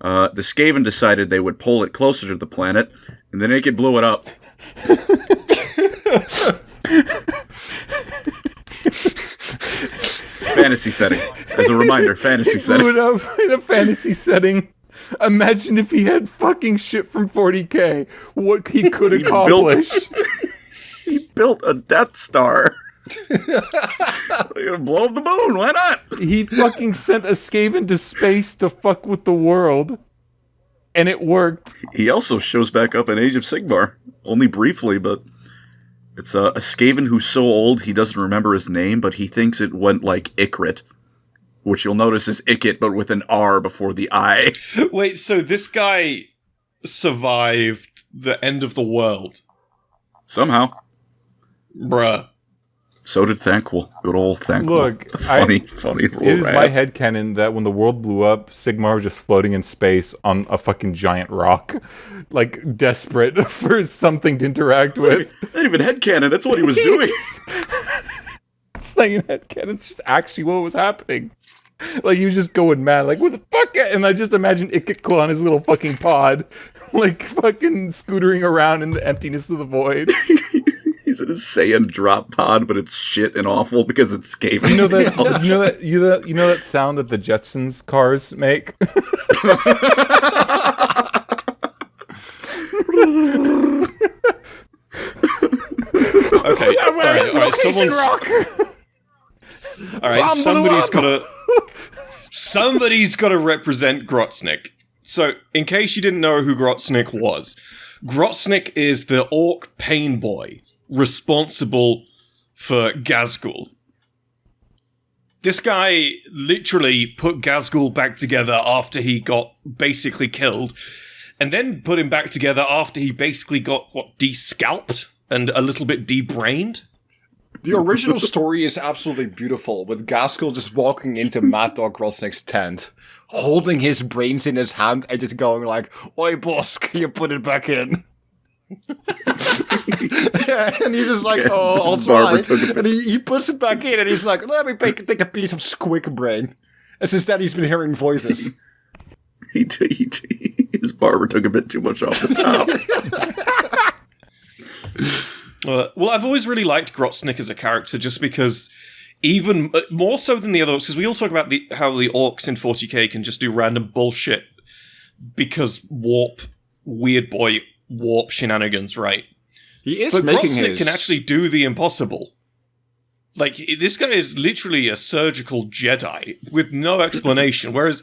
The Skaven decided they would pull it closer to the planet, and the Naked blew it up. Fantasy setting. As a reminder, fantasy setting. Blew it up in a fantasy setting. Imagine if he had fucking shit from 40k. What he could accomplish. He built a Death Star. Blow up the moon, why not? He fucking sent a Skaven to space to fuck with the world. And it worked. He also shows back up in Age of Sigmar. Only briefly, but it's a Skaven who's so old he doesn't remember his name, but he thinks it went like Ikrit. Which you'll notice is Ikit, but with an R before the I. Wait, so this guy survived the end of the world? Somehow. Bruh. So did Thankful. Good old Thankful. Look, the funny little it is rat. my headcanon that when the world blew up, Sigmar was just floating in space on a fucking giant rock. Like, desperate for something to interact with. Not even headcanon, that's what he was doing. It's not even headcanon, it's just actually what was happening. Like, he was just going mad, like, what the fuck? And I just imagine Ikit Claw on his little fucking pod, like, fucking scootering around in the emptiness of the void. He's in his sand drop pod, but it's shit and awful because it's Skaven. You know that sound that the Jetsons cars make? Okay, alright, someone's... Alright, somebody's gotta represent Grotsnik. So, in case you didn't know who Grotsnik was, Grotsnik is the orc pain boy responsible for Ghazgull. This guy literally put Ghazgull back together after he got basically killed, and then put him back together after he basically got, de-scalped and a little bit de-brained? The original story is absolutely beautiful, with Ghazgull just walking into Mad Dog Grotsnik's tent, holding his brains in his hand and just going like, "Oi boss, can you put it back in?" And he's just like, "Oh, I'll try." And he puts it back in and he's like, "Let me take a piece of squig brain." As instead he's been hearing voices. His barber took a bit too much off the top. Well, I've always really liked Grotsnik as a character, just because, even more so than the other orcs, because we all talk about how the orcs in 40k can just do random bullshit because weird boy warp shenanigans, right? He is But making Grotsnik can actually do the impossible. Like, this guy is literally a surgical Jedi with no explanation, whereas,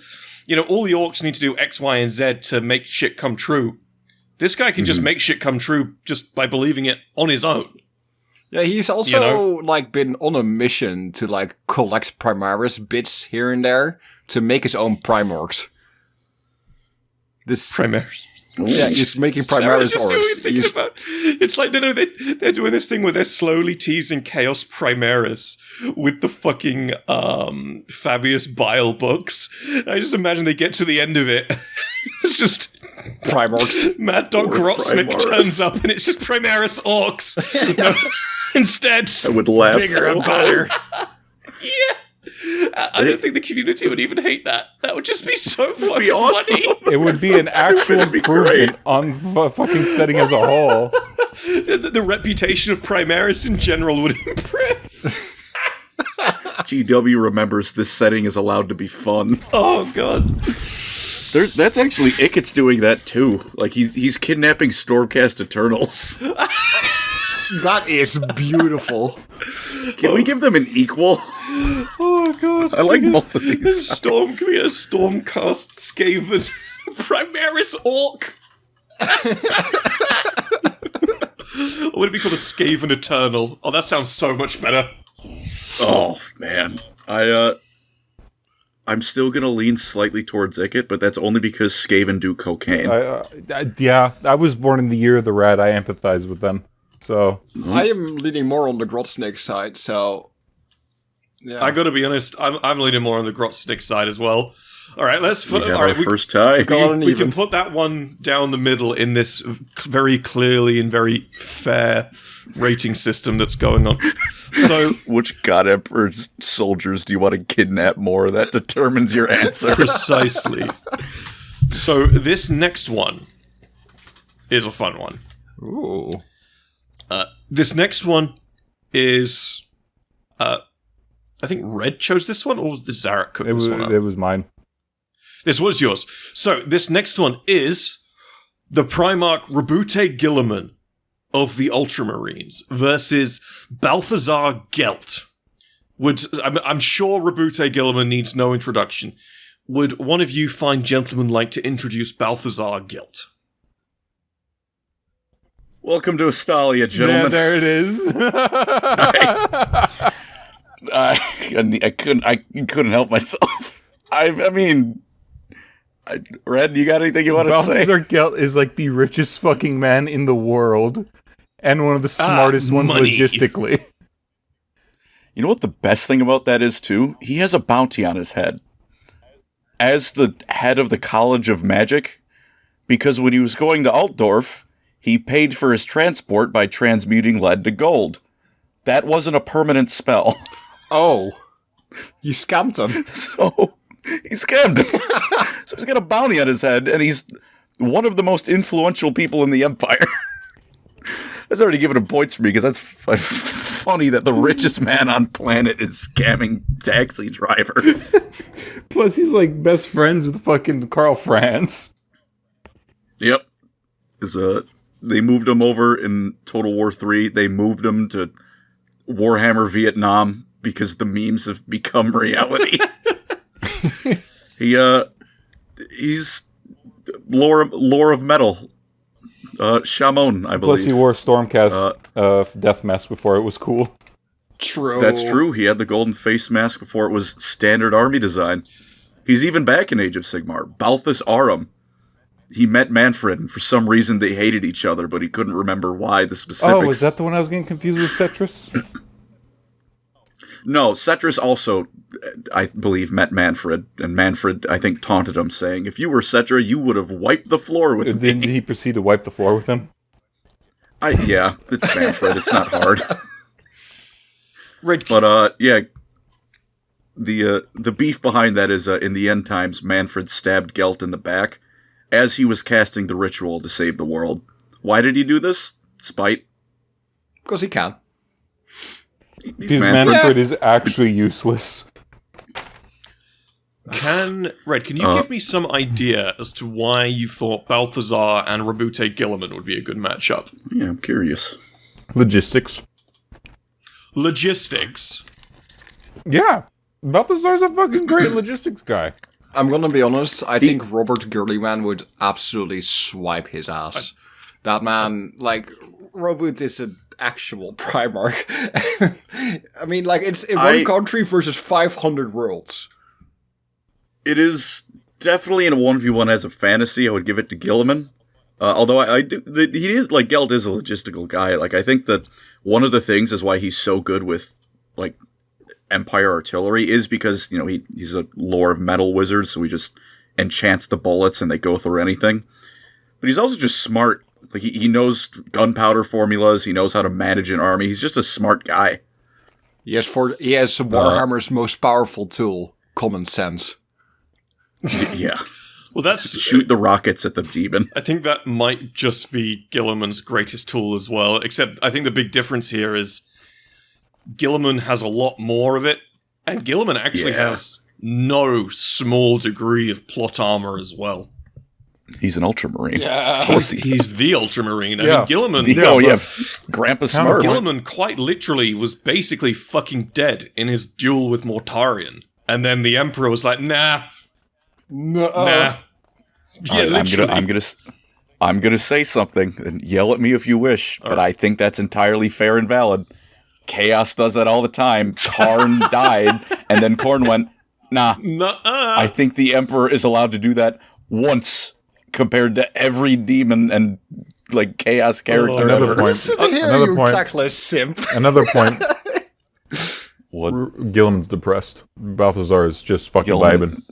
all the orcs need to do X, Y, and Z to make shit come true. This guy can just make shit come true just by believing it on his own. Yeah, he's also, been on a mission to, collect Primaris bits here and there to make his own Primorcs. Primaris. Yeah, he's making Primaris orcs. It's like, they're doing this thing where they're slowly teasing Chaos Primaris with the fucking Fabius Bile books. I just imagine they get to the end of it. It's just... Primorcs. Mad Dok Grotsnik turns up and it's just Primaris orcs. Instead, I would laugh bigger so and better. hard. Yeah. I don't think the community would even hate that. That would just be so fucking awesome. funny. It would be an actual improvement on fucking setting as a whole. The reputation of Primaris in general would improve. GW remembers this setting is allowed to be fun. Oh, God. That's actually Ikit's doing that too. Like he's kidnapping Stormcast Eternals. That is beautiful. Can we give them an equal? Oh, God. I like both of these guys. Can we get a Stormcast Skaven Primaris Orc? Or would it be called a Skaven Eternal? Oh, that sounds so much better. Oh, man. I'm still gonna lean slightly towards Ikit, but that's only because Skaven do cocaine. I was born in the year of the rat. I empathize with them. So I am leaning more on the Grotsnik side, so... Yeah. I gotta be honest, I'm leaning more on the Grotsnik side as well. Alright, First tie. We can put that one down the middle in this very clearly and very fair rating system that's going on. So, which God Emperor's soldiers do you want to kidnap more? That determines your answer. Precisely. So this next one is a fun one. Ooh. This next one is, I think Red chose this one, or was the Zarek cooked this one up? It was mine. This was yours. So this next one is the Primarch Roboute Guilliman of the Ultramarines versus Balthazar Gelt. I'm sure Roboute Guilliman needs no introduction. Would one of you fine gentlemen like to introduce Balthazar Gelt? Welcome to Astalia, gentlemen. Yeah, there it is. I couldn't help myself. I mean, Red, you got anything you want to say? Balthazar Gelt is like the richest fucking man in the world, and one of the smartest ones money. logistically. You know what the best thing about that is, too? He has a bounty on his head. As the head of the College of Magic, because when he was going to Altdorf, he paid for his transport by transmuting lead to gold. That wasn't a permanent spell. Oh. You scammed him. So, he scammed him. So he's got a bounty on his head, and he's one of the most influential people in the Empire. That's already given him points for me, because that's funny that the richest man on planet is scamming taxi drivers. Plus, he's like best friends with fucking Karl Franz. Yep. They moved him over in Total War 3. They moved him to Warhammer Vietnam because the memes have become reality. He's lore of metal. Shamon, I believe. Plus, he wore Stormcast death mask before it was cool. True. That's true. He had the golden face mask before it was standard army design. He's even back in Age of Sigmar. Balthus Arum. He met Manfred, and for some reason they hated each other, but he couldn't remember why, the specifics. Oh, was that the one I was getting confused with Settrus? No, Settrus also, I believe, met Manfred, and Manfred, I think, taunted him, saying, if you were Settra, you would have wiped the floor with me. Did he proceed to wipe the floor with him? Yeah, it's Manfred, it's not hard. Red, But, yeah, the beef behind that is in the end times, Manfred stabbed Gelt in the back as he was casting the ritual to save the world. Why did he do this? Spite. Because he can. He's His Manfred is actually useless. Can you give me some idea as to why you thought Balthazar and Roboute Guilliman would be a good matchup? Yeah, I'm curious. Logistics. Logistics? Yeah. Balthazar's a fucking great logistics guy. I'm gonna be honest, I think Robert Guilliman would absolutely swipe his ass. That man, like, Roboute is an actual Primarch. I mean, like, it's in one country versus 500 worlds. It is definitely in a 1v1 as a fantasy. I would give it to Guilliman. Although he is, like, Gelt is a logistical guy. Like, I think that one of the things is why he's so good with, like, Empire artillery is because, you know, he's a lore of metal wizard, so he just enchants the bullets and they go through anything. But he's also just smart. Like, he knows gunpowder formulas, he knows how to manage an army. He's just a smart guy. He has Warhammer's most powerful tool, common sense. Yeah. Well, that's... Shoot the rockets at the demon. I think that might just be Guilliman's greatest tool as well, except I think the big difference here is Guilliman has a lot more of it, and Guilliman actually has no small degree of plot armor as well. He's an Ultramarine. Yeah. He's the Ultramarine. I mean, Guilliman... Grandpa Smurf. Guilliman quite literally was basically fucking dead in his duel with Mortarion. And then the Emperor was like, nah. Yeah, literally. I'm gonna say something, and yell at me if you wish, but I think that's entirely fair and valid. Chaos does that all the time. Karn died, and then Khorne went, nah. I think the Emperor is allowed to do that once compared to every demon and, like, Chaos character ever. Listen here, you Teclis simp. Another point. What? Guilliman's depressed. Balthazar is just fucking vibing.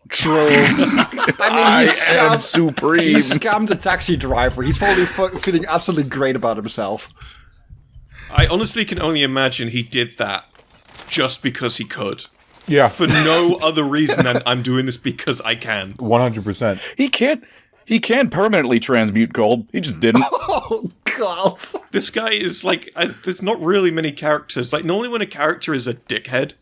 True. I mean, supreme. He scammed a taxi driver. He's probably feeling absolutely great about himself. I honestly can only imagine he did that just because he could. Yeah. For no other reason than I'm doing this because I can. 100%. He can permanently transmute gold. He just didn't. Oh, God. This guy is like... there's not really many characters. Like, normally when a character is a dickhead,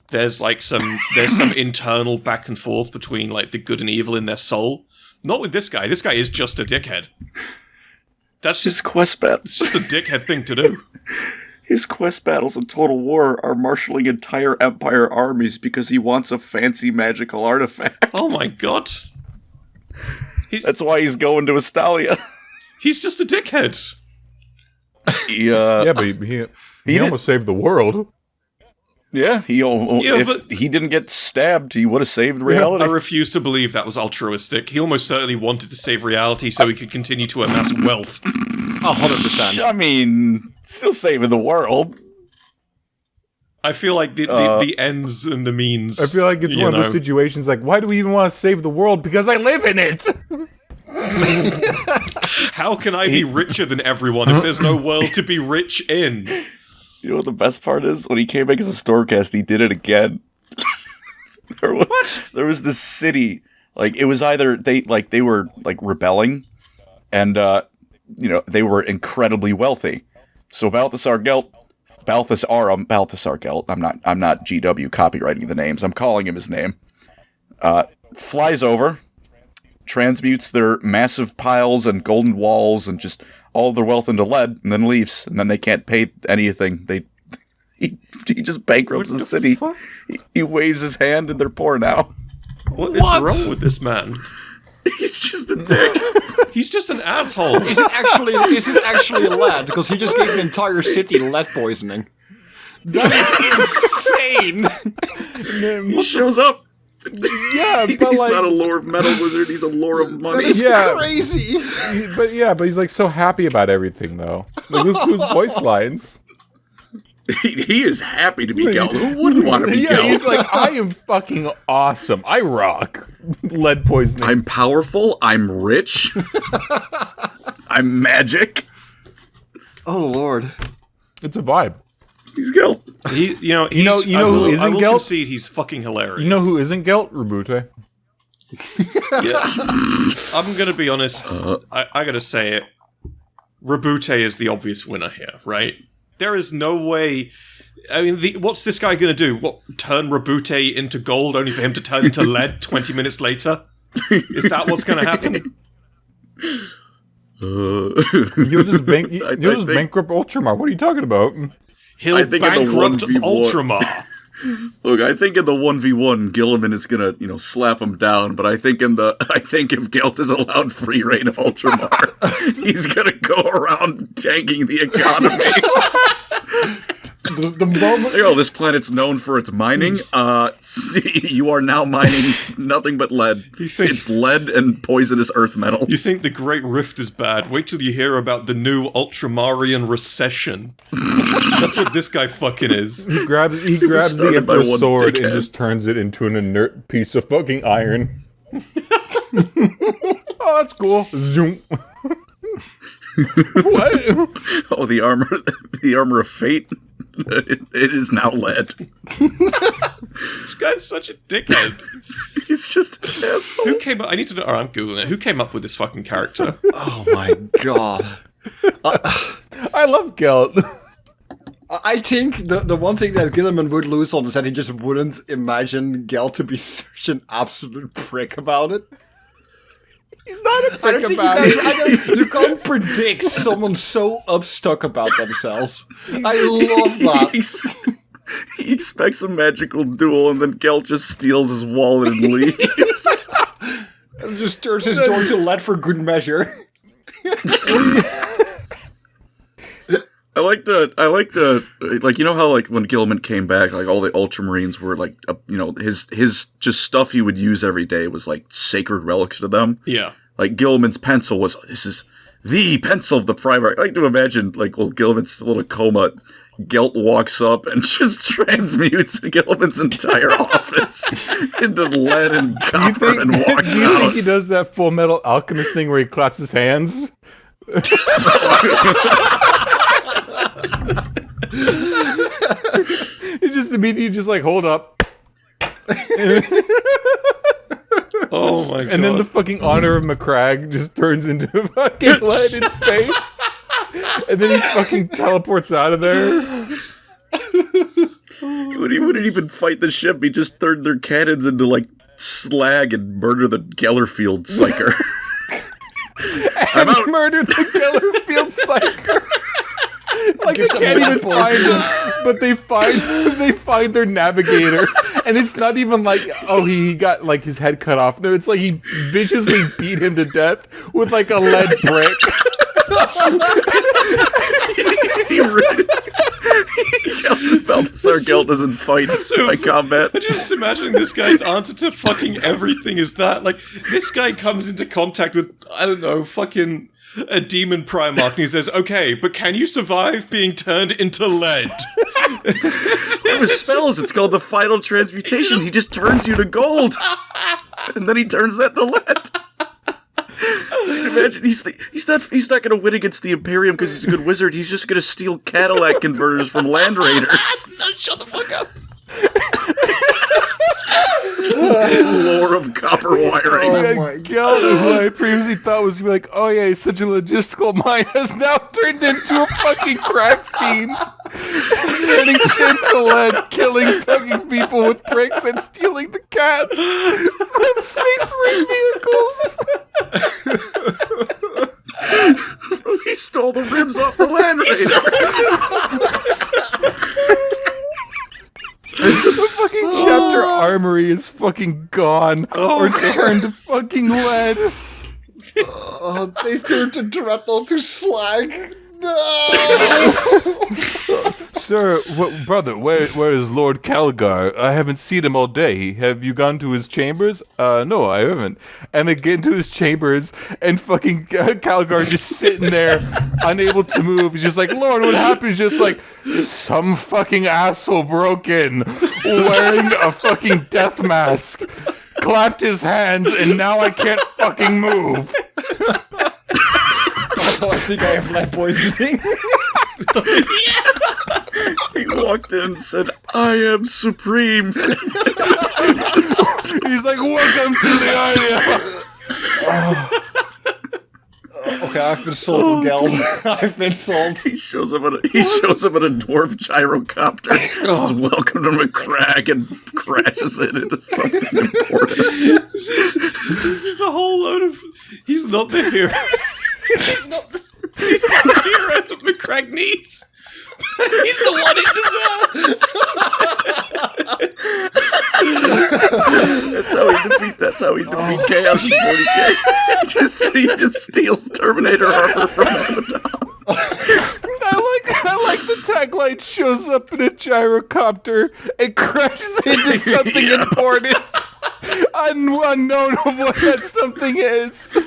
there's some internal back and forth between, like, the good and evil in their soul. Not with this guy. This guy is just a dickhead. That's just... His quest battle. It's just a dickhead thing to do. His quest battles in Total War are marshalling entire Empire armies because he wants a fancy magical artifact. Oh my god. That's why he's going to Astalia. He's just a dickhead. Yeah, but he almost saved the world. Yeah, if he didn't get stabbed, he would have saved reality. I refuse to believe that was altruistic. He almost certainly wanted to save reality so he could continue to amass wealth. 100%. I mean, still saving the world. I feel like the ends and the means. I feel like it's one of those situations like, why do we even want to save the world? Because I live in it! How can I be richer than everyone if there's no world to be rich in? You know what the best part is? When he came back as a Stormcast, he did it again. There was this city, like, it was either they were like rebelling, and they were incredibly wealthy. So Balthazar Gelt, I'm not GW copywriting the names. I'm calling him his name. Flies over, transmutes their massive piles and golden walls and just all of their wealth into lead, and then leaves. And then they can't pay anything. He just bankrupts the city. He waves his hand, and they're poor now. What is wrong with this man? He's just a dick. He's just an asshole. Is it actually lead? Because he just gave an entire city lead poisoning. That is insane. He shows up. Yeah, but he's not a lore of metal wizard. He's a lore of money. That is crazy. But he's like so happy about everything though. Like those voice lines. He is happy to be Gelt. Who wouldn't want to be Gelt? He's like, I am fucking awesome. I rock. Lead poisoning. I'm powerful. I'm rich. I'm magic. Oh, Lord. It's a vibe. He's Gelt. He's, who I will isn't Gelt? concede he's fucking hilarious. You know who isn't Gelt? Roboute. Yeah. I'm gonna be honest. I gotta say it. Roboute is the obvious winner here, right? There is no way. I mean, what's this guy gonna do? What, turn Roboute into gold only for him to turn into lead 20 minutes later? Is that what's gonna happen? You'll just bankrupt Ultramar. What are you talking about? He'll bankrupt Ultramar. Look, I think in the 1v1, Guilliman is gonna, slap him down. But I think if Gelt is allowed free reign of Ultramar, he's gonna go around tanking the economy. The moment this planet's known for its mining. You are now mining nothing but lead. It's lead and poisonous earth metals. You think the Great Rift is bad? Wait till you hear about the new Ultramarian recession. That's what this guy fucking is. He grabs the Emperor's sword and just turns it into an inert piece of fucking iron. Oh, that's cool. Zoom. What? Oh, the armor of fate. It is now lead. This guy's such a dickhead. He's just an asshole. Who came up? I need to know. Oh, I'm googling it. Who came up with this fucking character? Oh my god. I love Gelt. I think the one thing that Guilliman would lose on is that he just wouldn't imagine Gelt to be such an absolute prick about it. He's not a prick about it. You can't predict someone so upstuck about themselves. I love that. He expects a magical duel, and then Gelt just steals his wallet and leaves. And just turns his door to lead for good measure. I like to, how, when Guilliman came back, all the Ultramarines were, his just stuff he would use every day was, sacred relics to them. Yeah. Guilliman's pencil was, this is the pencil of the Primarch. I like to imagine, while Guilliman's still in a coma, Gelt walks up and just transmutes Guilliman's entire office into lead and copper and walks out. Do you think he does that Full Metal Alchemist thing where he claps his hands? He just immediately hold up. Oh my god. And then the fucking honor of McCrag just turns into fucking lead in space. And then he fucking teleports out of there. He wouldn't even fight the ship. He just turned their cannons into slag and murder the Gellerfield Psyker. I'm out. Murder the Gellerfield Psyker. They can't even find him, but they find their navigator, and it's not even he got his head cut off. No, it's he viciously beat him to death with a lead brick. Balthazar Gelt doesn't fight by combat. I'm just imagining this guy's answer to fucking everything is that. This guy comes into contact with, I don't know, fucking a demon Primarch, and he says, okay, but can you survive being turned into lead? One of his spells, it's called the Final Transmutation. He just turns you to gold. And then he turns that to lead. Imagine he's not going to win against the Imperium because he's a good wizard. He's just going to steal Cadillac converters from Land Raiders. No, shut the fuck up. Lore of copper wiring. Oh my Gelt, who I previously thought was oh yeah, he's such a logistical mind, has now turned into a fucking crack fiend. Turning shit to lead, killing fucking people with bricks and stealing the cats from Space Marine vehicles. He stole the ribs off the Land Raider. The fucking chapter armory is fucking gone or turned to fucking lead. They turned the Dreadnought to slag. No! Sir, brother, where is Lord Calgar? I haven't seen him all day. Have you gone to his chambers? No, I haven't. And they get into his chambers, and fucking Calgar just sitting there, unable to move. He's just Lord, what happened? He's just some fucking asshole broke in, wearing a fucking death mask, clapped his hands, and now I can't fucking move. Also, I think I have lead poisoning. He walked in and said, "I am supreme." He's like, "Welcome to the idea." Okay, I've been sold on Geld. I've been sold. He shows up on a dwarf gyrocopter. Says, "Welcome to McCrag," and crashes it into something important. This is a whole load of... He's not the hero. He's not the hero that McCrag needs. He's the one it deserves. That's how he defeat Chaos in 40K. He just steals Terminator armor from Abbadon. I like the tagline shows up in a gyrocopter and crashes into something important. Unknown of what that something is.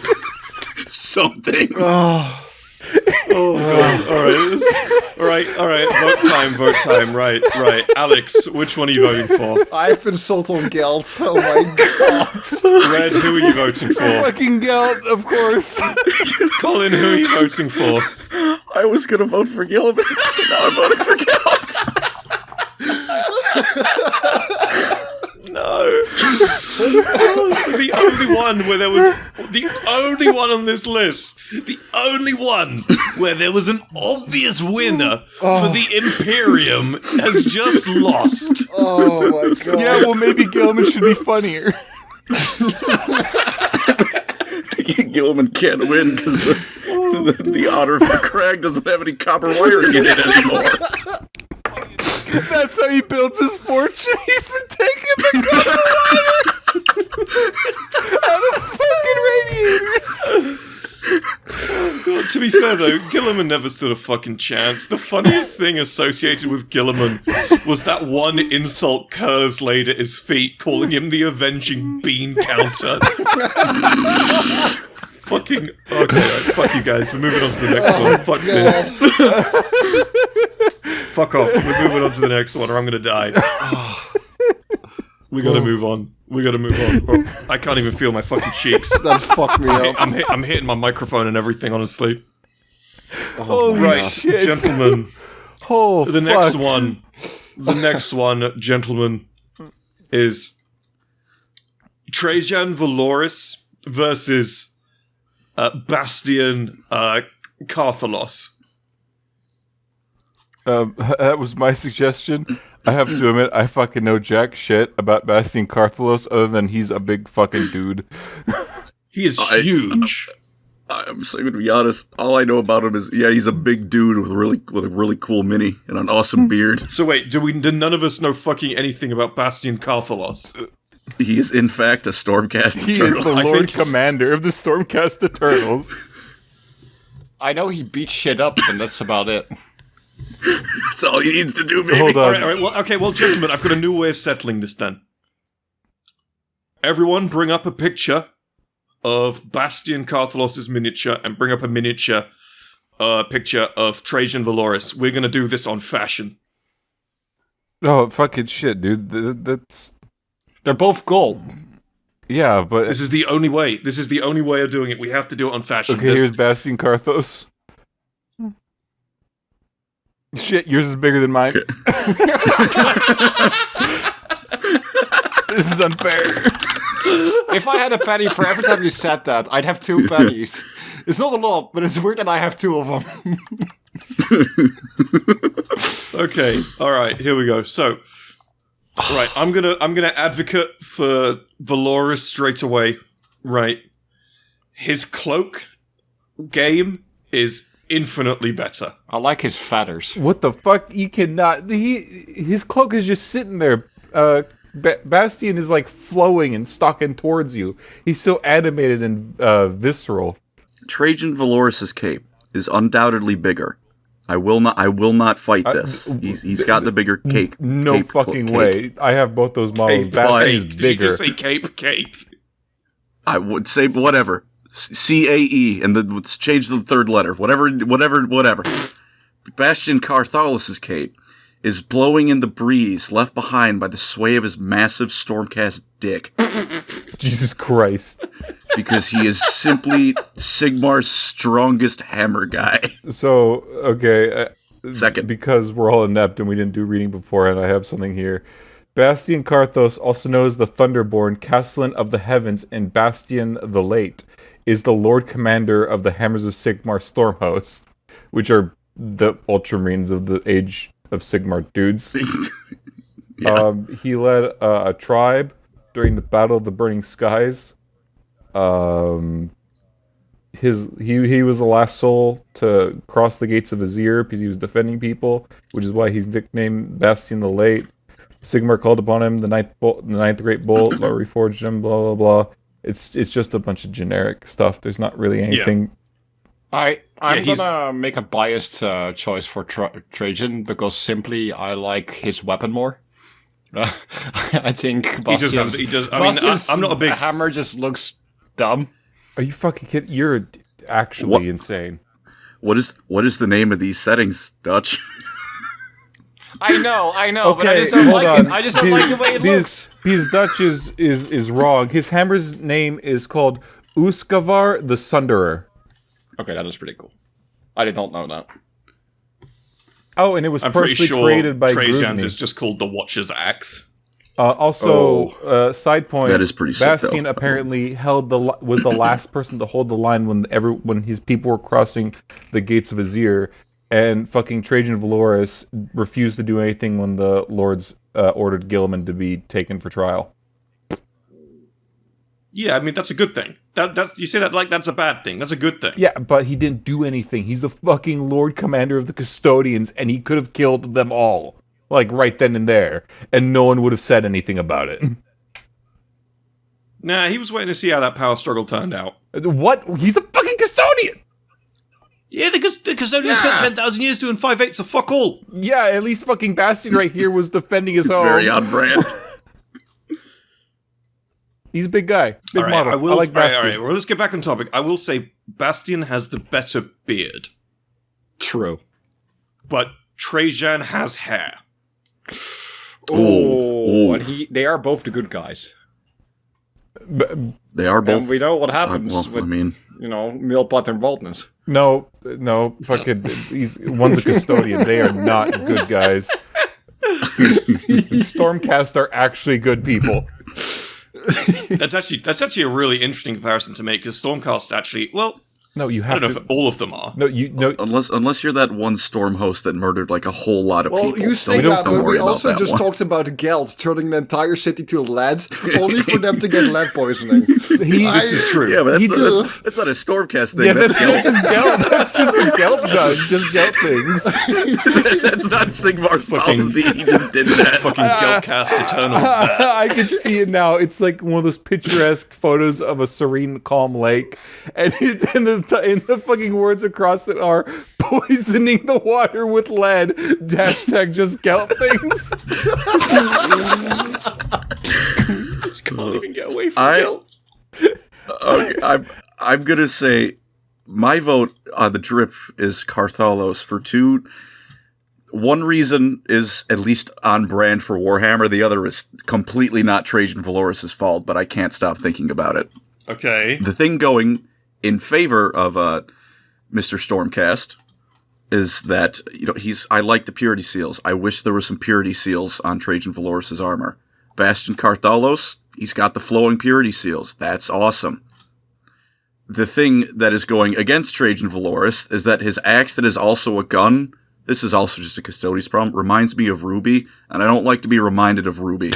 Something. Oh god! All right. Vote time. Right. Alex, which one are you voting for? I've been sold on Geld. Oh my god. Red, who are you voting for? Fucking Gelt, of course. Colin, who are you voting for? I was gonna vote for Guilliman. Now I'm voting for Gelt. No. So the only one where there was the only one on this list. The only one where there was an obvious winner for the Imperium has just lost. Oh my god. Yeah, well, maybe Guilliman should be funnier. Guilliman can't win because the Honor of the Crag doesn't have any copper wiring in it anymore. That's how he builds his fortune. He's been taking the copper wire out of fucking radiators. God, to be fair though, Guilliman never stood a fucking chance. The funniest thing associated with Guilliman was that one insult Kurz laid at his feet, calling him the avenging bean counter. Fucking okay, right, fuck you guys. We're moving on to the next one. Fuck this. Fuck off. We're moving on to the next one, or I'm gonna die. We gotta move on. I can't even feel my fucking cheeks. That fucked me up. I'm hitting my microphone and everything, honestly. Holy Right, shit. gentlemen. Oh, The next one, gentlemen, is Trajann Valoris versus Bastian Carthalos. That was my suggestion. I have to admit, I fucking know jack shit about Bastian Carthalos other than he's a big fucking dude. He is huge. I'm so gonna be honest. All I know about him is he's a big dude with a really cool mini and an awesome beard. So wait, did none of us know fucking anything about Bastian Carthalos? He is in fact a Stormcast He Eternal. is the Lord Commander of the Stormcast Eternals. I know he beats shit up, and that's about it. That's all he needs to do, baby. Hold on. All right. Well, gentlemen, I've got a new way of settling this. Then, everyone, bring up a picture of Bastian Carthalos' miniature, and bring up a miniature picture of Trajann Valoris. We're gonna do this on fashion. Oh, fucking shit, dude. That's... They're both gold. Yeah, but... This is the only way. This is the only way of doing it. We have to do it on fashion. Okay, here's Bastian Carthos. Shit, yours is bigger than mine. Okay. This is unfair. If I had a penny for every time you said that, I'd have 2 pennies. It's not a lot, but it's weird that I have 2 of them. Okay, all right, here we go. So, right, I'm gonna advocate for Valoris straight away. Right, his cloak game is infinitely better. I like his feathers. What the fuck? You cannot... His cloak is just sitting there. Bastian is like flowing and stalking towards you. He's so animated and visceral. Trajann Valoris' cape is undoubtedly bigger. I will not fight this. He's got the bigger cake. No cape fucking cake. way. I have both those models. Cape, Bastian is Did you bigger. just say cake? I would say whatever. CAE, and let's change the third letter. Whatever. Bastian Carthalos' cape is blowing in the breeze left behind by the sway of his massive Stormcast dick. Jesus Christ. Because he is simply Sigmar's strongest hammer guy. So, okay, Second. Because we're all inept and we didn't do reading beforehand, I have something here. Bastian Carthos, also known as the Thunderborn, Castellan of the Heavens, and Bastian the Late, is the Lord Commander of the Hammers of Sigmar Stormhost, which are the Ultramarines of the Age of Sigmar dudes. Yeah. He led a tribe during the Battle of the Burning Skies. He was the last soul to cross the gates of Azir because he was defending people, which is why he's nicknamed Bastian the Late. Sigmar called upon him, the ninth great bolt, reforged him, blah blah blah. It's just a bunch of generic stuff. There's not really anything. I'm gonna make a biased choice for Trajann because simply I like his weapon more. I think Bastian's, I'm not a big hammer just looks dumb. Are you fucking kidding? You're actually insane. What is the name of these settings, Dutch? I know, Okay, but I just don't hold like on. it. I just don't like the way it looks. Because Dutch is wrong. His hammer's name is called Uskavar the Sunderer. Okay, that was pretty cool. I did not know that. Oh, and it was I'm pretty personally sure created by Trajan's Grudny. is just called the Watcher's Axe. Side point. That is pretty sick, Bastian though. apparently was the last person to hold the line when his people were crossing the gates of Azir, and fucking Trajann Valoris refused to do anything when the lords ordered Guilliman to be taken for trial. Yeah, I mean that's a good thing. That's you say that like that's a bad thing. That's a good thing. Yeah, but he didn't do anything. He's the fucking Lord Commander of the Custodians, and he could have killed them all, like right then and there, and no one would have said anything about it. Nah, he was waiting to see how that power struggle turned out. What? He's a fucking custodian! Yeah, the custodians spent 10,000 years doing 5/8 of fuck all. Yeah, at least fucking Bastian right here was defending his It's home. very on brand. He's a big guy. Big All right, model. I like Bastian. all right, well, let's get back on topic. I will say Bastian has the better beard, True. but Trajann has hair. Oh, and they are both the good guys. They are both. And we know what happens with, I mean, male pattern baldness. No, fucking, one's a custodian. They are not good guys. Stormcast are actually good people. That's actually a really interesting comparison to make, because Stormcast actually, well, No, you I have don't know to. if all of them are. No, unless you're that one storm host that murdered like a whole lot of people. Well, you say Don't that, but worry we about also that just one. talked about Gelt turning the entire city to lead, only for them to get lead poisoning. This is true. Yeah, but He that's not a Stormcast thing. Yeah, that's that's Gelt. just Gelt. That's just what Gelt does. Just Gelt things. That's not Sigmar's Fucking- policy. He just did that. Fucking Geltcast Eternals there. I can see it now. It's like one of those picturesque photos of a serene, calm lake, and in the fucking words across it are poisoning the water with lead. Hashtag just Gelt things. Can't even get away from I- Gelt. Okay, I'm gonna say my vote on the drip is Carthalos for two. One reason is at least on brand for Warhammer. The other is completely not Trajann Valoris' fault, but I can't stop thinking about it. Okay. The thing going in favor of Mr. Stormcast is that I like the purity seals. I wish there were some purity seals on Trajann Valoris' armor. Bastian Carthalos, he's got the flowing purity seals. That's awesome. The thing that is going against Trajann Valoris is that his axe that is also a gun, this is also just a Custodes problem, reminds me of Ruby, and I don't like to be reminded of Ruby.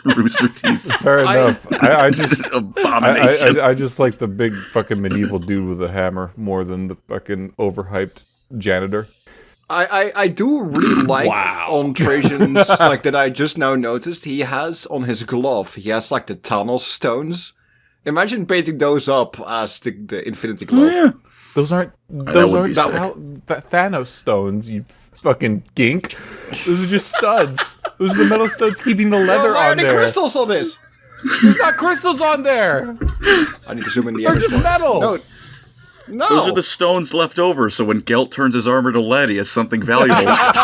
Rooster Teeth. Fair enough. I just Abomination. I just like the big fucking medieval dude with a hammer more than the fucking overhyped janitor. I do really like on Trajan's, like that I just now noticed, he has on his glove, he has like the Thanos stones. Imagine painting those up as the Infinity Glove. Yeah. Those aren't would be sick. Thanos stones, you fucking gink. Those are just studs. Those are the metal studs keeping the leather Why are on there there. crystals on this? There's not crystals on there. I need to zoom in the They're image just more. metal. No. Those are the stones left over, so when Gelt turns his armor to lead, he has something valuable left.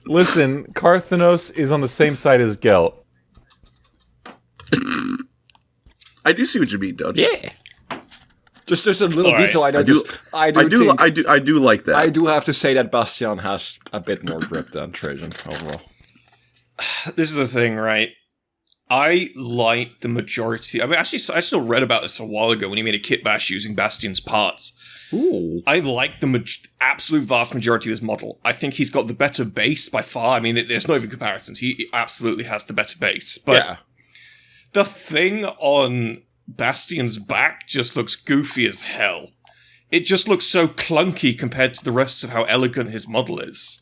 Listen, Carthanos is on the same side as Gelt. I do see what you mean, Dutch. Yeah. Just a little All right. detail I I noticed. do, I do like that. I do have to say that Bastian has a bit more grip than Trajann overall. This is the thing, right? I like the majority. I mean, actually, I still read about this a while ago when he made a kit bash using Bastian's parts. Ooh. I like the absolute vast majority of his model. I think he's got the better base by far. I mean, there's no even comparisons. He absolutely has the better base. But Yeah. the thing on Bastian's back just looks goofy as hell. It just looks so clunky compared to the rest of how elegant his model is.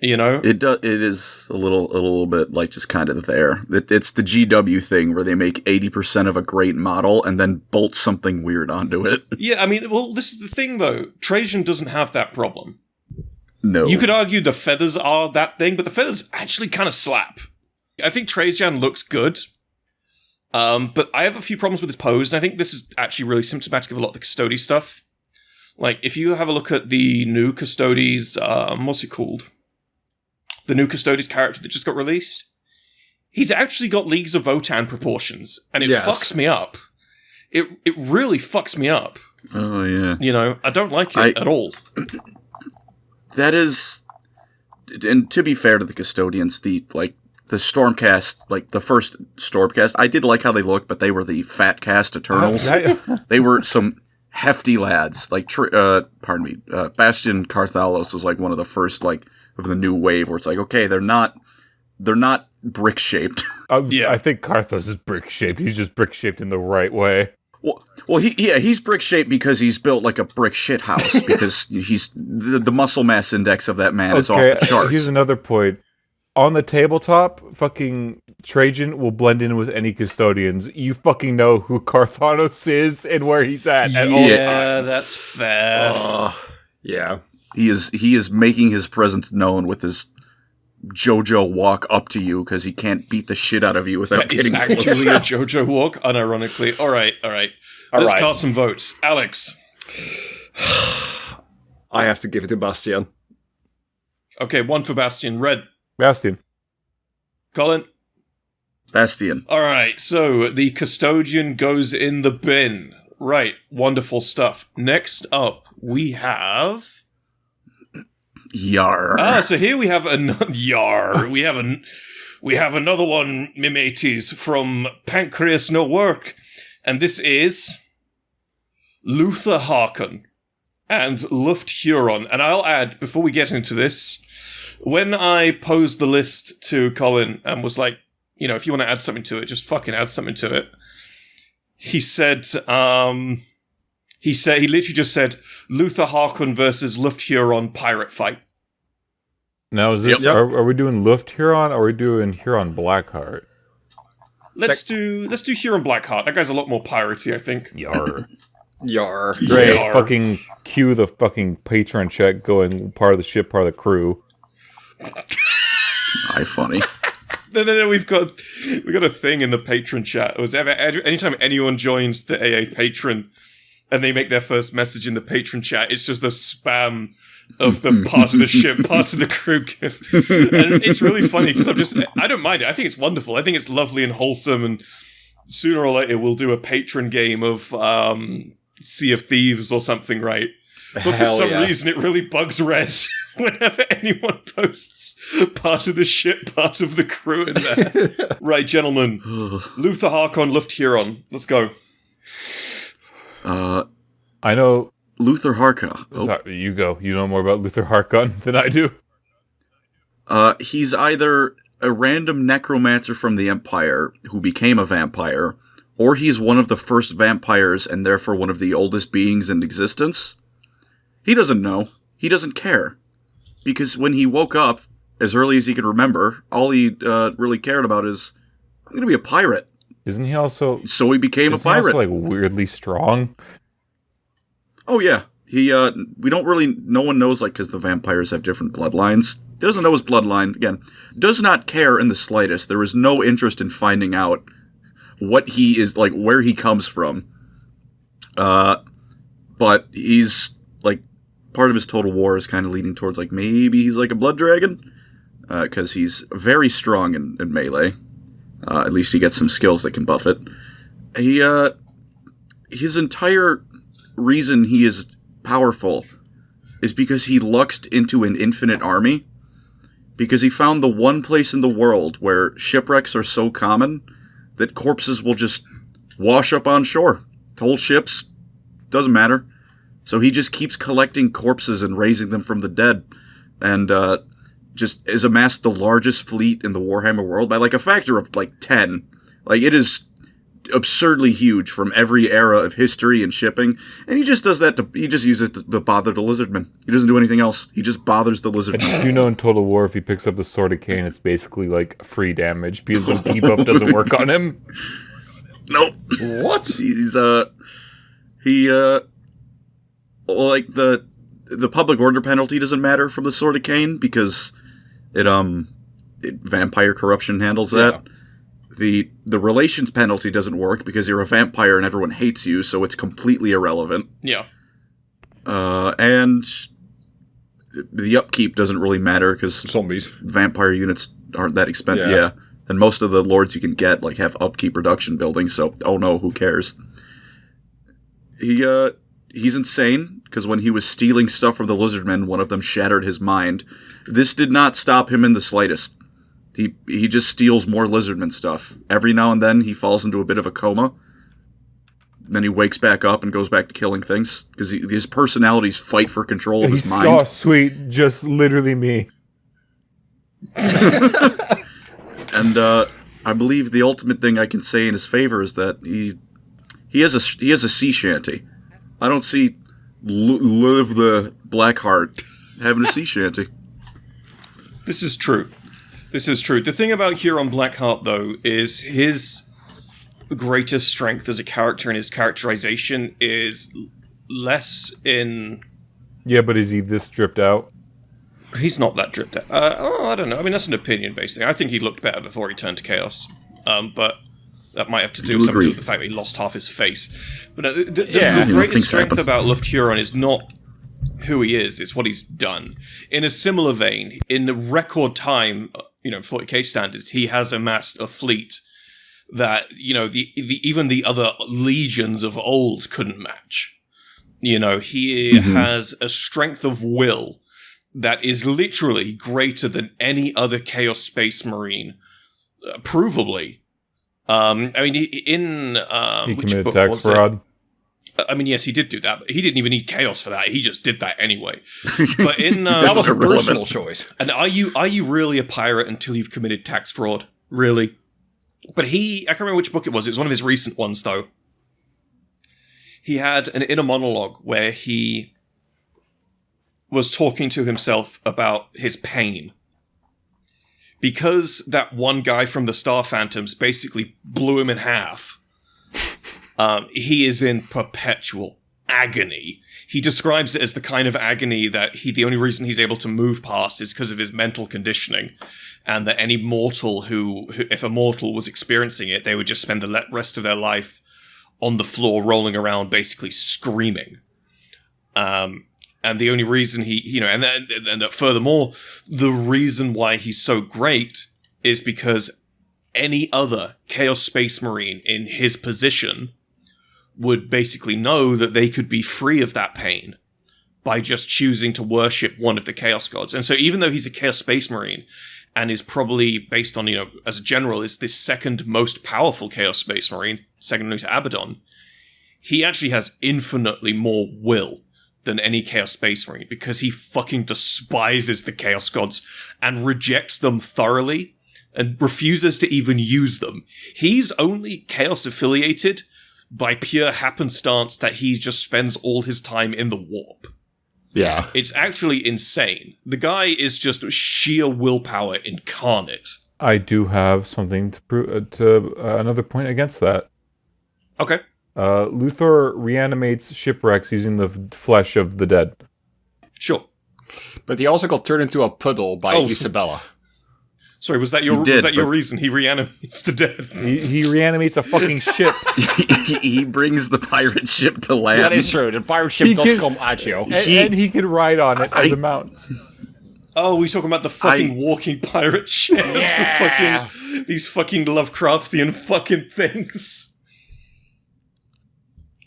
You know? It is a little bit like just kind of there. It's the GW thing where they make 80% of a great model and then bolt something weird onto it. Yeah, I mean, well, this is the thing, though. Trajann doesn't have that problem. No. You could argue the feathers are that thing, but the feathers actually kind of slap. I think Trajann looks good, but I have a few problems with his pose, and I think this is actually really symptomatic of a lot of the Custody stuff. Like, if you have a look at the new Custodes, what's it called? The new Custodes character that just got released, he's actually got Leagues of Votann proportions, and it fucks me up. It really fucks me up. Oh, yeah. You know, I don't like it at all. That is... And to be fair to the Custodians, the Stormcast, like the first Stormcast, I did like how they looked, but they were the fat cast Eternals. They were some hefty lads. Like, Bastian Carthalos was like one of the first, like, of the new wave where it's like, okay, they're not brick shaped. Yeah. I think Carthos is brick shaped. He's just brick shaped in the right way. Well, he's brick shaped because he's built like a brick shit house because he's the muscle mass index of that man is off the charts. Here's another point. On the tabletop, fucking Trajann will blend in with any Custodians. You fucking know who Carthanos is and where he's at all times. Yeah, that's fair. Yeah. He is making his presence known with his JoJo walk up to you because he can't beat the shit out of you without It's getting actually close. a JoJo walk, unironically. All right. Let's cast some votes. Alex. I have to give it to Bastian. Okay, one for Bastian. Red. Bastian. Colin. Bastian. All right, so the Custodian goes in the bin. Right, wonderful stuff. Next up, we have... Yar. So here we have another... Yar. We have another one, Mimetes, from Pancreas No Work. And this is... Luthor Harkon and Luft Huron. And I'll add, before we get into this, when I posed the list to Colin and was like, you know, if you want to add something to it, just fucking add something to it. He said, he literally just said, Luthor Harkon versus Luft Huron pirate fight. Now, is this are we doing Luft Huron or are we doing Huron Blackheart? Let's do Huron Blackheart. That guy's a lot more piratey, I think. Yar. Yar. Great. Yar. Fucking cue the fucking Patron check going part of the ship, part of the crew. Funny. No. We've got a thing in the patron chat. It was anytime anyone joins the AA patron and they make their first message in the patron chat, it's just the spam of the part of the ship, part of the crew gift. And it's really funny because I don't mind it. I think it's wonderful. I think it's lovely and wholesome. And sooner or later we'll do a patron game of Sea of Thieves or something, right? But for some reason, it really bugs Red whenever anyone posts part of the ship, part of the crew in there. Right, gentlemen. Luthor Harkon, Luft Huron. Let's go. I know. Luthor Harkon. Sorry, you go. You know more about Luthor Harkon than I do. He's either a random necromancer from the Empire who became a vampire, or he's one of the first vampires and therefore one of the oldest beings in existence. He doesn't know. He doesn't care. Because when he woke up, as early as he could remember, all he really cared about is, I'm going to be a pirate. Isn't he also... So he became a pirate. He also, like, weirdly strong? Oh, yeah. We don't really... No one knows, like, because the vampires have different bloodlines. He doesn't know his bloodline. Again, does not care in the slightest. There is no interest in finding out what he is, like, where he comes from. But he's, like, part of his total war is kind of leading towards, like, maybe he's like a blood dragon. Because he's very strong in melee. At least he gets some skills that can buff it. his entire reason he is powerful is because he luxed into an infinite army. Because he found the one place in the world where shipwrecks are so common that corpses will just wash up on shore. Whole ships, doesn't matter. So he just keeps collecting corpses and raising them from the dead. And just has amassed the largest fleet in the Warhammer world by like a factor of like 10. Like, it is absurdly huge from every era of history and shipping. And he just does that he just uses it to bother the lizardmen. He doesn't do anything else. He just bothers the lizardmen. I do know in Total War, if he picks up the Sword of Cain, it's basically like free damage because the debuff doesn't work on him. Nope. What? He's, like, the public order penalty doesn't matter from the Sword of Cain because it vampire corruption handles that. Yeah. The relations penalty doesn't work because you're a vampire and everyone hates you, so it's completely irrelevant. Yeah. And the upkeep doesn't really matter because Zombies. vampire units aren't that expensive. Yeah. Yeah. And most of the lords you can get like have upkeep reduction buildings, so oh no, who cares? He's insane because when he was stealing stuff from the lizardmen, one of them shattered his mind. This did not stop him in the slightest. He just steals more lizardman stuff. Every now and then he falls into a bit of a coma. Then he wakes back up and goes back to killing things because his personalities fight for control of his mind. Oh, sweet. Just literally me. And I believe the ultimate thing I can say in his favor is that he has a sea shanty. I don't see Live the Blackheart having a sea shanty. This is true. This is true. The thing about Huron Blackheart, though, is his greatest strength as a character and his characterization is less in... Yeah, but is he this dripped out? He's not that dripped out. I don't know. I mean, that's an opinion-based thing. I think he looked better before he turned to Chaos. But that might have to do something with the fact that he lost half his face. But the greatest strength about Luft Huron is not who he is, it's what he's done. In a similar vein, in the record time... 40k standards, he has amassed a fleet that, even the other legions of old couldn't match. He has a strength of will that is literally greater than any other Chaos Space Marine, provably. He committed tax fraud. Yes, he did do that, but he didn't even need Chaos for that. He just did that anyway. But that was a personal choice. And are you really a pirate until you've committed tax fraud? Really? But I can't remember which book it was. It was one of his recent ones, though. He had an inner monologue where he was talking to himself about his pain. Because that one guy from the Star Phantoms basically blew him in half. He is in perpetual agony. He describes it as the kind of agony that the only reason he's able to move past is because of his mental conditioning, and that any mortal who if a mortal was experiencing it, they would just spend the rest of their life on the floor rolling around, basically screaming. And the only reason and furthermore, the reason why he's so great is because any other Chaos Space Marine in his position would basically know that they could be free of that pain by just choosing to worship one of the Chaos Gods. And so even though he's a Chaos Space Marine and is probably based on, as a general, is this second most powerful Chaos Space Marine, second only to Abbadon, he actually has infinitely more will than any Chaos Space Marine because he fucking despises the Chaos Gods and rejects them thoroughly and refuses to even use them. He's only Chaos affiliated by pure happenstance that he just spends all his time in the warp. Yeah. It's actually insane. The guy is just sheer willpower incarnate. I do have something to prove, another point against that. Okay. Luthor reanimates shipwrecks using the flesh of the dead. Sure. But he also got turned into a puddle by Isabella. Sorry, was that your reason? He reanimates the dead. He reanimates a fucking ship. He brings the pirate ship to land. That is true. The pirate ship does come at you. And he can ride on it as a mount. Oh, we're talking about the fucking walking pirate ship. Yeah. These fucking Lovecraftian fucking things.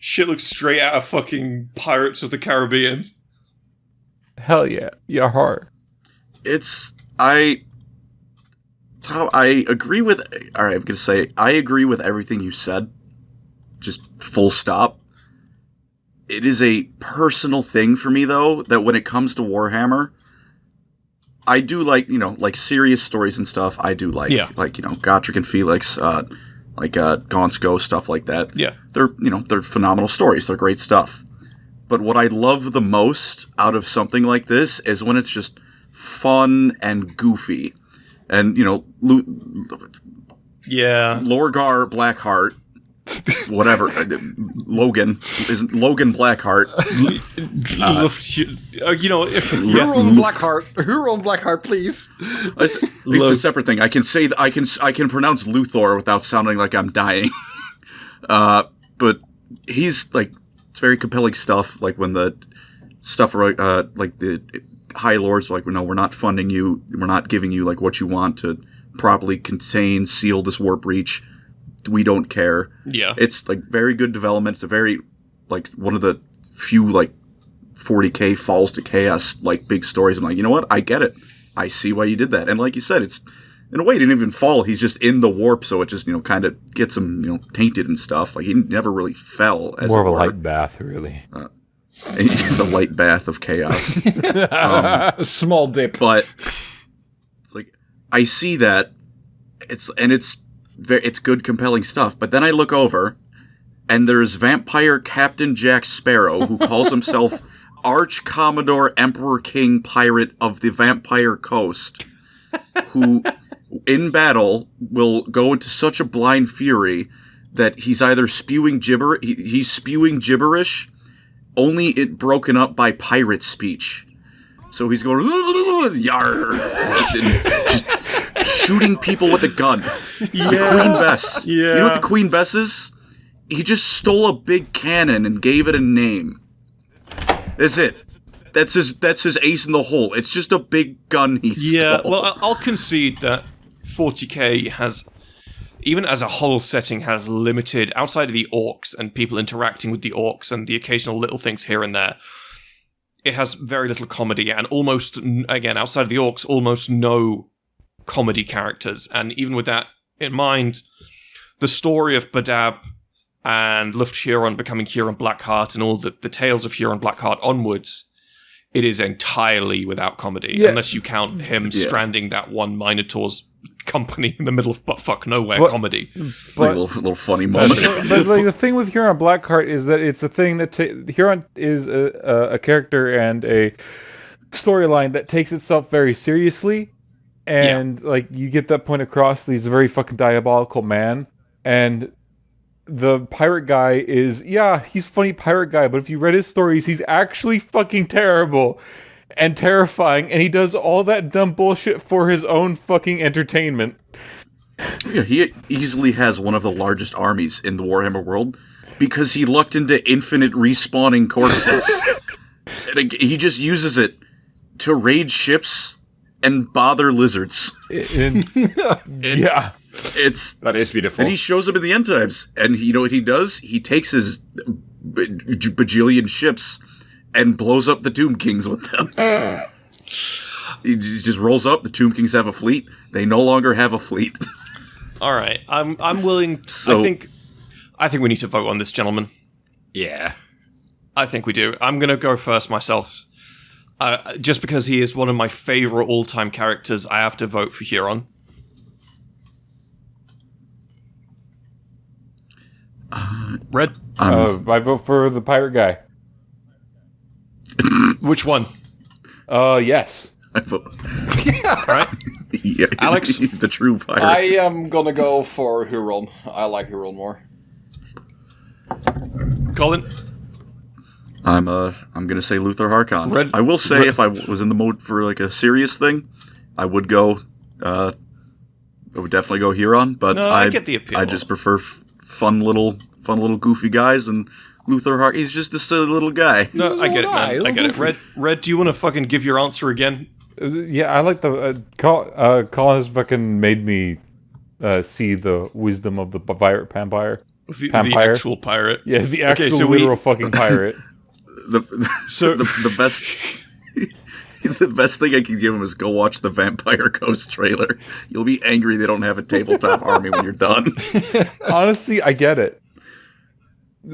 Shit looks straight out of fucking Pirates of the Caribbean. Hell yeah. Yeah, hard. I agree with... Alright, I'm gonna say, I agree with everything you said. Just full stop. It is a personal thing for me, though, that when it comes to Warhammer, I do like, serious stories and stuff. I do like, Gotrek and Felix, Gaunt's Ghost, stuff like that. Yeah. They're phenomenal stories. They're great stuff. But what I love the most out of something like this is when it's just fun and goofy. And, Lorgar Blackheart, whatever, Logan Blackheart. Huron Blackheart, please. It's a separate thing. I can say that I can pronounce Luthor without sounding like I'm dying. But he's it's very compelling stuff. Like when the stuff the High Lords are like, no, we're not funding you. We're not giving you what you want to properly seal this warp breach. We don't care. Yeah. It's very good development. It's a very one of the few 40k falls to chaos big stories. I'm like, you know what? I get it. I see why you did that. And like you said, it's in a way he didn't even fall. He's just in the warp, so it just kind of gets him tainted and stuff. He never really fell. As more of a light bath, really. The light bath of chaos. A small dip. But it's I see that. It's good, compelling stuff. But then I look over, and there's Vampire Captain Jack Sparrow, who calls himself Arch Commodore Emperor King Pirate of the Vampire Coast, who, in battle, will go into such a blind fury that he's either spewing he's spewing gibberish, only it broken up by pirate speech. So he's going, yar, just shooting people with a gun. Yeah. The Queen Bess. Yeah. You know what the Queen Bess is? He just stole a big cannon and gave it a name. That's it. That's his ace in the hole. It's just a big gun he stole. Yeah, well, I'll concede that 40k has, even as a whole setting, has limited, outside of the orcs and people interacting with the orcs and the occasional little things here and there, it has very little comedy and almost, again, outside of the orcs, almost no comedy characters. And even with that in mind, the story of Badab and Luft Huron becoming Huron Blackheart and all the tales of Huron Blackheart onwards, it is entirely without comedy, unless you count him stranding that one Minotaur's company in the middle of buttfuck nowhere comedy. But, a little funny moment. But the thing with Huron Blackheart is that it's a thing that Huron is a character and a storyline that takes itself very seriously, and you get that point across. That he's a very fucking diabolical man, and the pirate guy is, he's funny pirate guy, but if you read his stories, he's actually fucking terrible and terrifying, and he does all that dumb bullshit for his own fucking entertainment. Yeah, he easily has one of the largest armies in the Warhammer world because he lucked into infinite respawning corpses. And he just uses it to raid ships and bother lizards. That is beautiful. And he shows up in the end times, and you know what he does? He takes his bajillion ships and blows up the Tomb Kings with them. He just rolls up. The Tomb Kings have a fleet. They no longer have a fleet. All right, I'm willing. So, I think we need to vote on this, gentlemen. Yeah, I think we do. I'm gonna go first myself. Just because he is one of my favorite all-time characters, I have to vote for Huron. Red? I vote for the pirate guy. Which one? Yes. I vote. Right? Yeah, Alex? He's the true pirate. I am gonna go for Huron. I like Huron more. Colin? I'm gonna say Luthor Harkon. Red, I will say if I was in the mode for a serious thing, I would go. I would definitely go Huron. But no, I get the appeal. I just prefer fun little goofy guys, and Luthor Harkon. He's just a silly little guy. No, I get it, man. I get it. Red, do you want to fucking give your answer again? Yeah, I like the Colin has fucking made me see the wisdom of the pirate vampire. The Vampire? actual pirate. Yeah, the actual Okay, so literal fucking pirate. The best the best thing I can give him is go watch the Vampire Ghost trailer. You'll be angry they don't have a tabletop army when you're done. Honestly, I get it.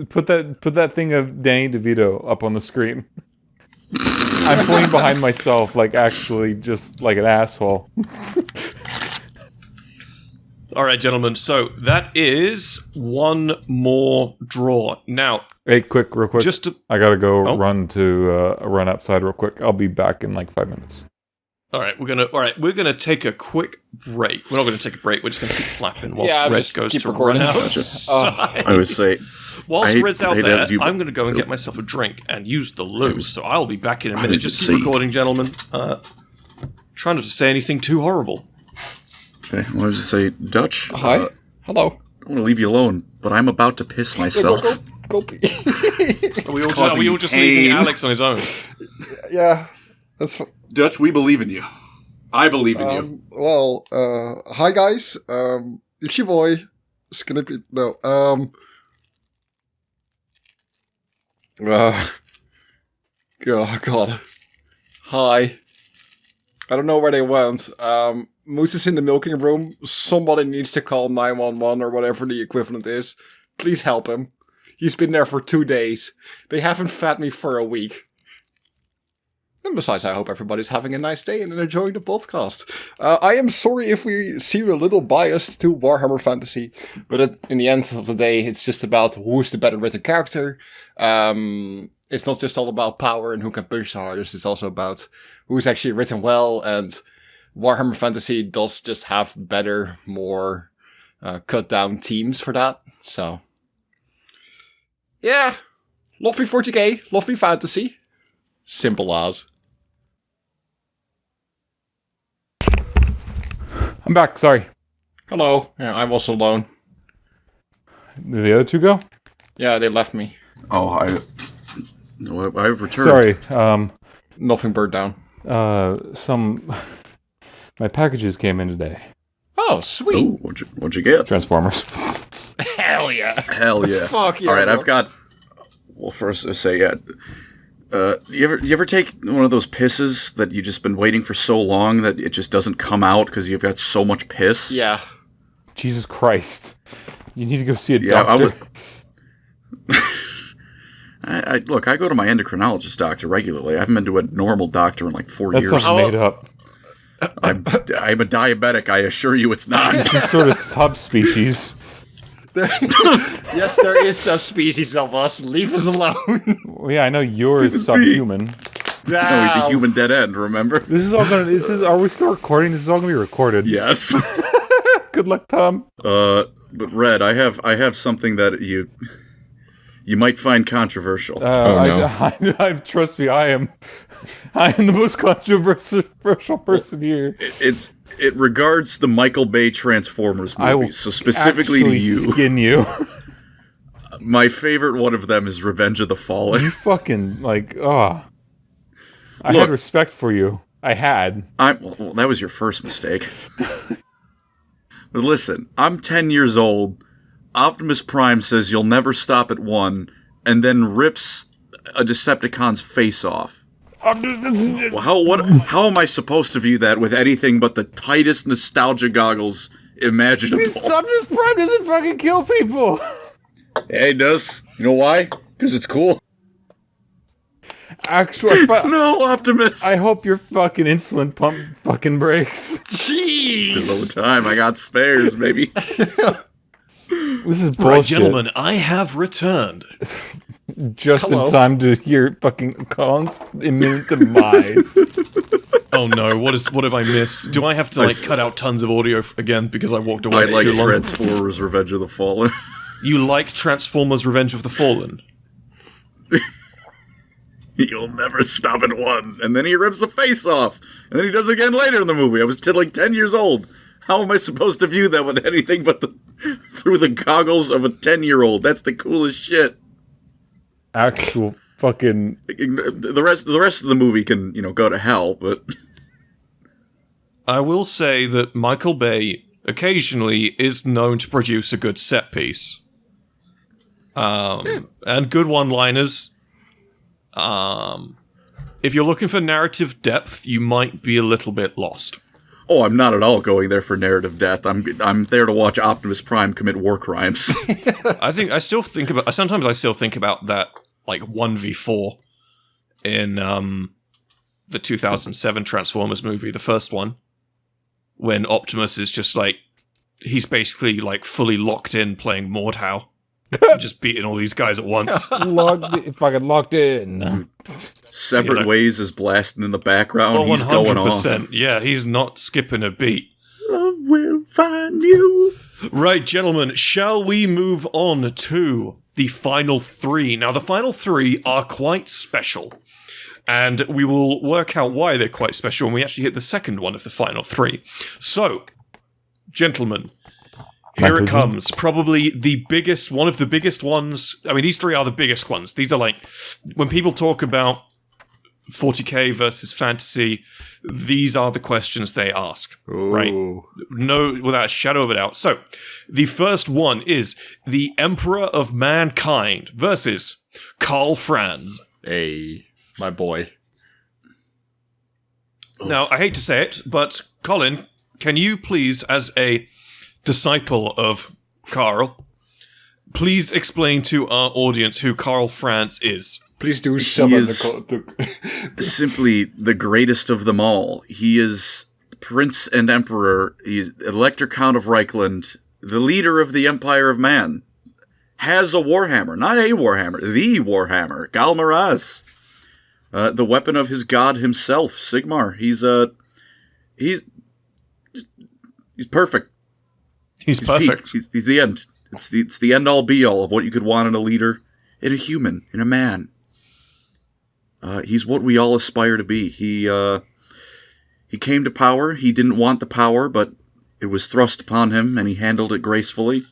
Put that thing of Danny DeVito up on the screen. I'm pointing behind myself, like actually just like an asshole. All right, gentlemen. So that is one more draw. Now, Hey, real quick. just to, I gotta go Oh. run outside real quick. I'll be back in like 5 minutes. we're gonna take a quick break. We're not gonna take a break. We're just gonna keep flapping whilst Yeah, Red just goes keep to recording. run outside. I would say Whilst I hate- Red's I out hate to there, have you- I'm going to go and get myself a drink and use the loo. was- So I'll be back in a I minute. would Just keep say- recording, gentlemen. Try not to say anything too horrible. okay, I was to say, Dutch. Hi. Hello. I want to leave you alone, but I'm about to piss myself. Go pee. Are we causing all just leaving pain. Alex on his own? Yeah, that's fine. Dutch, we believe in you. I believe in you. Well, hi guys. It's your boy. It's gonna be oh God. Hi. I don't know where they went. Moose is in the milking room. Somebody needs to call 911 or whatever the equivalent is. Please help him. He's been there for 2 days. They haven't fed me for a week. And besides, I hope everybody's having a nice day and enjoying the podcast. I am sorry if we seem a little biased to Warhammer Fantasy, but in the end of the day, it's just about who's the better written character. It's not just all about power and who can punch the hardest, it's also about who's actually written well, and Warhammer Fantasy does just have better, more cut down teams for that. So, yeah, love me 40k, love me fantasy. Simple as. I'm back. Sorry. Hello. Yeah, I was alone. Did the other two go? Yeah, they left me. Oh, I've returned. Sorry. Nothing burned down. My packages came in today. Oh, sweet. Ooh, what'd you get? Transformers. Hell yeah. Hell yeah. Fuck yeah, All right, bro. I've got. Well, first to say, yeah. You ever take one of those pisses that you've just been waiting for so long that it just doesn't come out because you've got so much piss? Yeah. Jesus Christ. You need to go see a Yeah, doctor. Look, I go to my endocrinologist doctor regularly. I haven't been to a normal doctor in like 4 That's years. something made up. I'm a diabetic. I assure you, it's not. Some sort of subspecies. Yes, there is subspecies of us. Leave us alone. Well, yeah, I know you're subhuman. No, he's a human dead end. Remember? This is all gonna. Are we still recording? This is all gonna be recorded. Yes. Good luck, Tom. But Red, I have something that you might find controversial. I trust me. I am the most controversial person here. It regards the Michael Bay Transformers I will movies, so specifically to actually you. skin you. My favorite one of them is Revenge of the Fallen. You fucking like. I Look. had respect for you. I had. Well, that was your first mistake. But listen, I'm 10 years old. Optimus Prime says you'll never stop at one, and then rips a Decepticon's face off. Well, how am I supposed to view that with anything but the tightest nostalgia goggles imaginable? Optimus Prime doesn't fucking kill people. Yeah, it does. You know why? Because it's cool. Actually, No, Optimus! I hope your fucking insulin pump fucking breaks. Jeez. There's no time. I got spares, baby. This is bullshit. Right, gentlemen, I have returned. Just Hello. in time to hear fucking Colin's imminent demise. Oh no, what have I missed? Do I have to cut out tons of audio again because I walked away I like too long? Transformers Revenge of the Fallen. You like Transformers Revenge of the Fallen? You'll never stop at one. And then he rips the face off. And then he does it again later in the movie. I was like 10 years old. How am I supposed to view that with anything but through the goggles of a 10-year-old? That's the coolest shit. Actual fucking. The rest of the movie can, go to hell, but I will say that Michael Bay occasionally is known to produce a good set piece. and good one-liners. If you're looking for narrative depth, you might be a little bit lost. Oh, I'm not at all going there for narrative depth. I'm there to watch Optimus Prime commit war crimes. Sometimes I still think about that, like, 1v4 in the 2007 Transformers movie, the first one, when Optimus is just like, he's basically like fully locked in playing Mordhau, just beating all these guys at once. Fucking locked in. Separate Ways is blasting in the background. Well, he's going off. Yeah, he's not skipping a beat. Love will find you. Right, gentlemen, shall we move on to the final three? Now, the final three are quite special, and we will work out why they're quite special when we actually hit the second one of the final three. So, gentlemen, here it comes. Probably one of the biggest ones. I mean, these three are the biggest ones. These are like, when people talk about 40k versus fantasy, these are the questions they ask. Ooh. Right? No, without a shadow of a doubt. So, the first one is the Emperor of Mankind versus Karl Franz. Hey, my boy. Now, I hate to say it, but Colin, can you please, as a disciple of Karl, please explain to our audience who Karl Franz is? Please do summon Simply the greatest of them all. He is Prince and Emperor. He's Elector Count of Reichland, the leader of the Empire of Man. Has a warhammer, not a warhammer, the warhammer, Galmaraz. The weapon of his god himself, Sigmar. He's perfect. He's perfect. He's the end. It's the end all be all of what you could want in a leader, in a human, in a man. He's what we all aspire to be. He came to power. He didn't want the power, but it was thrust upon him, and he handled it gracefully.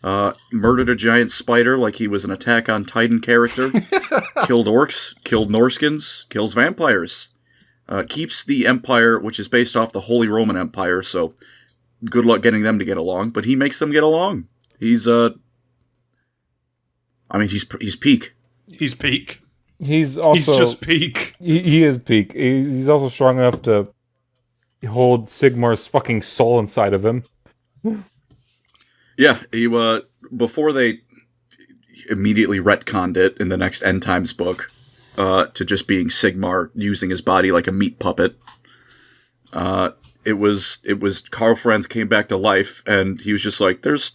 Murdered a giant spider like he was an Attack on Titan character. Killed orcs, killed Norskins, kills vampires. Keeps the empire, which is based off the Holy Roman Empire, so good luck getting them to get along, but he makes them get along. He's peak. He's peak. He's just peak. He is peak. He's also strong enough to hold Sigmar's fucking soul inside of him. Yeah, he before they immediately retconned it in the next End Times book to just being Sigmar using his body like a meat puppet. It was Karl Franz came back to life, and he was just like, there's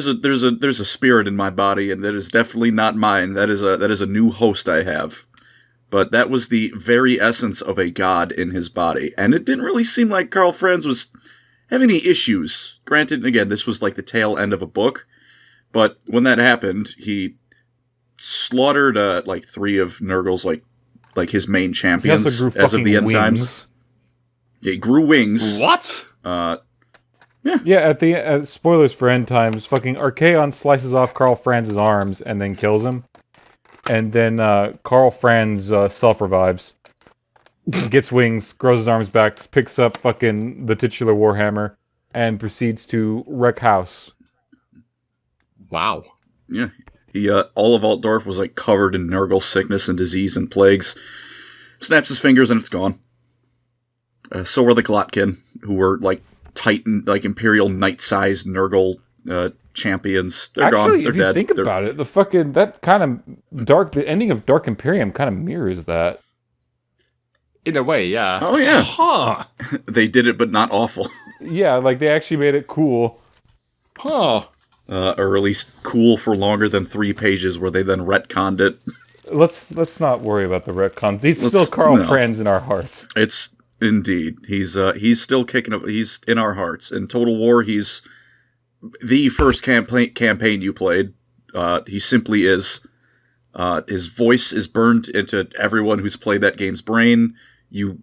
a spirit in my body, and that is definitely not mine. That is a new host I have. But that was the very essence of a god in his body, and it didn't really seem like Karl Franz was having any issues. Granted, again, this was like the tail end of a book, but when that happened, he slaughtered like 3 of Nurgle's like his main champions as of the End Times. He grew wings. What? Yeah, at the spoilers for End Times, fucking Archeon slices off Karl Franz's arms and then kills him. And then Karl Franz self-revives. Gets wings, grows his arms back, picks up fucking the titular Warhammer, and proceeds to wreck house. Wow. Yeah. He, all of Altdorf was like covered in Nurgle sickness and disease and plagues. Snaps his fingers and it's gone. So were the Glotkin, who were like Titan, like Imperial Knight-sized Nurgle champions. They're gone. They're if you dead. think about it, the ending of Dark Imperium kind of mirrors that. In a way, yeah. Oh yeah. Huh. They did it, but not awful. Yeah, like they actually made it cool. Huh. Or at least cool for longer than 3 pages, where they then retconned it. Let's not worry about the retcons. He's still Karl Franz in our hearts. It's indeed. He's still kicking up. He's in our hearts. In Total War, he's the first campaign you played. He simply is. His voice is burned into everyone who's played that game's brain. You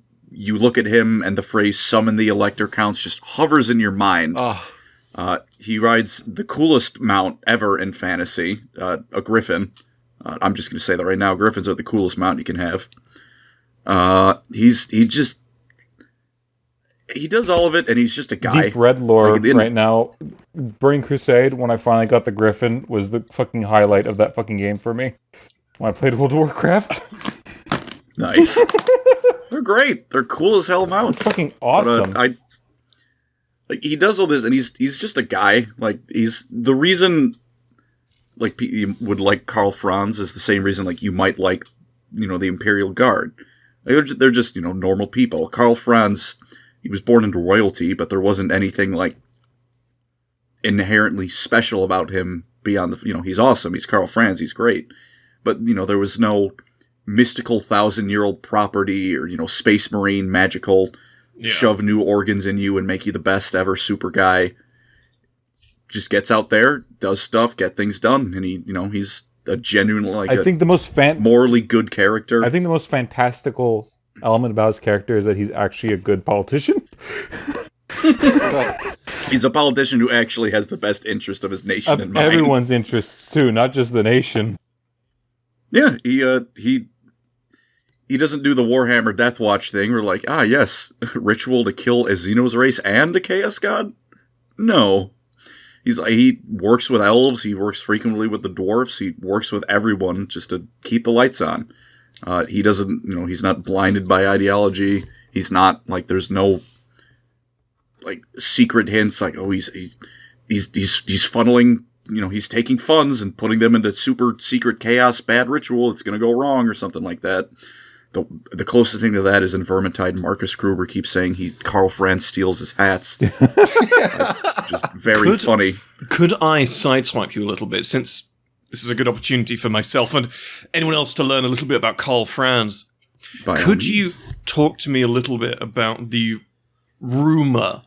look at him, and the phrase "summon the Elector Counts" just hovers in your mind. He rides the coolest mount ever in fantasy, a Griffin. I'm just going to say that right now. Griffins are the coolest mount you can have. he does all of it, and he's just a guy. Deep Red lore Like, right now. Burning Crusade, when I finally got the Griffin, was the fucking highlight of that fucking game for me. When I played World of Warcraft. Nice. They're great. They're cool as hell mounts. Fucking awesome. But, like, he does all this, and he's just a guy. Like, he's the reason, like, you would like Karl Franz is the same reason, like, you might like, the Imperial Guard. Like, they're just, normal people. Karl Franz, he was born into royalty, but there wasn't anything, like, inherently special about him beyond the, he's awesome. He's Karl Franz. He's great. But, there was no mystical 1,000-year-old property or, space marine magical shove new organs in you and make you the best ever super guy. Just gets out there, does stuff, get things done. And he's a genuine, like, I think the most morally good character. I think the most fantastical element about his character is that he's actually a good politician. He's a politician who actually has the best interest of his nation in mind. Everyone's interests, too, not just the nation. Yeah, he doesn't do the Warhammer Deathwatch thing where, like, yes, ritual to kill a Xenos race and a Chaos God? No. He works with elves, he works frequently with the dwarves, he works with everyone just to keep the lights on. He doesn't, he's not blinded by ideology. He's not, like, there's no, like, secret hints, like, he's funneling, he's taking funds and putting them into super secret chaos bad ritual. It's going to go wrong or something like that. The closest thing to that is in Vermintide. Marcus Gruber keeps saying Karl Franz steals his hats. Just very funny. Could I sideswipe you a little bit, since this is a good opportunity for myself and anyone else to learn a little bit about Karl Franz? Could you talk to me a little bit about the rumor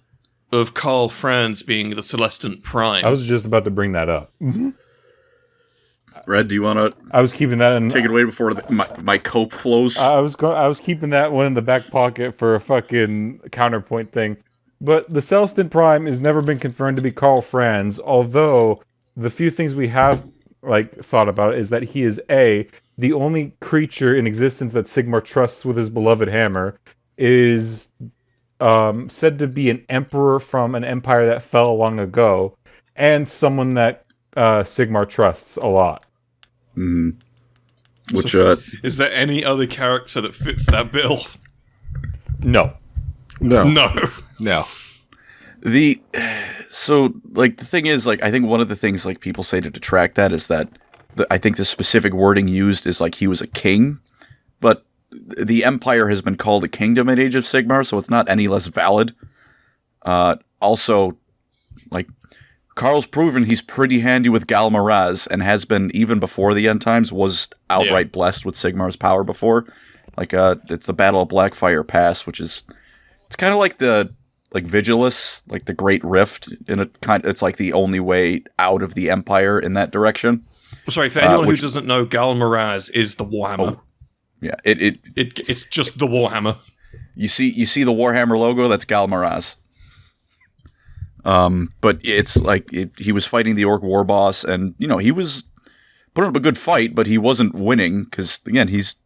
of Karl Franz being the Celestant Prime? I was just about to bring that up. Mm-hmm. Red, do you want to? I was keeping that in. Take it away before my cope flows. I was keeping that one in the back pocket for a fucking counterpoint thing. But the Celestant Prime has never been confirmed to be Karl Franz. Although the few things we have thought about is that he is the only creature in existence that Sigmar trusts with his beloved hammer, is said to be an emperor from an empire that fell long ago, and someone that Sigmar trusts a lot. Mm-hmm. Which is there any other character that fits that bill? No. So the thing is, like, I think one of the things, like, people say to detract that is that I think the specific wording used is like he was a king, but the Empire has been called a kingdom in Age of Sigmar, so it's not any less valid. Also, like, Karl's proven he's pretty handy with Galmaraz, and has been even before the end times, was outright blessed with Sigmar's power before. Like, it's the Battle of Blackfire Pass, which is, it's kind of like the, like, Vigilus, like the Great Rift, it's like the only way out of the Empire in that direction. Sorry, for anyone who doesn't know, Galmaraz is the Warhammer. Oh, yeah, it's just the Warhammer. You see the Warhammer logo? That's Galmaraz. But it's like he was fighting the Orc war boss, and he was putting up a good fight, but he wasn't winning because, again, he's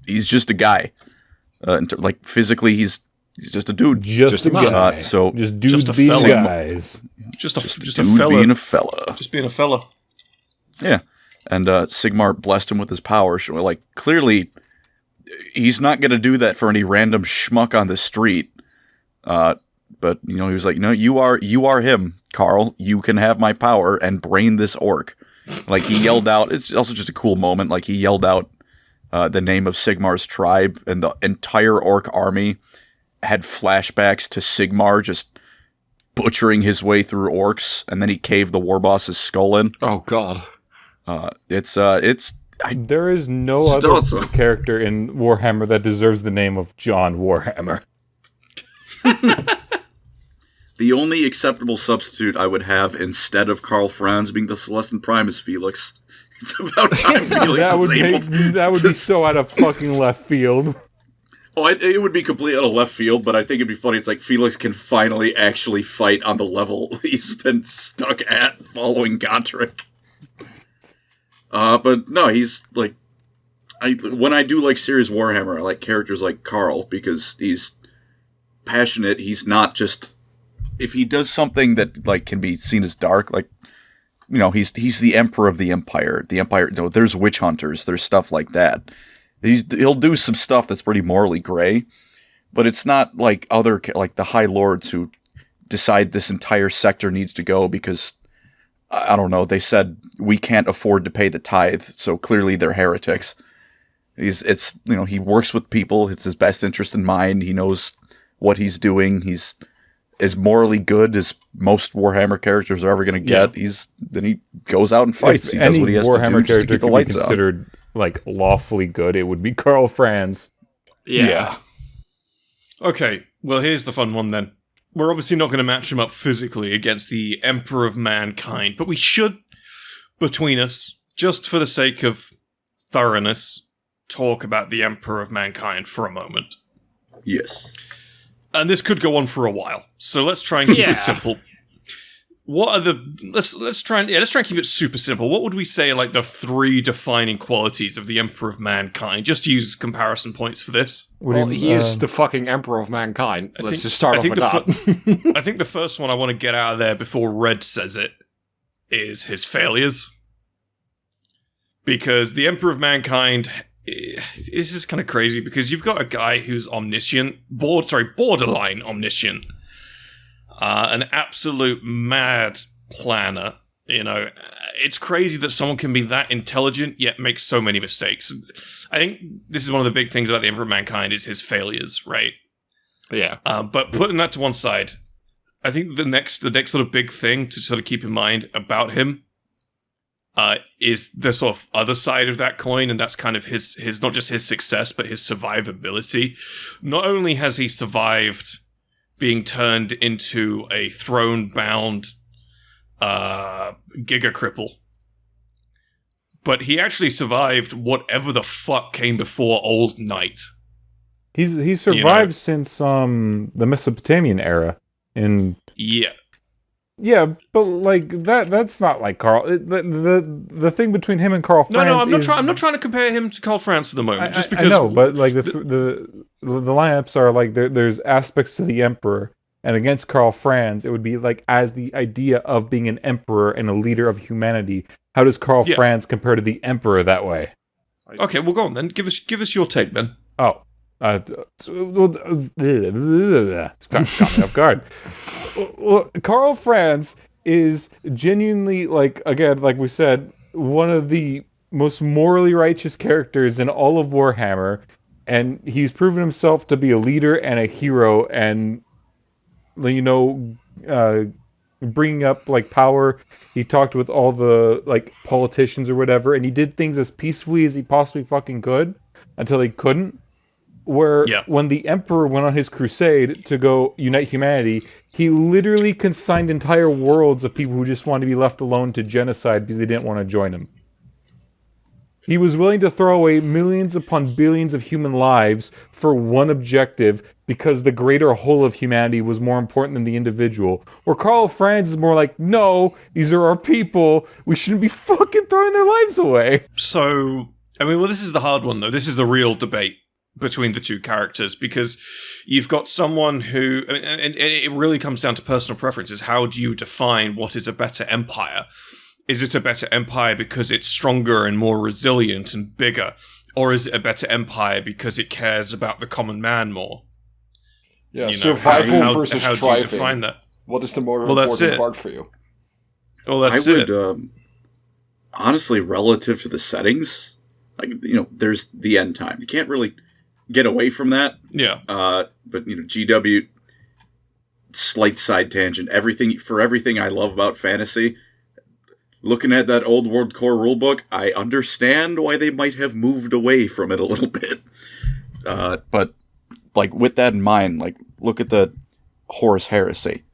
just a guy. Like, physically, he's just a dude, just a guy. So just dudes a being fella. guys, just a dude fella being a fella, just being a fella. Yeah, and Sigmar blessed him with his power. So, like, clearly, he's not going to do that for any random schmuck on the street. But, he was like, no, you are him, Karl. You can have my power and brain this orc. Like, he yelled out, it's also just a cool moment, like, he yelled out the name of Sigmar's tribe, and the entire orc army had flashbacks to Sigmar just butchering his way through orcs, and then he caved the war boss's skull in. Oh, God. There is no other character in Warhammer that deserves the name of John Warhammer. The only acceptable substitute I would have instead of Karl Franz being the Celestant Prime is Felix. It's about time Felix was able to... That would be so out of fucking left field. Oh, it would be completely out of left field, but I think it'd be funny. It's like Felix can finally actually fight on the level he's been stuck at following Gotrek. But no, he's like... when I do like serious Warhammer, I like characters like Karl, because passionate. He's not just, if he does something that like can be seen as dark, like, you know, he's the emperor of the empire. The empire, you know, there's witch hunters, there's stuff like that. He'll do some stuff that's pretty morally gray, but it's not like like the High Lords who decide this entire sector needs to go because, I don't know, they said we can't afford to pay the tithe, so clearly they're heretics. It's you know, he works with people, it's his best interest in mind, he knows what he's doing, he's as morally good as most Warhammer characters are ever going to get. Yeah. Then he goes out and fights. If he does what he has Warhammer to do just to character keep the could lights be on. considered like lawfully good, it would be Karl Franz. Yeah. Okay, well, here's the fun one then. We're obviously not going to match him up physically against the Emperor of Mankind, but we should, between us, just for the sake of thoroughness, talk about the Emperor of Mankind for a moment. Yes. And this could go on for a while, so let's try and keep it simple. What are the let's try and keep it super simple. What would we say are like the 3 defining qualities of the Emperor of Mankind? Just to use comparison points for this. Well, he is the fucking Emperor of Mankind. Let's just start off with that. I think the first one I want to get out of there before Red says it is his failures. Because the Emperor of Mankind is just kind of crazy because you've got a guy who's omniscient, borderline omniscient. An absolute mad planner. You know, it's crazy that someone can be that intelligent yet make so many mistakes. I think this is one of the big things about the Emperor of Mankind is his failures, right? Yeah. But putting that to one side, I think the next sort of big thing to sort of keep in mind about him is the sort of other side of that coin, and that's kind of his not just his success, but his survivability. Not only has he survived being turned into a throne-bound giga cripple, but he actually survived whatever the fuck came before Old Night. He's survived since the Mesopotamian era. Yeah, but like that's not like Karl. The thing between him and Karl Franz. No, I'm not trying to compare him to Karl Franz for the moment. Just because I know, but like the lineups are like there's aspects to the Emperor, and against Karl Franz, it would be like as the idea of being an emperor and a leader of humanity. How does Karl Franz compare to the Emperor that way? Okay, well, go on then. Give us your take, Ben. Oh. Caught me off guard. Well, Karl Franz is genuinely, like, again, like we said, one of the most morally righteous characters in all of Warhammer, and he's proven himself to be a leader and a hero, and, you know, bringing up, like, power. He talked with all the, like, politicians or whatever, and he did things as peacefully as he possibly fucking could, until he couldn't. Where when the Emperor went on his crusade to go unite humanity, he literally consigned entire worlds of people who just wanted to be left alone to genocide because they didn't want to join him. He was willing to throw away millions upon billions of human lives for one objective because the greater whole of humanity was more important than the individual. Where Karl Franz is more like, no, these are our people. We shouldn't be fucking throwing their lives away. So, I mean, well, this is the hard one, though. This is the real debate between the two characters, because you've got someone who, and it really comes down to personal preferences. How do you define what is a better empire? Is it a better empire because it's stronger and more resilient and bigger? Or is it a better empire because it cares about the common man more? Yeah, you know, survival versus how thriving. Do you define that? What is the more important part for you? Well, that's I would, honestly, relative to the settings, like, you know, there's the end time. You can't really get away from that. Yeah. But, you know, GW, slight side tangent, everything I love about fantasy, looking at that old World Core rulebook, I understand why they might have moved away from it a little bit. But, like, with that in mind, like, look at the Horus Heresy.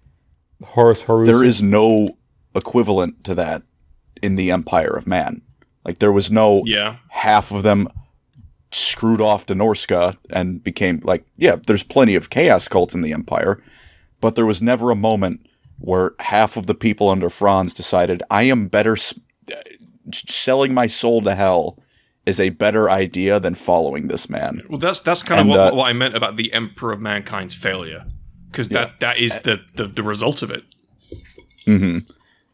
There is no equivalent to that in the Empire of Man. Like, there was no half of them screwed off to Norska and became, like, there's plenty of chaos cults in the Empire, but there was never a moment where half of the people under Franz decided, I am better, selling my soul to hell is a better idea than following this man. Well, that's kind of what I meant about the Emperor of Mankind's failure. because that is the result of it. Mm-hmm.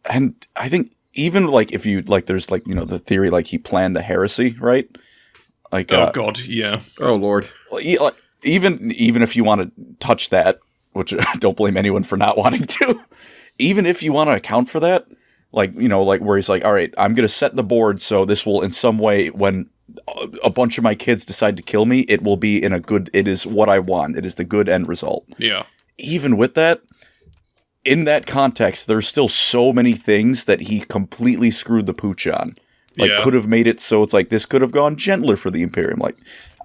And I think even like if you like, there's like the theory like he planned the heresy, right? Like oh god, yeah. Oh lord. Even if you want to touch that, which I don't blame anyone for not wanting to, even if you want to account for that, like where he's like, all right, I'm gonna set the board so this will in some way when a bunch of my kids decide to kill me, it will be it is what I want. It is the good end result. Yeah. Even with that, in that context, there's still so many things that he completely screwed the pooch on. Like, could have made it so it's like, this could have gone gentler for the Imperium. Like,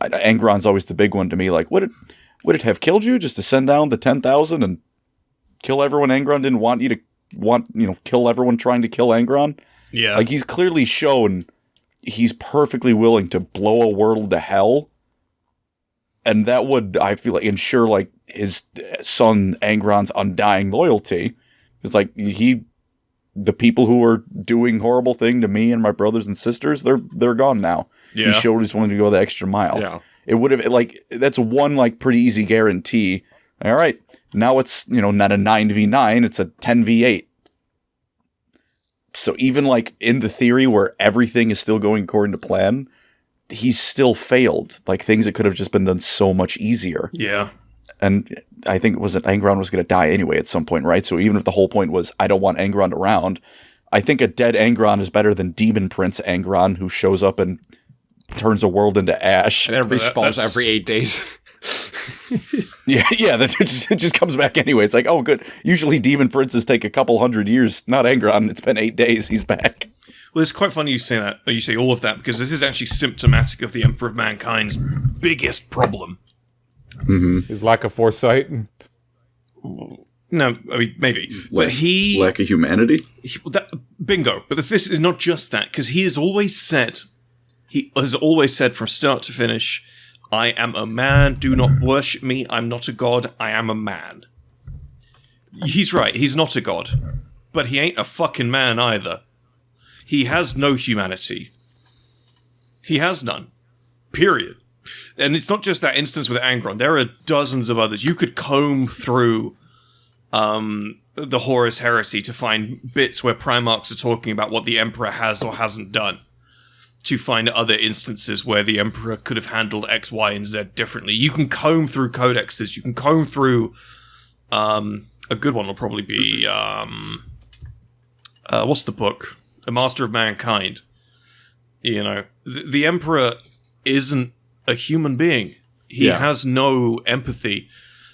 Angron's always the big one to me. Like, would it have killed you just to send down the 10,000 and kill everyone Angron didn't want you to kill everyone trying to kill Angron? Yeah. Like, he's clearly shown he's perfectly willing to blow a world to hell. And that would, I feel like, ensure, like, his son Angron's undying loyalty. It's like, the people who were doing horrible thing to me and my brothers and sisters, they're gone now. Yeah. He showed he's willing to go the extra mile. Yeah. It would have, like, that's one, like, pretty easy guarantee. All right, now it's, not a 9v9, it's a 10v8. So even, like, in the theory where everything is still going according to plan, he's still failed. Like, things that could have just been done so much easier. Yeah. And I think Angron was going to die anyway at some point, right? So even if the whole point was, I don't want Angron around, I think a dead Angron is better than Demon Prince Angron, who shows up and turns a world into ash. And then respawns every 8 days. yeah, it just comes back anyway. It's like, oh, good. Usually Demon Princes take a couple hundred years. Not Angron. It's been 8 days. He's back. Well, it's quite funny you say that. You say all of that, because this is actually symptomatic of the Emperor of Mankind's biggest problem. Mm-hmm. His lack of foresight. No, I mean, maybe. But lack of humanity? Bingo. But this is not just that, because he has always said from start to finish, I am a man, do not worship me, I'm not a god, I am a man. He's right, he's not a god. But he ain't a fucking man either. He has no humanity. He has none. Period. And it's not just that instance with Angron. There are dozens of others. You could comb through the Horus Heresy to find bits where Primarchs are talking about what the Emperor has or hasn't done. To find other instances where the Emperor could have handled X, Y, and Z differently. You can comb through codexes. You can comb through... a good one will probably be... what's the book? A Master of Mankind. The Emperor isn't a human being. He has no empathy.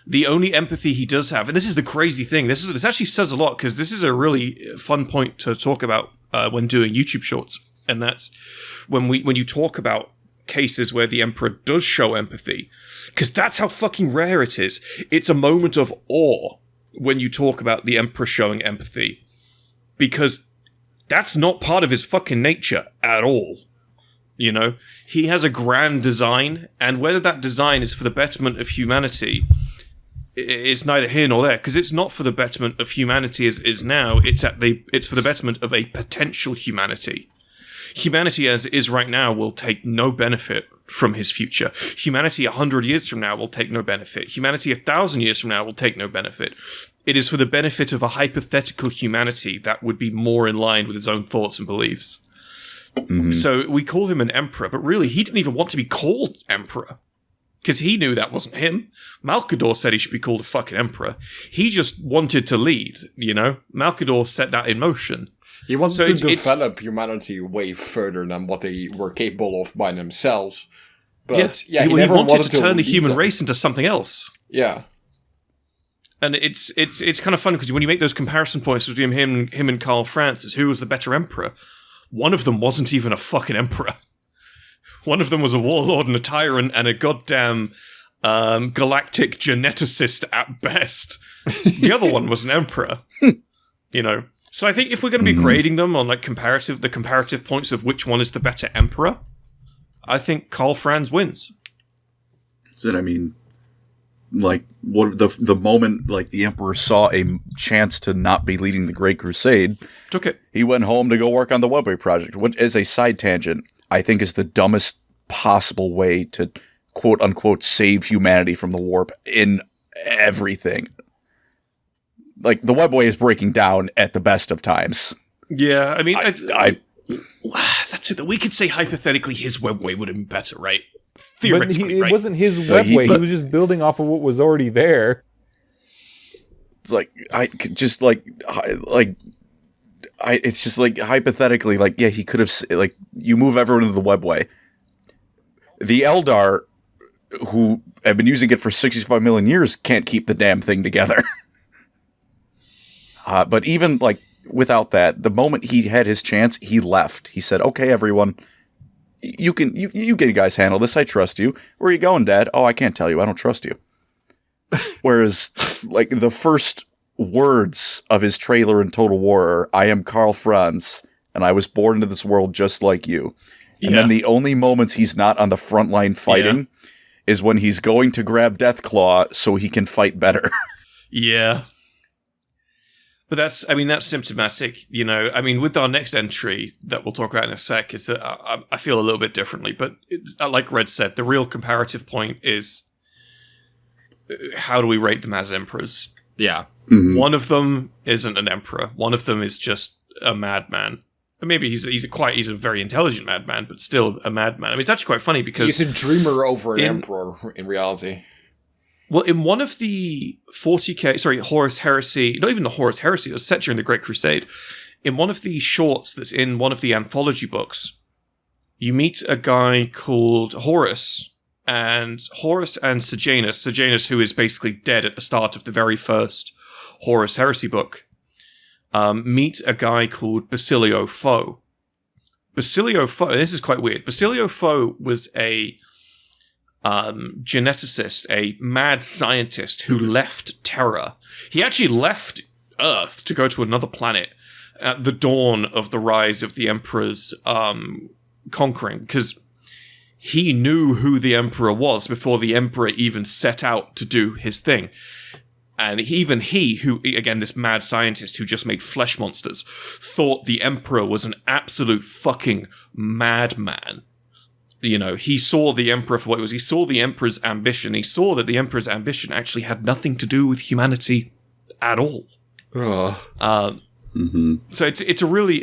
The only empathy he does have, and this is the crazy thing, this actually says a lot, because this is a really fun point to talk about when doing YouTube shorts, and that's when you talk about cases where the Emperor does show empathy, because that's how fucking rare it is. It's a moment of awe when you talk about the Emperor showing empathy, because that's not part of his fucking nature at all. He has a grand design, and whether that design is for the betterment of humanity is neither here nor there, because it's not for the betterment of humanity as is now, it's for the betterment of a potential humanity. Humanity as it is right now will take no benefit from his future. Humanity 100 years from now will take no benefit. Humanity 1,000 years from now will take no benefit. It is for the benefit of a hypothetical humanity that would be more in line with his own thoughts and beliefs. Mm-hmm. So we call him an emperor, but really he didn't even want to be called emperor, because he knew that wasn't him. Malcador said he should be called a fucking emperor. He just wanted to lead, Malcador set that in motion. He wanted to develop humanity way further than what they were capable of by themselves. But he never wanted to turn the human race into something else. Yeah. And it's kind of fun, because when you make those comparison points between him and Karl Franz, who was the better emperor? One of them wasn't even a fucking emperor. One of them was a warlord and a tyrant and a goddamn galactic geneticist at best. The other one was an emperor. So I think if we're going to be grading them on the comparative points of which one is the better emperor, I think Karl Franz wins. What the moment the Emperor saw a chance to not be leading the Great Crusade, took it. He went home to go work on the Webway project, which, as a side tangent, I think is the dumbest possible way to quote unquote save humanity from the warp in everything. like the webway is breaking down at the best of times. Yeah, I mean, that's it. We could say hypothetically his webway would have been better, right? Theoretically, it wasn't his webway. He was just building off of what was already there. It's like it's just like hypothetically, like, yeah, he could have, like, you move everyone into the webway. The Eldar, who have been using it for 65 million years, can't keep the damn thing together. But even, like, without that, the moment he had his chance, he left. He said, okay, everyone, you guys handle this. I trust you. Where are you going, Dad? Oh, I can't tell you. I don't trust you. Whereas, like, the first words of his trailer in Total War are, I am Karl Franz, and I was born into this world just like you. And then the only moments he's not on the front line fighting is when he's going to grab Deathclaw so he can fight better. Yeah. But that's symptomatic, you know. I mean, with our next entry that we'll talk about in a sec, is that I feel a little bit differently. But like Red said, the real comparative point is how do we rate them as emperors? Yeah. Mm-hmm. One of them isn't an emperor. One of them is just a madman. Maybe he's a very intelligent madman, but still a madman. I mean, it's actually quite funny because he's a dreamer over an emperor in reality. Well, in one of the 40k, Horus Heresy, not even the Horus Heresy, it was set during the Great Crusade. In one of the shorts that's in one of the anthology books, you meet a guy called Horus and Sejanus, who is basically dead at the start of the very first Horus Heresy book, meet a guy called Basilio Foe. Basilio Foe, and this is quite weird, Basilio Foe was a geneticist, a mad scientist who left Terra. He actually left Earth to go to another planet at the dawn of the rise of the Emperor's conquering, because he knew who the Emperor was before the Emperor even set out to do his thing. And even he, who, again, this mad scientist who just made flesh monsters, thought the Emperor was an absolute fucking madman. You know, he saw the Emperor for what it was. He saw the Emperor's ambition. He saw that the Emperor's ambition actually had nothing to do with humanity at all. So it's a really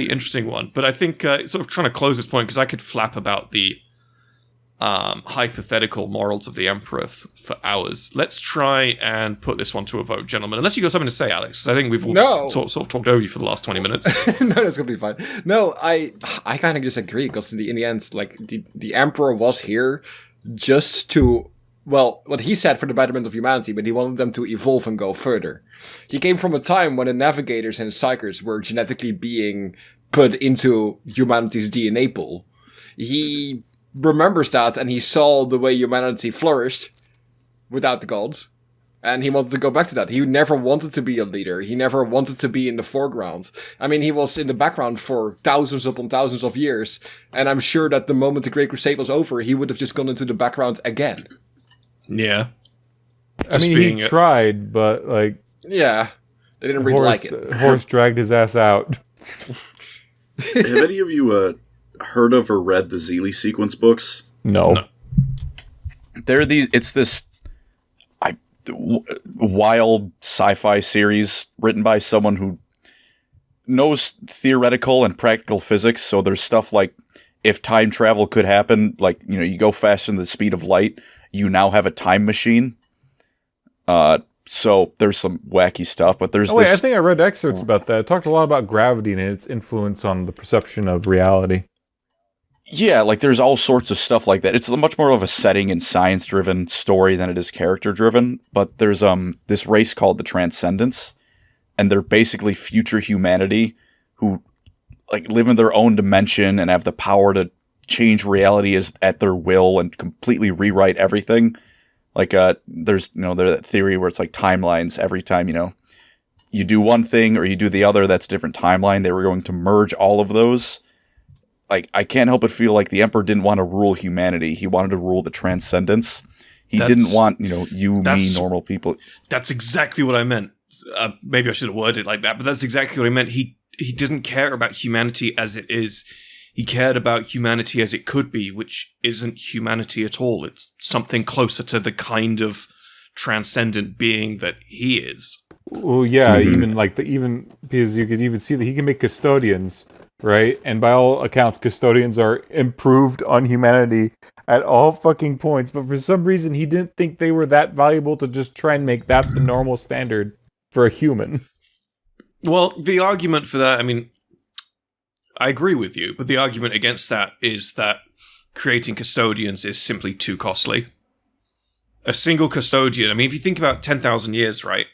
interesting one. But I think sort of trying to close this point, because I could flap about the hypothetical morals of the Emperor for hours. Let's try and put this one to a vote, gentlemen. Unless you got something to say, Alex. I think we've sort of talked over you for the last 20 minutes. No, that's gonna be fine. No, I kind of disagree, because in the end, like, the Emperor was here just to, well, what he said, for the betterment of humanity, but he wanted them to evolve and go further. He came from a time when the Navigators and Psychers were genetically being put into humanity's DNA pool. He remembers that, and he saw the way humanity flourished without the gods, and he wanted to go back to that. He never wanted to be a leader. He never wanted to be in the foreground. I mean, he was in the background for thousands upon thousands of years, and I'm sure that the moment the Great Crusade was over, he would have just gone into the background again. Yeah. I mean, he tried, but, like... Yeah. They didn't really like it. Horus dragged his ass out. Have any of you heard of or read the Zeely sequence books? No. It's this wild sci-fi series written by someone who knows theoretical and practical physics. So there's stuff like, if time travel could happen, like, you know, you go faster than the speed of light, you now have a time machine. So there's some wacky stuff, but there's I think I read excerpts about that. It talked a lot about gravity and its influence on the perception of reality. Yeah, like, there's all sorts of stuff like that. It's much more of a setting and science-driven story than it is character-driven, but there's this race called the Transcendents, and they're basically future humanity who, like, live in their own dimension and have the power to change reality at their will and completely rewrite everything. Like, there's that theory where it's like timelines. Every time, you do one thing or you do the other, that's a different timeline. They were going to merge all of those. Like, I can't help but feel like the Emperor didn't want to rule humanity. He wanted to rule the Transcendents. He didn't want, me, normal people. That's exactly what I meant. Maybe I should have worded it like that, but that's exactly what I meant. He didn't care about humanity as it is. He cared about humanity as it could be, which isn't humanity at all. It's something closer to the kind of transcendent being that he is. Well, yeah, even because you could even see that he can make custodians, right? And by all accounts, custodians are improved on humanity at all fucking points. But for some reason, he didn't think they were that valuable to just try and make that the normal standard for a human. Well, the argument for that, I mean, I agree with you, but the argument against that is that creating custodians is simply too costly. A single custodian, I mean, if you think about 10,000 years, right?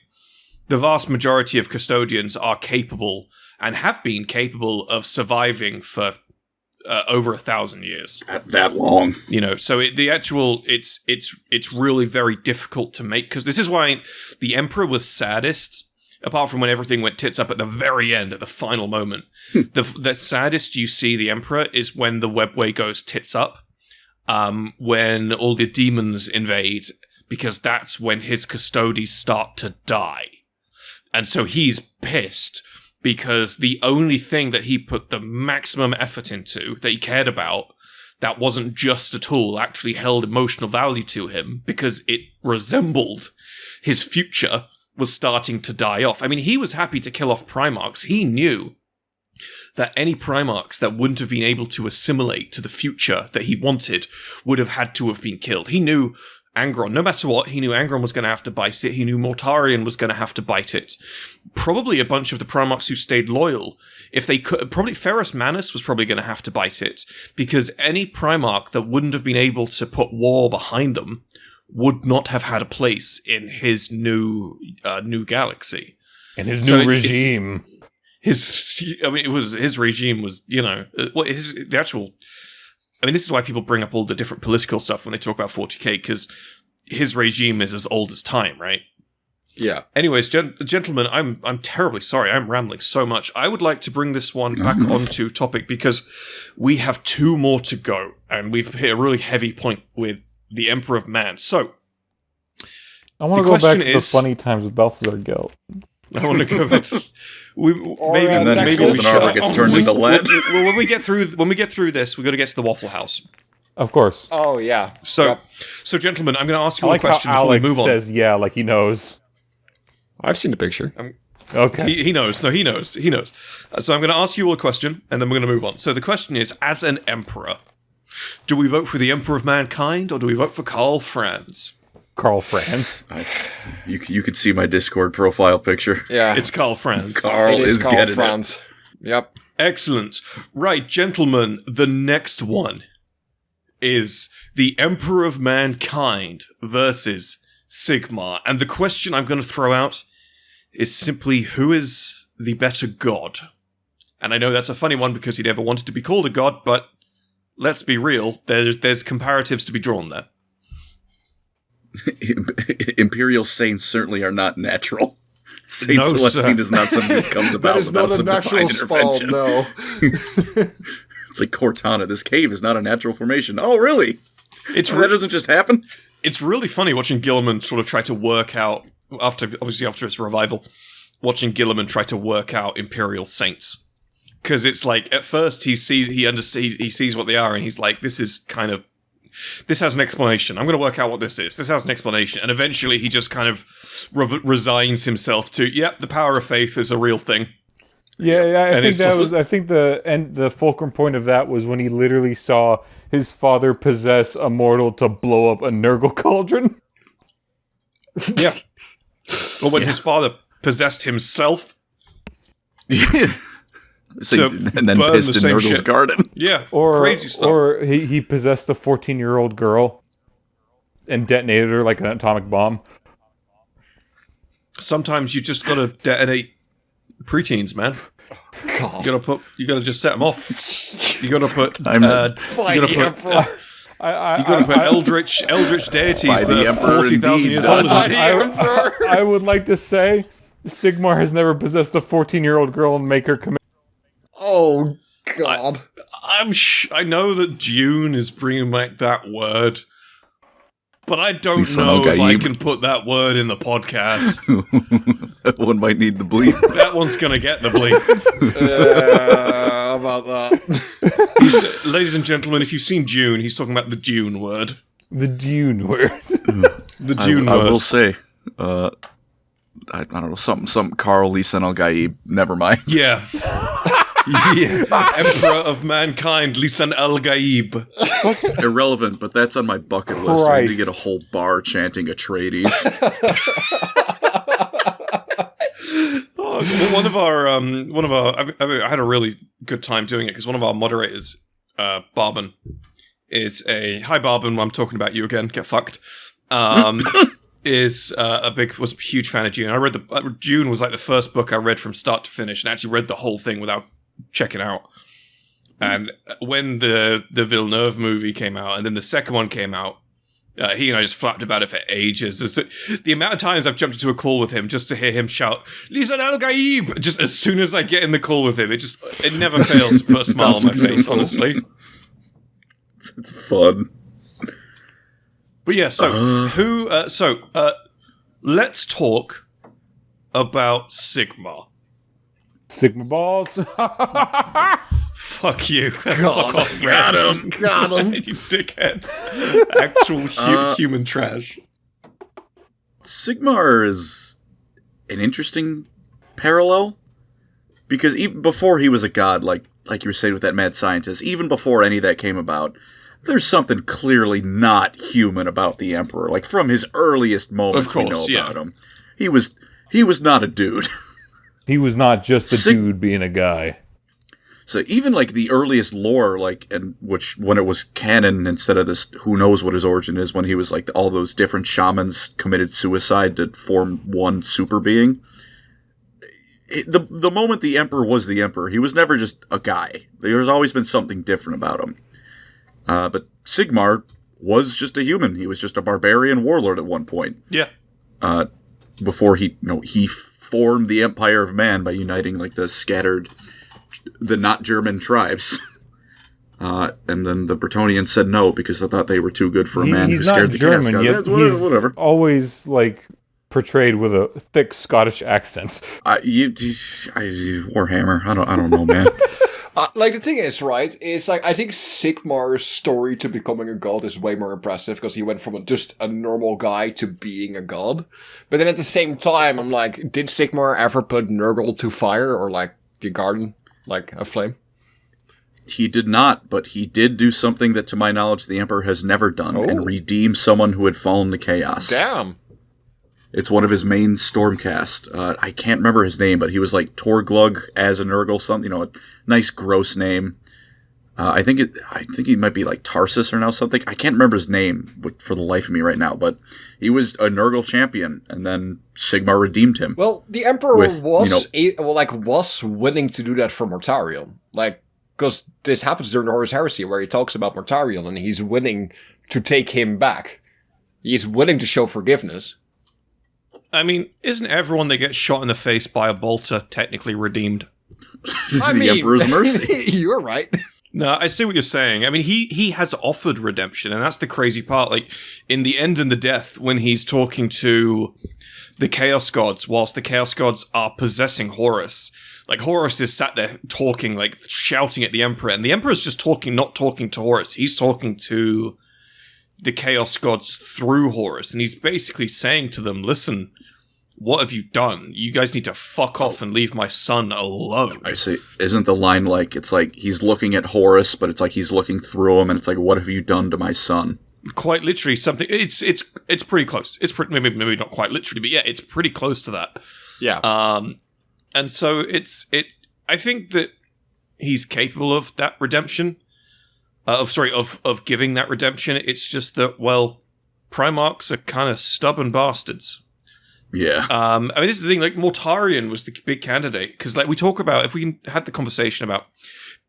The vast majority of custodians are capable and have been capable of surviving for over 1,000 years. That long. You know, so it's really very difficult to make, because this is why the Emperor was saddest, apart from when everything went tits up at the very end, at the final moment. The saddest you see the Emperor is when the webway goes tits up, when all the demons invade, because that's when his custodies start to die. And so he's pissed because the only thing that he put the maximum effort into, that he cared about, that wasn't just a tool, actually held emotional value to him because it resembled his future, was starting to die off. I mean, he was happy to kill off Primarchs. He knew that any Primarchs that wouldn't have been able to assimilate to the future that he wanted would have had to have been killed. He knew Angron, no matter what, he knew Angron was going to have to bite it. He knew Mortarion was going to have to bite it. Probably a bunch of the Primarchs who stayed loyal, if they could, probably Ferrus Manus was probably going to have to bite it, because any Primarch that wouldn't have been able to put war behind them would not have had a place in his new galaxy. And his new regime. His regime was, you know, the actual. I mean, this is why people bring up all the different political stuff when they talk about 40k, because his regime is as old as time, right? Yeah. Anyways, gentlemen, I'm terribly sorry. I'm rambling so much. I would like to bring this one back onto topic because we have 2 more to go, and we've hit a really heavy point with the Emperor of Man. So, I want to go back to the funny times with Balthazar Gelt. I want to go back to... And then Golden Arbor gets turned into lead. When we get through this, we got to get to the Waffle House. Of course. Oh yeah. So gentlemen, I'm going to ask you I a question before we move on. Says yeah, like he knows. I've seen the picture. Okay. He knows. No, he knows. He knows. So I'm going to ask you all a question, and then we're going to move on. So the question is, as an emperor, do we vote for the Emperor of Mankind, or do we vote for Karl Franz? Karl Franz. You could see my Discord profile picture. Yeah. It's Karl Franz. Karl is Karl getting Franz. it. Yep. Excellent. Right, gentlemen, the next one is the Emperor of Mankind versus Sigmar. And the question I'm going to throw out is simply, who is the better god? And I know that's a funny one because he never wanted to be called a god, but let's be real, there's comparatives to be drawn there. Imperial saints certainly are not natural. Saint Celestine is not something that comes about without some divine intervention. No. It's like Cortana. This cave is not a natural formation. Oh, really? That doesn't just happen? It's really funny watching Guilliman sort of try to work out, after its revival, watching Guilliman try to work out Imperial saints. Because it's like, at first he sees what they are, and he's like, this has an explanation. I'm going to work out what this is. This has an explanation. And eventually he just kind of resigns himself to, the power of faith is a real thing. Yeah, I think the fulcrum point of that was when he literally saw his father possess a mortal to blow up a Nurgle cauldron. Yeah. Or when his father possessed himself. Yeah. And then pissed in Nurgle's garden. Yeah, crazy stuff. Or he possessed a 14-year-old girl and detonated her like an atomic bomb. Sometimes you just gotta detonate preteens, man. God. You gotta just set them off. You gotta put eldritch deities that are 40,000 years old. I would like to say Sigmar has never possessed a 14-year-old girl and make her commit. Oh God! I know that Dune is bringing back that word, but I don't know if I can put that word in the podcast. That one might need the bleep. That one's gonna get the bleep. How about that? Ladies and gentlemen, if you've seen Dune, he's talking about the Dune word. The Dune word. The Dune word. I will say, I don't know, some Karl Lisan al-Gaib. Never mind. Yeah. Yeah. Emperor of Mankind, Lisan al-Gaib. Irrelevant, but that's on my bucket list. I need to get a whole bar chanting Atreides. One of our, I had a really good time doing it because one of our moderators, Barban, is hi Barban, I'm talking about you again, get fucked. Was a huge fan of Dune. I read Dune was like the first book I read from start to finish, and actually read the whole thing without checking out. And when the Villeneuve movie came out, and then the second one came out, he and I just flapped about it for ages. The amount of times I've jumped into a call with him just to hear him shout "Lisan al-Gaib" just as soon as I get in the call with him. It never fails to put a smile on my face, honestly. It's fun. But yeah, let's talk about Sigmar. Sigma balls. Fuck you. Fuck off, Got him. you dickhead. Actual human trash. Sigmar is an interesting parallel because even before he was a god, like you were saying with that mad scientist, even before any of that came about, there's something clearly not human about the Emperor. Like from his earliest moments, we know about him. He was not a dude. He was not just a dude being a guy. So even like the earliest lore, when it was canon instead of this, who knows what his origin is, when he was like all those different shamans committed suicide to form one super being. The moment the Emperor was the Emperor, he was never just a guy. There's always been something different about him. But Sigmar was just a human. He was just a barbarian warlord at one point. Yeah. Before he formed the Empire of Man by uniting like the not German tribes. And then the Bretonnians said no because they thought they were too good for a man who scared the Chaos God. Yet he's always like portrayed with a thick Scottish accent. Warhammer. I don't know, man. The thing is, right, is like, I think Sigmar's story to becoming a god is way more impressive because he went from just a normal guy to being a god. But then at the same time, I'm like, did Sigmar ever put Nurgle to fire or like the garden, like a flame? He did not, but he did do something that to my knowledge the Emperor has never done and redeem someone who had fallen to chaos. Damn. It's one of his main Stormcast. I can't remember his name, but he was like Torglug as a Nurgle, something, a nice gross name. I think he might be like Tarsus or now something. I can't remember his name for the life of me right now, but he was a Nurgle champion, and then Sigmar redeemed him. Well, the Emperor was willing to do that for Mortarion, because this happens during the Horus Heresy, where he talks about Mortarion, and he's willing to take him back. He's willing to show forgiveness. I mean, isn't everyone that gets shot in the face by a bolter technically redeemed? The Emperor's mercy. You're right. No, I see what you're saying. I mean, he has offered redemption, and that's the crazy part. Like, in the End and the Death, when he's talking to the Chaos Gods, whilst the Chaos Gods are possessing Horus, like, Horus is sat there talking, like, shouting at the Emperor, and the Emperor's just not talking to Horus. He's talking to the Chaos Gods through Horus, and he's basically saying to them, listen, what have you done? You guys need to fuck off and leave my son alone. I see. Isn't the line like, it's like he's looking at Horus, but it's like he's looking through him, and it's like, what have you done to my son? Quite literally something. It's pretty close. It's maybe not quite literally, but yeah, it's pretty close to that. Yeah. And so I think that he's capable of that redemption. Of giving that redemption. It's just that, well, Primarchs are kind of stubborn bastards. Yeah. I mean, this is the thing, like, Mortarion was the big candidate, because, like, we talk about, if we had the conversation about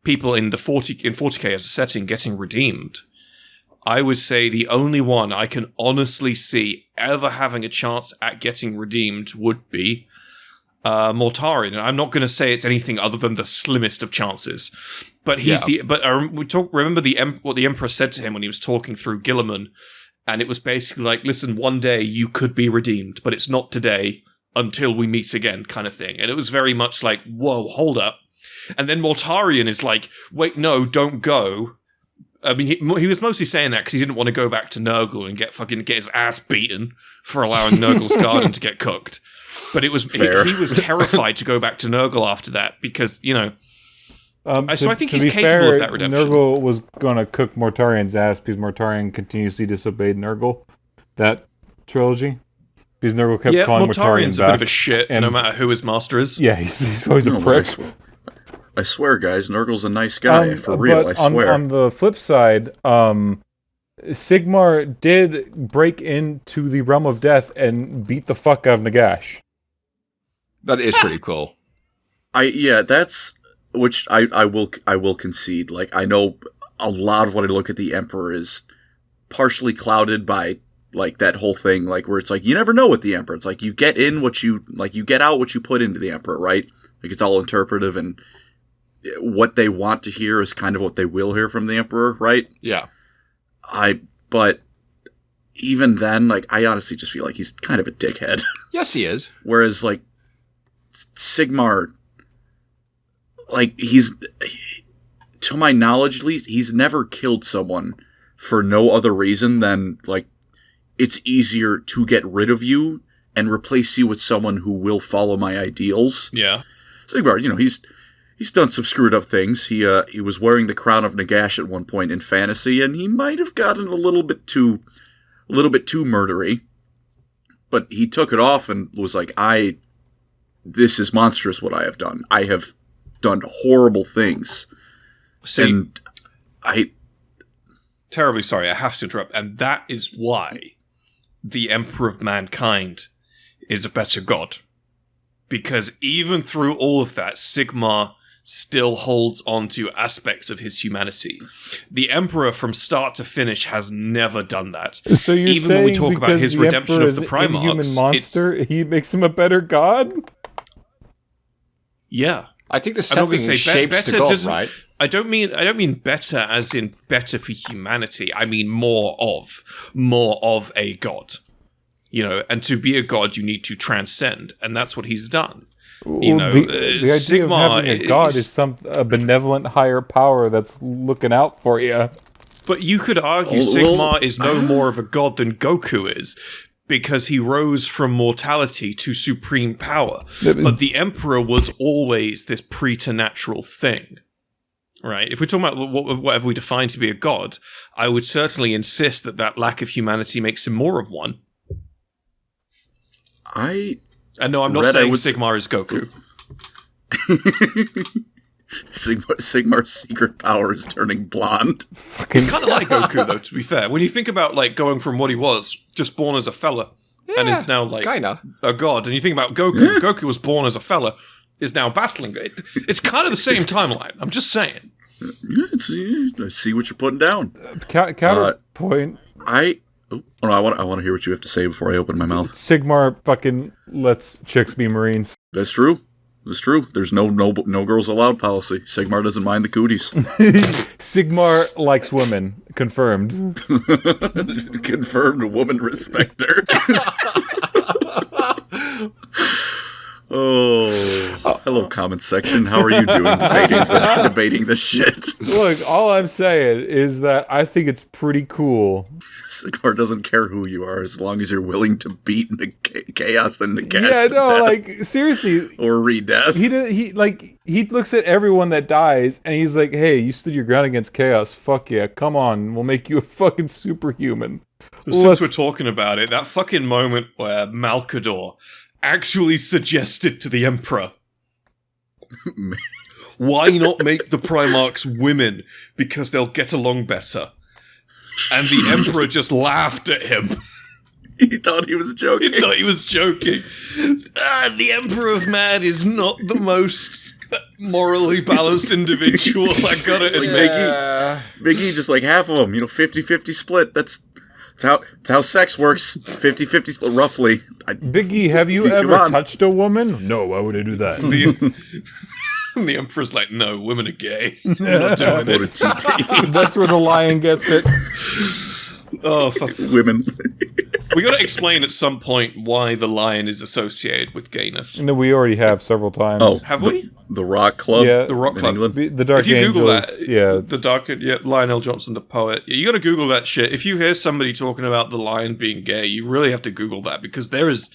people in 40k as a setting getting redeemed, I would say the only one I can honestly see ever having a chance at getting redeemed would be Mortarion. And I'm not going to say it's anything other than the slimmest of chances. But remember what the Emperor said to him when he was talking through Guilliman, and it was basically like, listen, one day you could be redeemed, but it's not today until we meet again, kind of thing. And it was very much like, whoa, hold up. And then Mortarion is like, wait, no, don't go. I mean, he was mostly saying that because he didn't want to go back to Nurgle and get his ass beaten for allowing Nurgle's garden to get cooked. But it was he was terrified to go back to Nurgle after that because, you know... so I think he's capable of that redemption. Nurgle was going to cook Mortarion's ass because Mortarion continuously disobeyed Nurgle. That trilogy. Because Nurgle kept calling Mortarion Mortarion's a bit of a shit, no matter who his master is. Yeah, he's always a prick. I swear, guys, Nurgle's a nice guy, for real, I swear. On the flip side, Sigmar did break into the Realm of Death and beat the fuck out of Nagash. That is pretty cool. That's... Which I will concede. Like, I know a lot of what I look at the Emperor is partially clouded by, like, that whole thing, like, where it's like, you never know with the Emperor. It's like, you get in what you, like, you get out what you put into the Emperor, right? Like, it's all interpretive, and what they want to hear is kind of what they will hear from the Emperor, right? Yeah. But even then, like, I honestly just feel like he's kind of a dickhead. Yes, he is. Whereas, like, Sigmar, like, he's, to my knowledge at least, he's never killed someone for no other reason than, like, it's easier to get rid of you and replace you with someone who will follow my ideals. Yeah. Sigmar, you know, he's done some screwed up things. He was wearing the crown of Nagash at one point in fantasy, and he might have gotten a little bit too murdery. But he took it off and was like, this is monstrous what I have done. I have done horrible things. See, and terribly sorry, I have to interrupt. And that is why the Emperor of Mankind is a better god. Because even through all of that, Sigmar still holds on to aspects of his humanity. The Emperor, from start to finish, has never done that. So you're even saying when we talk about his redemption of the Primarchs, human monster, it's... he makes him a better god? Yeah. I think the setting shapes the god, right? I don't mean better as in better for humanity. I mean more of a god. You know, and to be a god, you need to transcend, and that's what he's done. You know, the idea Sigmar of having a god is a benevolent higher power that's looking out for you. But you could argue Sigmar is no more of a god than Goku is, because he rose from mortality to supreme power. But the Emperor was always this preternatural thing. Right? If we're talking about whatever we define to be a god, I would certainly insist that lack of humanity makes him more of one. And no, I'm not saying Sigmar is Goku. Sigmar's secret power is turning blonde. He's kind of like Goku, though, to be fair. When you think about, like, going from what he was, just born as a fella, and is now, like, a god, and you think about Goku, Goku was born as a fella, is now battling. It's kind of the same timeline. I'm just saying. I see what you're putting down. Counterpoint. I want to hear what you have to say before I open my mouth. Sigmar fucking lets chicks be Marines. That's true. That's true. There's no girls allowed policy. Sigmar doesn't mind the cooties. Sigmar likes women. Confirmed. Confirmed woman respecter. Oh, hello, comment section. How are you doing debating this shit? Look, all I'm saying is that I think it's pretty cool. Sigmar doesn't care who you are as long as you're willing to beat the chaos and the gas. Yeah, no, like, seriously. Or re-death. He looks at everyone that dies and he's like, hey, you stood your ground against chaos. Fuck yeah, come on. We'll make you a fucking superhuman. Since we're talking about it, that fucking moment where Malkador actually suggested to the Emperor, why not make the Primarchs women? Because they'll get along better. And the Emperor just laughed at him. He thought he was joking. The Emperor of Mad is not the most morally balanced individual, I gotta admit. Biggie, just like half of them, 50-50 split. That's how sex works. It's 50-50 split, roughly. Biggie, have you ever touched a woman? No, why would I do that? The Emperor's like, no, women are gay. I'm not doing it. That's where the lion gets it. Oh, fuck. Women. We got to explain at some point why the lion is associated with gayness. No, we already have several times. Oh, Have we? The Rock Club? Yeah. The Rock in Club. England? The Dark If you Angels, Google that, yeah. the Dark, Lionel Johnson, the poet, you got to Google that shit. If you hear somebody talking about the lion being gay, you really have to Google that because there is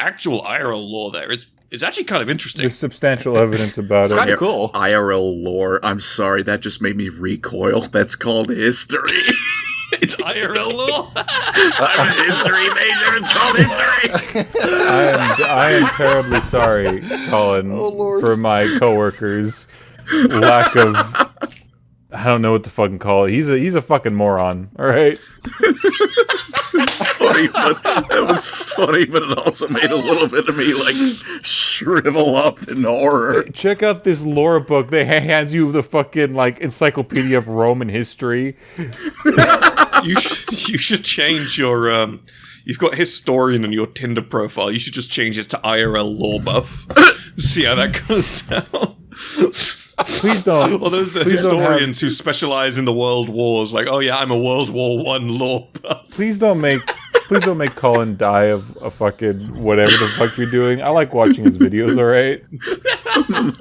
actual IRL lore there. It's actually kind of interesting. There's substantial evidence about It's it. kind of cool. IRL lore. I'm sorry, that just made me recoil. That's called history. It's IRL lore. I'm a history major. It's called history. I am terribly sorry, Colin, for my coworkers' lack of. I don't know what to fucking call it. He's a fucking moron. All right. Funny, but that was funny, but it also made a little bit of me like shrivel up in horror. Check out this lore book. They hands you the fucking like encyclopedia of Roman history. You should change your you've got historian in your Tinder profile. You should just change it to IRL lore buff. See how that goes down. Please don't. Well, those are the historians who specialize in the world wars. Like, oh yeah, I'm a World War I lore buff. Please don't make Colin die of a fucking whatever the fuck you're doing. I like watching his videos. All right. I'm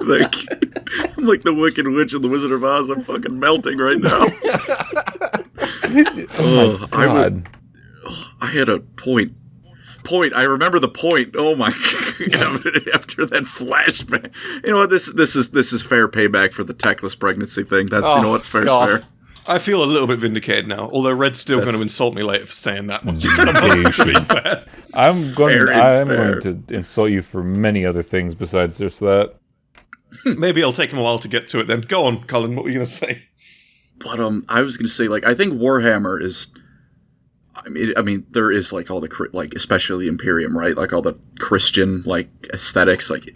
like the Wicked Witch and the Wizard of Oz. I'm fucking melting right now. Oh my God. I had a point. I remember the point. Oh my God. After that flashback. You know what? This is fair payback for the Teclis pregnancy thing. That's you know what? Fair's fair. I feel a little bit vindicated now. Although Red's still going to insult me later for saying that one. I'm going Fair. to insult you for many other things besides just that. Maybe it'll take him a while to get to it then. Go on, Colin, what were you going to say? But I was going to say, like, I think Warhammer is... I mean, there is, like, all the... Like, especially Imperium, right? Like, all the Christian, like, aesthetics. Like,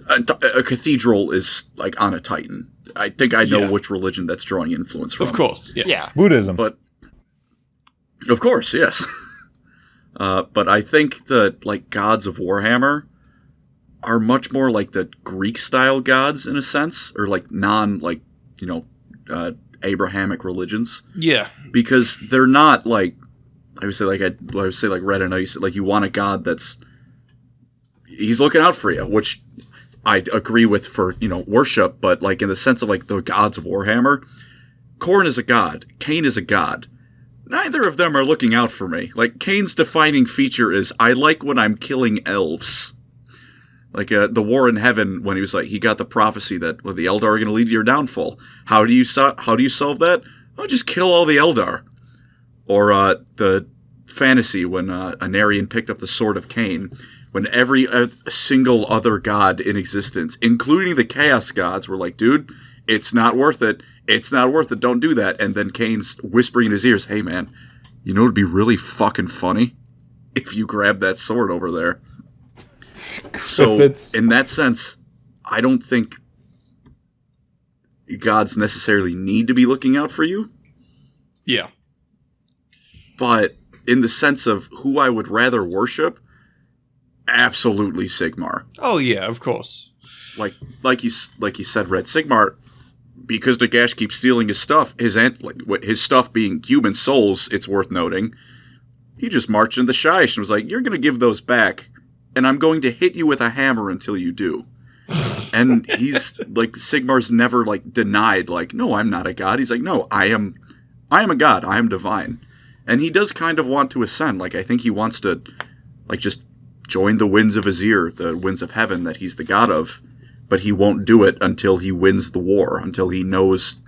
a cathedral is, like, on a Titan. I think I know which religion that's drawing influence from. Of course, yeah. Buddhism. But... Of course, yes. But I think the, like, gods of Warhammer are much more like the Greek-style gods, in a sense. Or, like, like, you know... Abrahamic religions. Yeah. Because they're not like I would say like Red, I know you said like you want a god that's he's looking out for you, which I agree with for, you know, worship, but like in the sense of like the gods of Warhammer, Khorne is a god, Cain is a god. Neither of them are looking out for me. Like Cain's defining feature is I like when I'm killing elves. Like the War in Heaven, when he was like, he got the prophecy that the Eldar are going to lead to your downfall. How do you solve that? Oh, just kill all the Eldar. Or the fantasy when Anarion picked up the Sword of Cain, when every single other god in existence, including the Chaos gods, were like, dude, it's not worth it. It's not worth it. Don't do that. And then Cain's whispering in his ears, hey man, you know it'd be really fucking funny if you grab that sword over there. So, in that sense, I don't think gods necessarily need to be looking out for you. Yeah. But in the sense of who I would rather worship, absolutely Sigmar. Oh, yeah, of course. Like you said, Red, Sigmar, because Nagash keeps stealing his stuff, his stuff being human souls, it's worth noting, he just marched into the Shyish and was like, you're going to give those back, and I'm going to hit you with a hammer until you do. And he's like, Sigmar's never like denied, like, no, I'm not a god. He's like, no, I am a god. I am divine. And he does kind of want to ascend. Like, I think he wants to like just join the winds of Azir, the winds of heaven that he's the god of, but he won't do it until he wins the war, until he knows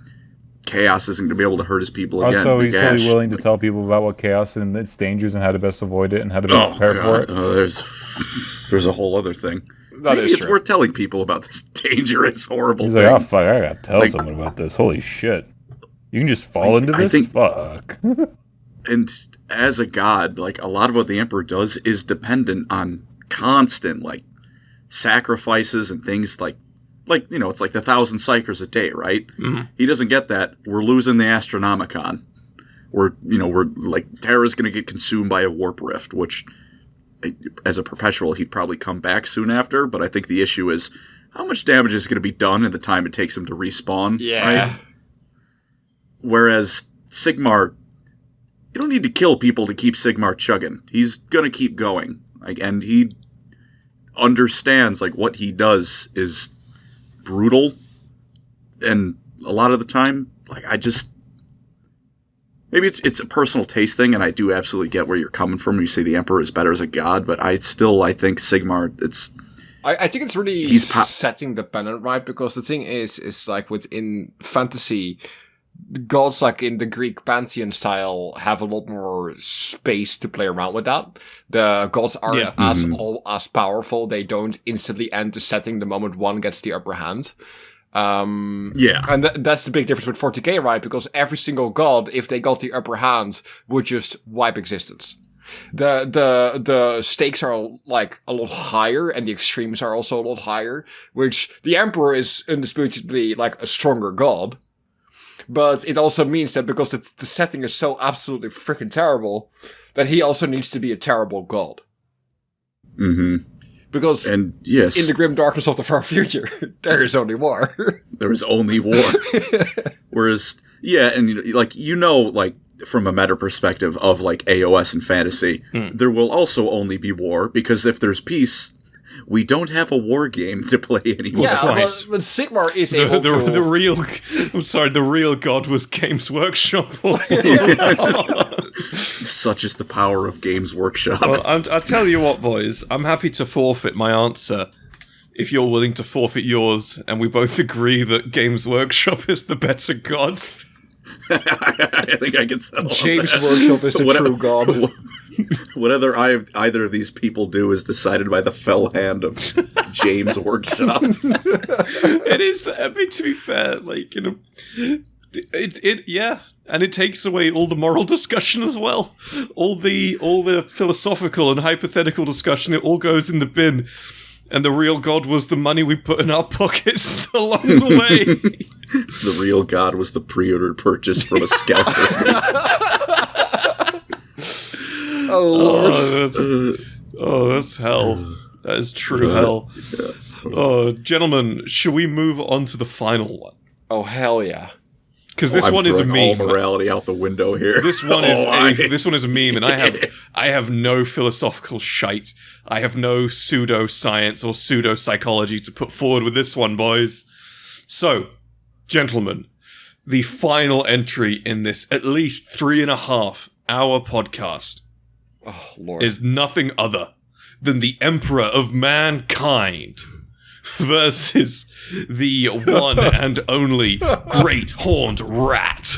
chaos isn't going to be able to hurt his people again. Also, he's totally willing to tell people about what chaos and its dangers and how to best avoid it and how to best prepare for it. Oh, there's a whole other thing. That Maybe is it's true. worth telling people about this dangerous, horrible He's thing. like, oh fuck, I gotta tell someone about this. Holy shit. You can just fall into this? Fuck. And as a god, like, a lot of what the Emperor does is dependent on constant, like, sacrifices and things like, you know, it's like the 1,000 psychers a day, right? Mm-hmm. He doesn't get that. We're losing the Astronomicon. We're like, Terra's going to get consumed by a warp rift, which, as a perpetual, he'd probably come back soon after, but I think the issue is how much damage is going to be done in the time it takes him to respawn, Yeah. right? Whereas Sigmar you don't need to kill people to keep Sigmar chugging. He's gonna keep going, like, and he understands like what he does is brutal, and a lot of the time, like, I just maybe it's a personal taste thing, and I do absolutely get where you're coming from when you say the Emperor is better as a god, but I think Sigmar, I think it's really setting the pennant right, because the thing is like within fantasy, gods like in the Greek pantheon style have a lot more space to play around with that. The gods aren't as powerful. They don't instantly end the setting the moment one gets the upper hand. And that's the big difference with 40k, right? Because every single god, if they got the upper hand, would just wipe existence. The stakes are like a lot higher, and the extremes are also a lot higher, which the Emperor is indisputably like a stronger god. But it also means that because the setting is so absolutely freaking terrible, that he also needs to be a terrible god. Mm-hmm. Because in the grim darkness of the far future, there is only war. There is only war. Whereas, and like, from a meta perspective of like AOS and fantasy, there will also only be war, because if there's peace, we don't have a war game to play anymore. Yeah, but Sigmar is able to... The real god was Games Workshop. Such is the power of Games Workshop. Well, I'll tell you what, boys. I'm happy to forfeit my answer if you're willing to forfeit yours, and we both agree that Games Workshop is the better god. I think I can settle James Workshop is the true god. Whatever either of these people do is decided by the fell hand of James Workshop. It is. I mean, to be fair, like, you know, and it takes away all the moral discussion as well. All the philosophical and hypothetical discussion. It all goes in the bin. And the real god was the money we put in our pockets along the way. The real god was the pre-ordered purchase from a scalper. Oh, Lord. That's hell. That is true hell. Oh, gentlemen, should we move on to the final one? Oh, hell yeah. Because this one is a meme. All morality out the window here. This one is a meme, and I have no philosophical shite. I have no pseudo-science or pseudo-psychology to put forward with this one, boys. So, gentlemen, the final entry in this at least 3.5-hour podcast is nothing other than the Emperor of Mankind versus the one and only Great Horned Rat.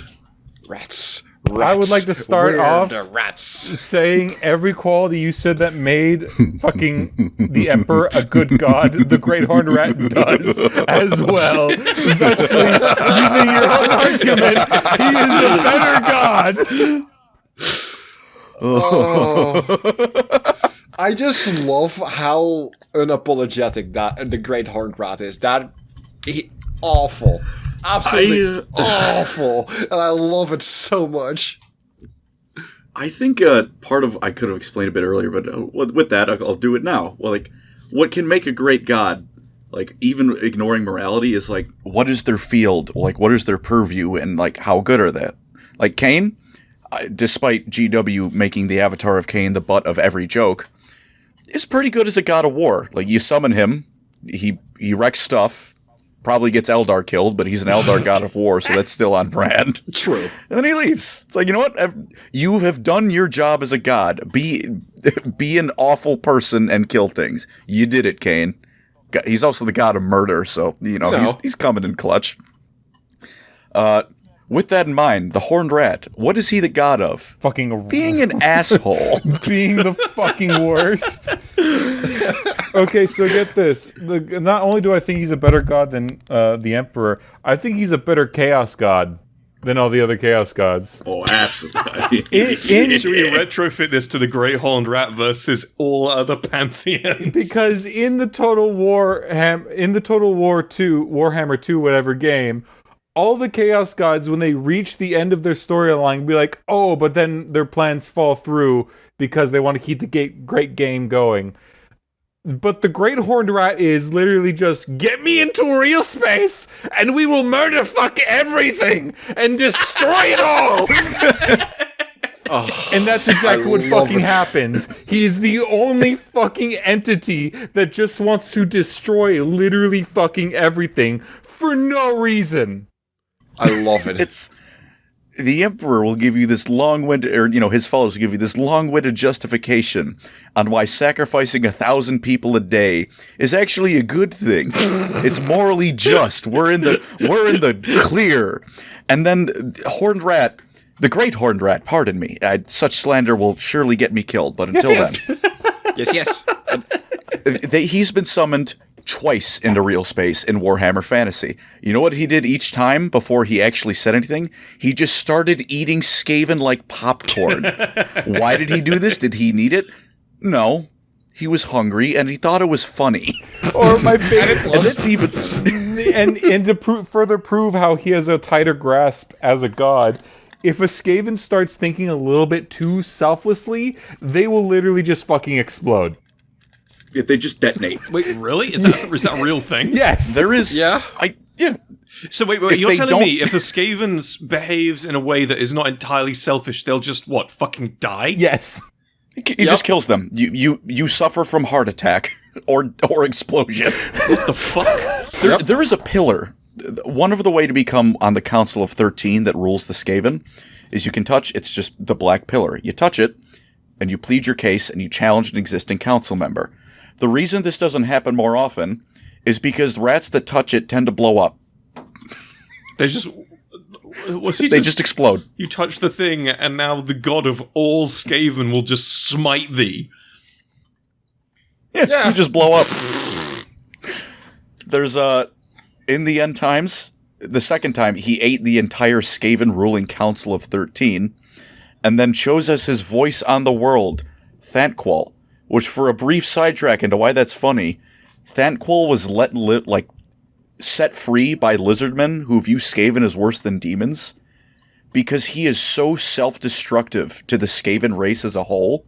Rats. I would like to start off rats. saying every quality you said that made fucking the Emperor a good god, the Great Horned Rat does as well. Thusly, using your own argument, he is a better god. I just love how unapologetic that the Great Horned Rat is. Awful. Absolutely awful. And I love it so much. I think part of... I could have explained a bit earlier, but with that, I'll do it now. Well, like, what can make a great god, like, even ignoring morality, is, like, what is their field? Like, what is their purview? And, like, how good are they? Like, Cain, despite GW making the avatar of Cain the butt of every joke, is pretty good as a god of war. Like, you summon him, he wrecks stuff, probably gets Eldar killed, but he's an Eldar god of war, so that's still on brand. True. And then he leaves. It's like, you know what? You have done your job as a god. Be an awful person and kill things. You did it, Cain. He's also the god of murder, so, you know, he's coming in clutch. With that in mind, the Horned Rat, what is he the god of? Fucking being an asshole. Being the fucking worst. Okay, so get this. Not only do I think he's a better god than the Emperor, I think he's a better chaos god than all the other chaos gods. Oh, absolutely. Should we retrofit this to the Great Horned Rat versus all other pantheons? Because in the Total War 2, Warhammer 2, whatever game, all the Chaos Gods, when they reach the end of their storyline, be like, oh, but then their plans fall through because they want to keep the great game going. But the Great Horned Rat is literally just, get me into real space, and we will murder fuck everything, and destroy it all! And that's exactly what love fucking it. happens. He is the only fucking entity that just wants to destroy literally fucking everything for no reason. I love it. It's the Emperor will give you this long-winded, or his followers will give you this long-winded justification on why sacrificing 1,000 people a day is actually a good thing. It's morally just. We're in the clear. And then Horned Rat, the Great Horned Rat, pardon me. Such slander will surely get me killed. But until then, yes. he's been summoned twice into real space in Warhammer Fantasy. You know what he did each time before he actually said anything? He just started eating Skaven like popcorn. Why did he do this? Did he need it? No. He was hungry and he thought it was funny. Or my favorite, And that's even... and to further prove how he has a tighter grasp as a god, if a Skaven starts thinking a little bit too selflessly, they will literally just fucking explode. They just detonate. Wait, really? Is that a real thing? Yes. There is... Yeah. So wait, If you're they telling don't- me if the Skavens behaves in a way that is not entirely selfish, they'll just, fucking die? Yes. It just kills them. You suffer from heart attack or explosion. What the fuck? There is a pillar. One of the way to become on the Council of 13 that rules the Skaven is you can touch, it's just the black pillar. You touch it, and you plead your case, and you challenge an existing council member. The reason this doesn't happen more often is because rats that touch it tend to blow up. They just... They just explode. You touch the thing, and now the god of all Skaven will just smite thee. Yeah. You just blow up. There's in the end times, the second time, he ate the entire Skaven ruling council of 13, and then chose as his voice on the world, Thantquil, which for a brief sidetrack into why that's funny, Thantquil was set free by lizardmen who view Skaven as worse than demons, because he is so self-destructive to the Skaven race as a whole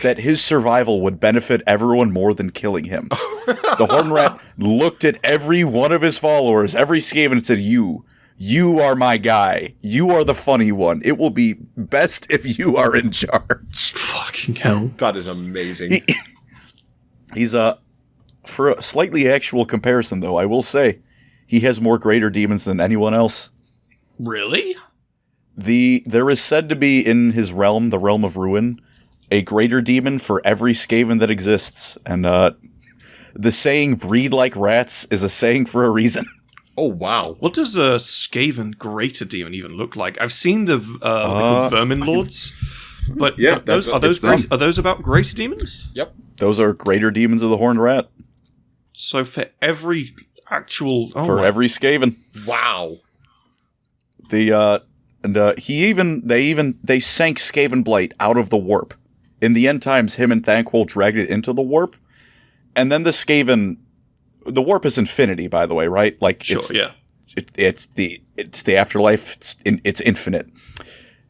that his survival would benefit everyone more than killing him. The Horned Rat looked at every one of his followers, every Skaven, and said, You are my guy. You are the funny one. It will be best if you are in charge. Fucking hell. That is amazing. He's for a slightly actual comparison, though, I will say, he has more greater demons than anyone else. Really? There is said to be in his realm, the realm of ruin, a greater demon for every Skaven that exists, and the saying "breed like rats" is a saying for a reason. Oh, wow. What does a Skaven greater demon even look like? I've seen the Vermin Lords, but Yeah, are those it's are those about greater demons? Yep. Those are greater demons of the Horned Rat So for every actual every Skaven. Wow. They sank Skaven Blight out of the warp. In the end times, him and Thanquil dragged it into the warp, and then the warp is infinity, by the way, right? Like, sure, it's the afterlife. It's infinite.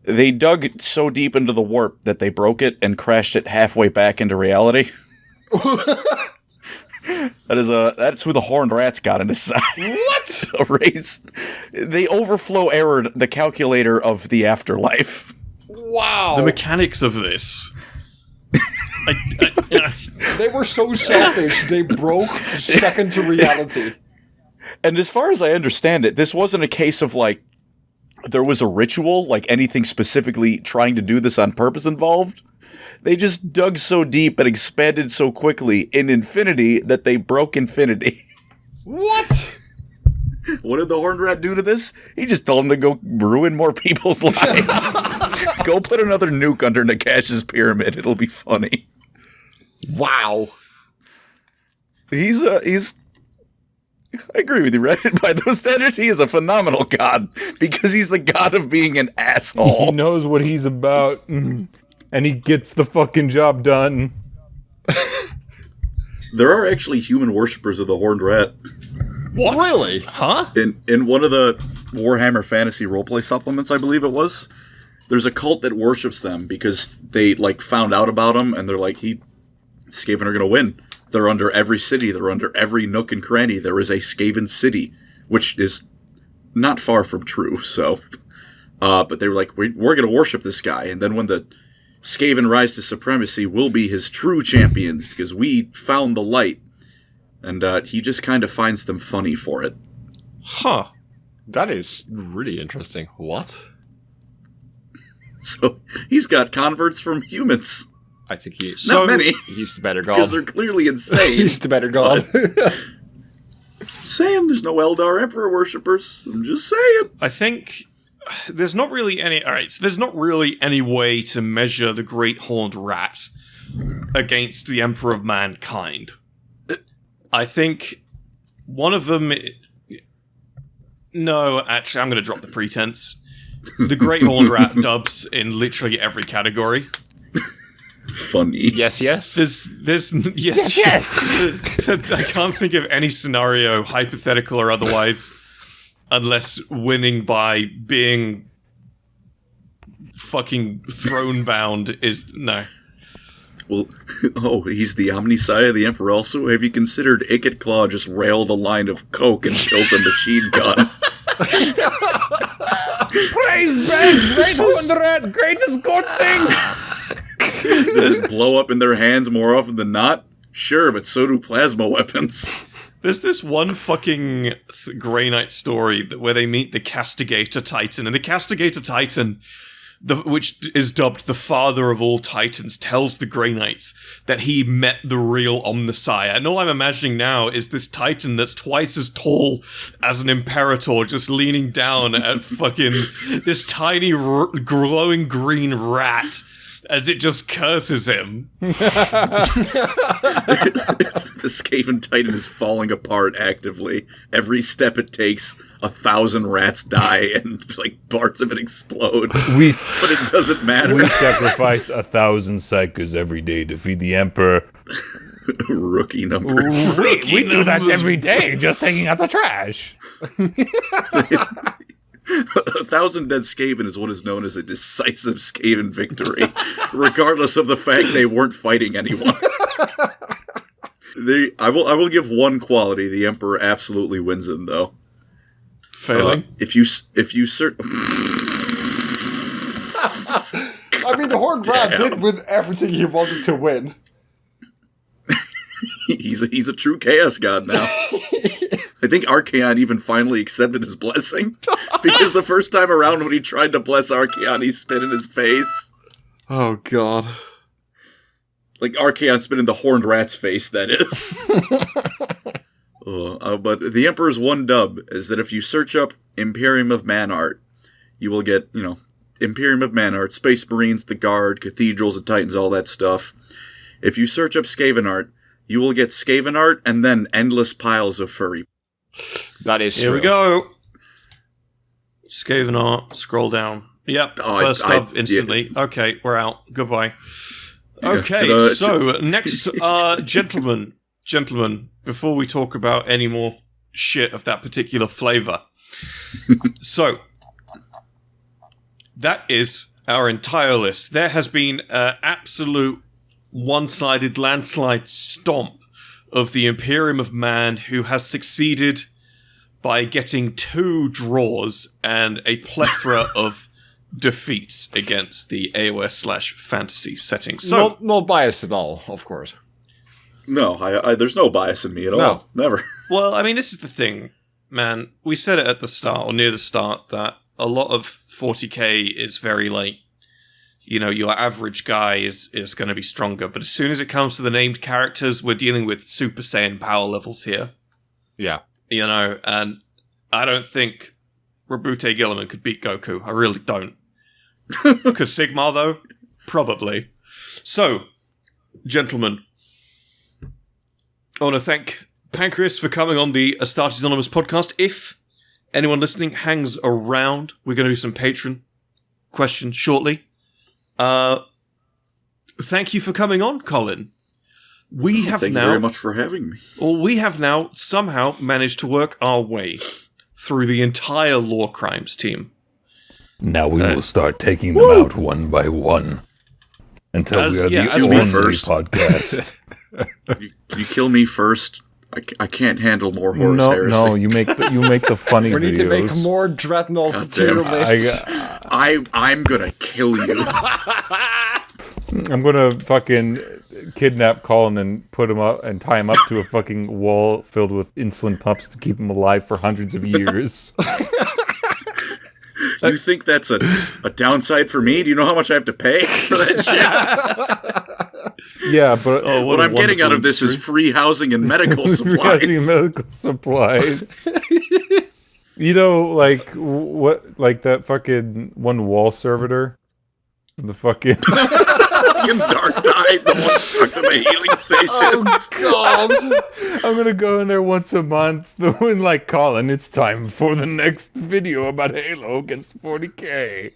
They dug so deep into the warp that they broke it and crashed it halfway back into reality. That's who the Horned Rats got in his side. What? A race. They overflow errored the calculator of the afterlife. Wow. The mechanics of this. They were so selfish, they broke second to reality. And as far as I understand it, this wasn't a case of, like, there was a ritual, like anything specifically trying to do this on purpose involved. They just dug so deep and expanded so quickly in infinity that they broke infinity. What? What did the Horned Rat do to this? He just told him to go ruin more people's lives. Go put another nuke under Nagash's pyramid. It'll be funny. Wow. He's I agree with you, Red. By those standards, he is a phenomenal god because he's the god of being an He asshole. knows what he's about, and he gets the fucking job done. There are actually human worshippers of the Horned Rat. What? Really? Huh? In one of the Warhammer Fantasy roleplay supplements, I believe it was, there's a cult that worships them because they, like, found out about them, and they're like, Skaven are going to win. They're under every city. They're under every nook and cranny. There is a Skaven city, which is not far from true, so But they were like, we're going to worship this guy. And then when the Skaven rise to supremacy, we'll be his true champions because we found the light. And he just kind of finds them funny for it. Huh. That is really interesting. What? So he's got converts from humans. I think Not many. He's the better god. Because they're clearly insane. He's the better god. Saying there's no Eldar Emperor worshippers. I'm just saying. I think there's not really any... Alright, so there's not really any way to measure the Great Horned Rat against the Emperor of Mankind. I think one of them... No, actually, I'm going to drop the pretense. The Great Horned Rat dubs in literally every category. Funny. Yes. There's yes. I can't think of any scenario, hypothetical or otherwise, unless winning by being fucking throne bound is no. Well, he's the Omniscience of the Emperor also? Have you considered Ikit Claw just railed a line of coke and built a machine gun? Praise Ben, Great Horned Rat, greatest good thing! Does this blow up in their hands more often than not? Sure, but so do plasma weapons. There's this one fucking Grey Knight story where they meet the Castigator Titan, and the Castigator Titan, which is dubbed the father of all Titans, tells the Grey Knights that he met the real Omnissiah. And all I'm imagining now is this Titan that's twice as tall as an Imperator just leaning down at fucking this tiny glowing green rat as it just curses him. The Skaven Titan is falling apart actively. Every step it takes, 1,000 rats die and parts of it explode. But it doesn't matter. We sacrifice 1,000 psychers every day to feed the Emperor. Rookie numbers. We do that every day, just taking out the trash. 1,000 dead Skaven is what is known as a decisive Skaven victory, regardless of the fact they weren't fighting anyone. I will give one quality the Emperor absolutely wins in, though. Failing. If you I mean, the Horned Rat did win everything he wanted to win. He's a true Chaos God now. I think Archeon even finally accepted his blessing. Because the first time around when he tried to bless Archeon, he spit in his face. Oh, God. Archeon spit in the Horned Rat's face, that is. But the Emperor's one dub is that if you search up Imperium of Man-Art, you will get, Imperium of Man-Art, Space Marines, the Guard, Cathedrals and Titans, all that stuff. If you search up Skaven Art, you will get Skaven Art and then endless piles of furry. That is true. Here we go. Skaven Art, scroll down. Yep, first dub instantly. Yeah. Okay, we're out. Goodbye. Okay, so next, gentlemen, before we talk about any more shit of that particular flavor. So, that is our entire list. There has been an absolute one-sided landslide stomp of the Imperium of Man, who has succeeded by getting 2 draws and a plethora of defeats against the AOS/fantasy setting. So, not biased at all, of course. No, there's no bias in me at all. No. Never. Well, I mean, this is the thing, man. We said it at the start, or near the start, that a lot of 40k is very your average guy is going to be stronger. But as soon as it comes to the named characters, we're dealing with Super Saiyan power levels here. Yeah. And I don't think Roboute Guilliman could beat Goku. I really don't. Could Sigmar, though? Probably. So, gentlemen, I want to thank PANCREAS for coming on the Astartes Anonymous podcast. If anyone listening hangs around, we're going to do some Patron questions shortly. Thank you for coming on, Colin. Thank you very much for having me. Well, we have now somehow managed to work our way through the entire Lore Crimes team. Now we will start taking them out one by one until we are the only first. podcast. You kill me first, I can't handle more Horus heresy. No, you make the funny We need to make videos. more Dreadnought tier lists. I'm gonna kill you. I'm gonna fucking kidnap Colin and put him up and tie him up to a fucking wall filled with insulin pumps to keep him alive for hundreds of years. You think that's a downside for me? Do you know how much I have to pay for that shit? Yeah, but What I'm getting out of this is free housing and medical supplies. medical supplies. You know, like like that fucking one wall servitor, the fucking In Dark Tide, the one stuck to the healing stations. God. I'm gonna go in there once a month. The one like Colin, it's time for the next video about Halo against 40k.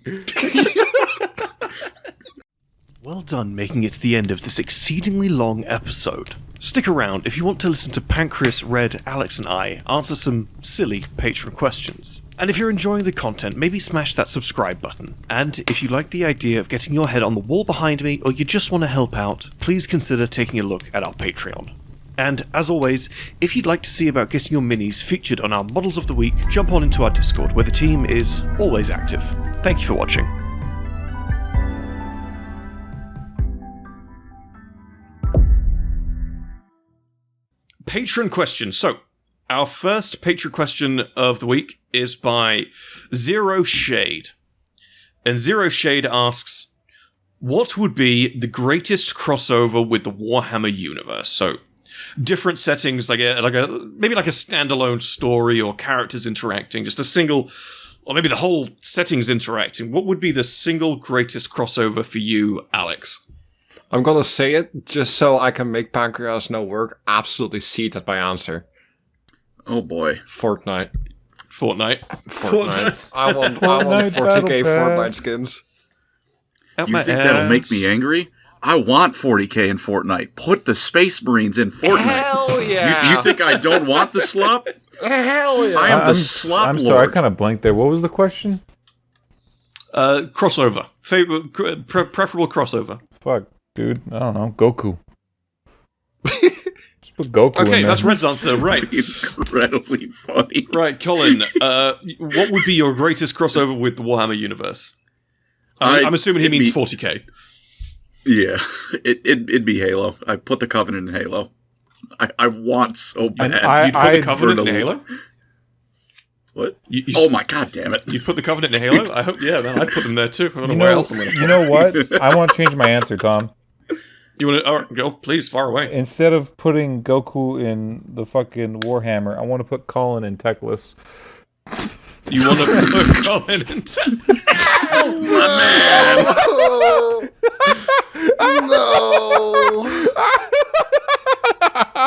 Well done making it to the end of this exceedingly long episode. Stick around if you want to listen to Pancreas, Red, Alex and I answer some silly Patron questions. And if you're enjoying the content, maybe smash that subscribe button. And if you like the idea of getting your head on the wall behind me, or you just want to help out, please consider taking a look at our Patreon. And as always, if you'd like to see about getting your minis featured on our Models of the Week, jump on into our Discord where the team is always active. Thank you for watching. Patron question. So, our first Patron question of the week is by Zero Shade. And Zero Shade asks, what would be the greatest crossover with the Warhammer universe? So, different settings, maybe like a standalone story or characters interacting, just a single, or maybe the whole settings interacting. What would be the single greatest crossover for you, Alex? I'm gonna say it just so I can make Pancreas no work. Absolutely seat at my answer. Oh boy. Fortnite. Fortnite. I want Fortnite 40k Battle Fortnite Pass. skins. You think that'll make me angry? I want 40k in Fortnite. Put the Space Marines in Fortnite. Hell yeah! You think I don't want the slop? Hell yeah! I am the slop I'm lord. sorry, I kind of blanked there. What was the question? Crossover. Preferable crossover. Fuck, dude. I don't know. Goku. Just put Goku in Okay, there. that's Red's answer. Right. Incredibly funny. Right, Colin. What would be your greatest crossover with the Warhammer universe? I'm assuming he means 40k. Yeah, it'd be Halo. I put the Covenant in Halo. I want so bad. You'd put the Covenant in Halo? What? You Oh my god, damn it! You'd put the Covenant in Halo? I hope, yeah, man, I'd put them there too. I don't know where else I'm going to put You know what? I want to change my answer, Tom. You want to? All right, go, please, far away. Instead of putting Goku in the fucking Warhammer, I want to put Colin in Teclis. You want to put Colin in No!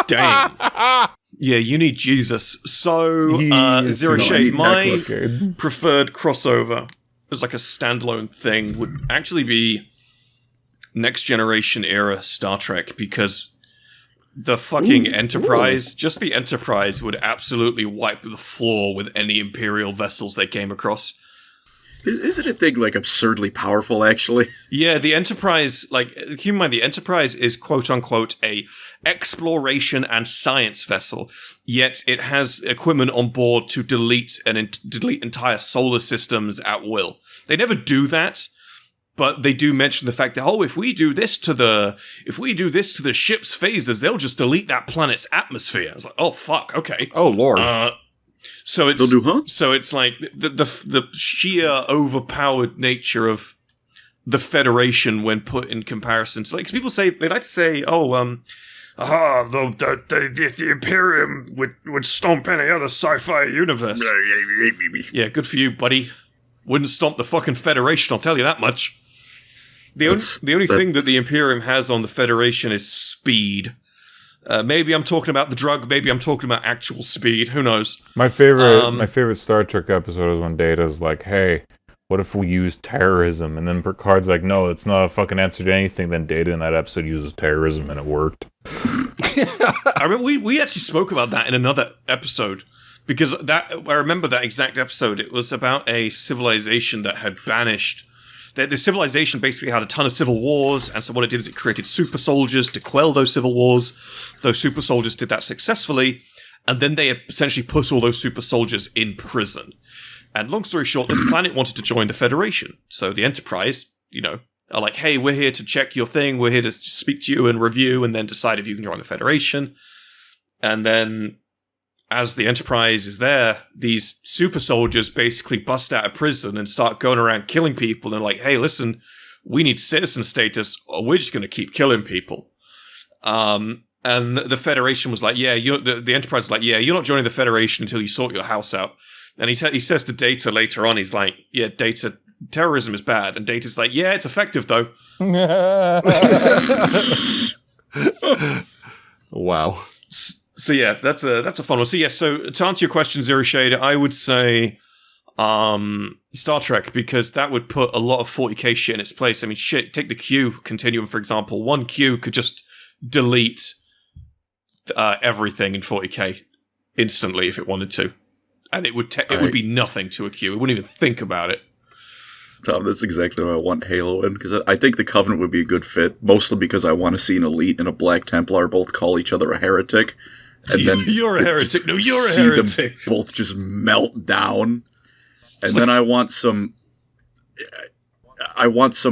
Dang. Yeah, you need Jesus. So, Zero too Shade, my Teclis. preferred crossover as like a standalone thing would actually be Next Generation era Star Trek, because the fucking Enterprise, just the Enterprise would absolutely wipe the floor with any Imperial vessels they came across. Isn't it thing like absurdly powerful? Actually, Yeah, the Enterprise, like, keep in mind, the Enterprise is quote-unquote a exploration and science vessel, yet it has equipment on board to delete entire solar systems at will. They never do that, but they do mention the fact that, if we do this to the ship's phasers, they'll just delete that planet's atmosphere. It's like, oh fuck, okay. Oh lord. So it's they'll do, huh? So it's like the sheer overpowered nature of the Federation when put in comparison to, like, 'cause people say, they like to say, the Imperium would stomp any other sci-fi universe. Yeah, good for you, buddy. Wouldn't stomp the fucking Federation, I'll tell you that much. The only thing that the Imperium has on the Federation is speed. Maybe I'm talking about the drug, maybe I'm talking about actual speed, who knows. My favorite Star Trek episode is when Data's like, hey, what if we use terrorism? And then Picard's like, no, it's not a fucking answer to anything. Then Data in that episode uses terrorism and it worked. I remember we actually spoke about that in another episode, because I remember that exact episode. It was about a civilization that had banished the civilization basically had a ton of civil wars, and so what it did is it created super soldiers to quell those civil wars. Those super soldiers did that successfully, and then they essentially put all those super soldiers in prison. And long story short, this planet wanted to join the Federation. So the Enterprise, are like, hey, we're here to check your thing, we're here to speak to you and review, and then decide if you can join the Federation. And then, as the Enterprise is there, these super soldiers basically bust out of prison and start going around killing people, and like, hey, listen, we need citizen status, or we're just going to keep killing people. And the Federation was like, yeah, the Enterprise was like, yeah, you're not joining the Federation until you sort your house out. And he says to Data later on, he's like, yeah, Data, terrorism is bad. And Data's like, yeah, it's effective, though. Wow. So yeah, that's a fun one. So yeah, so to answer your question, Zero Shade, I would say Star Trek, because that would put a lot of 40k shit in its place. I mean, shit, take the Q continuum, for example. One Q could just delete everything in 40k instantly if it wanted to. And it would be nothing to a Q. It wouldn't even think about it. Tom, that's exactly what I want Halo in, because I think the Covenant would be a good fit, mostly because I want to see an Elite and a Black Templar both call each other a heretic, and then you're a heretic. No, you're a see heretic. them both just melt down, and then I want some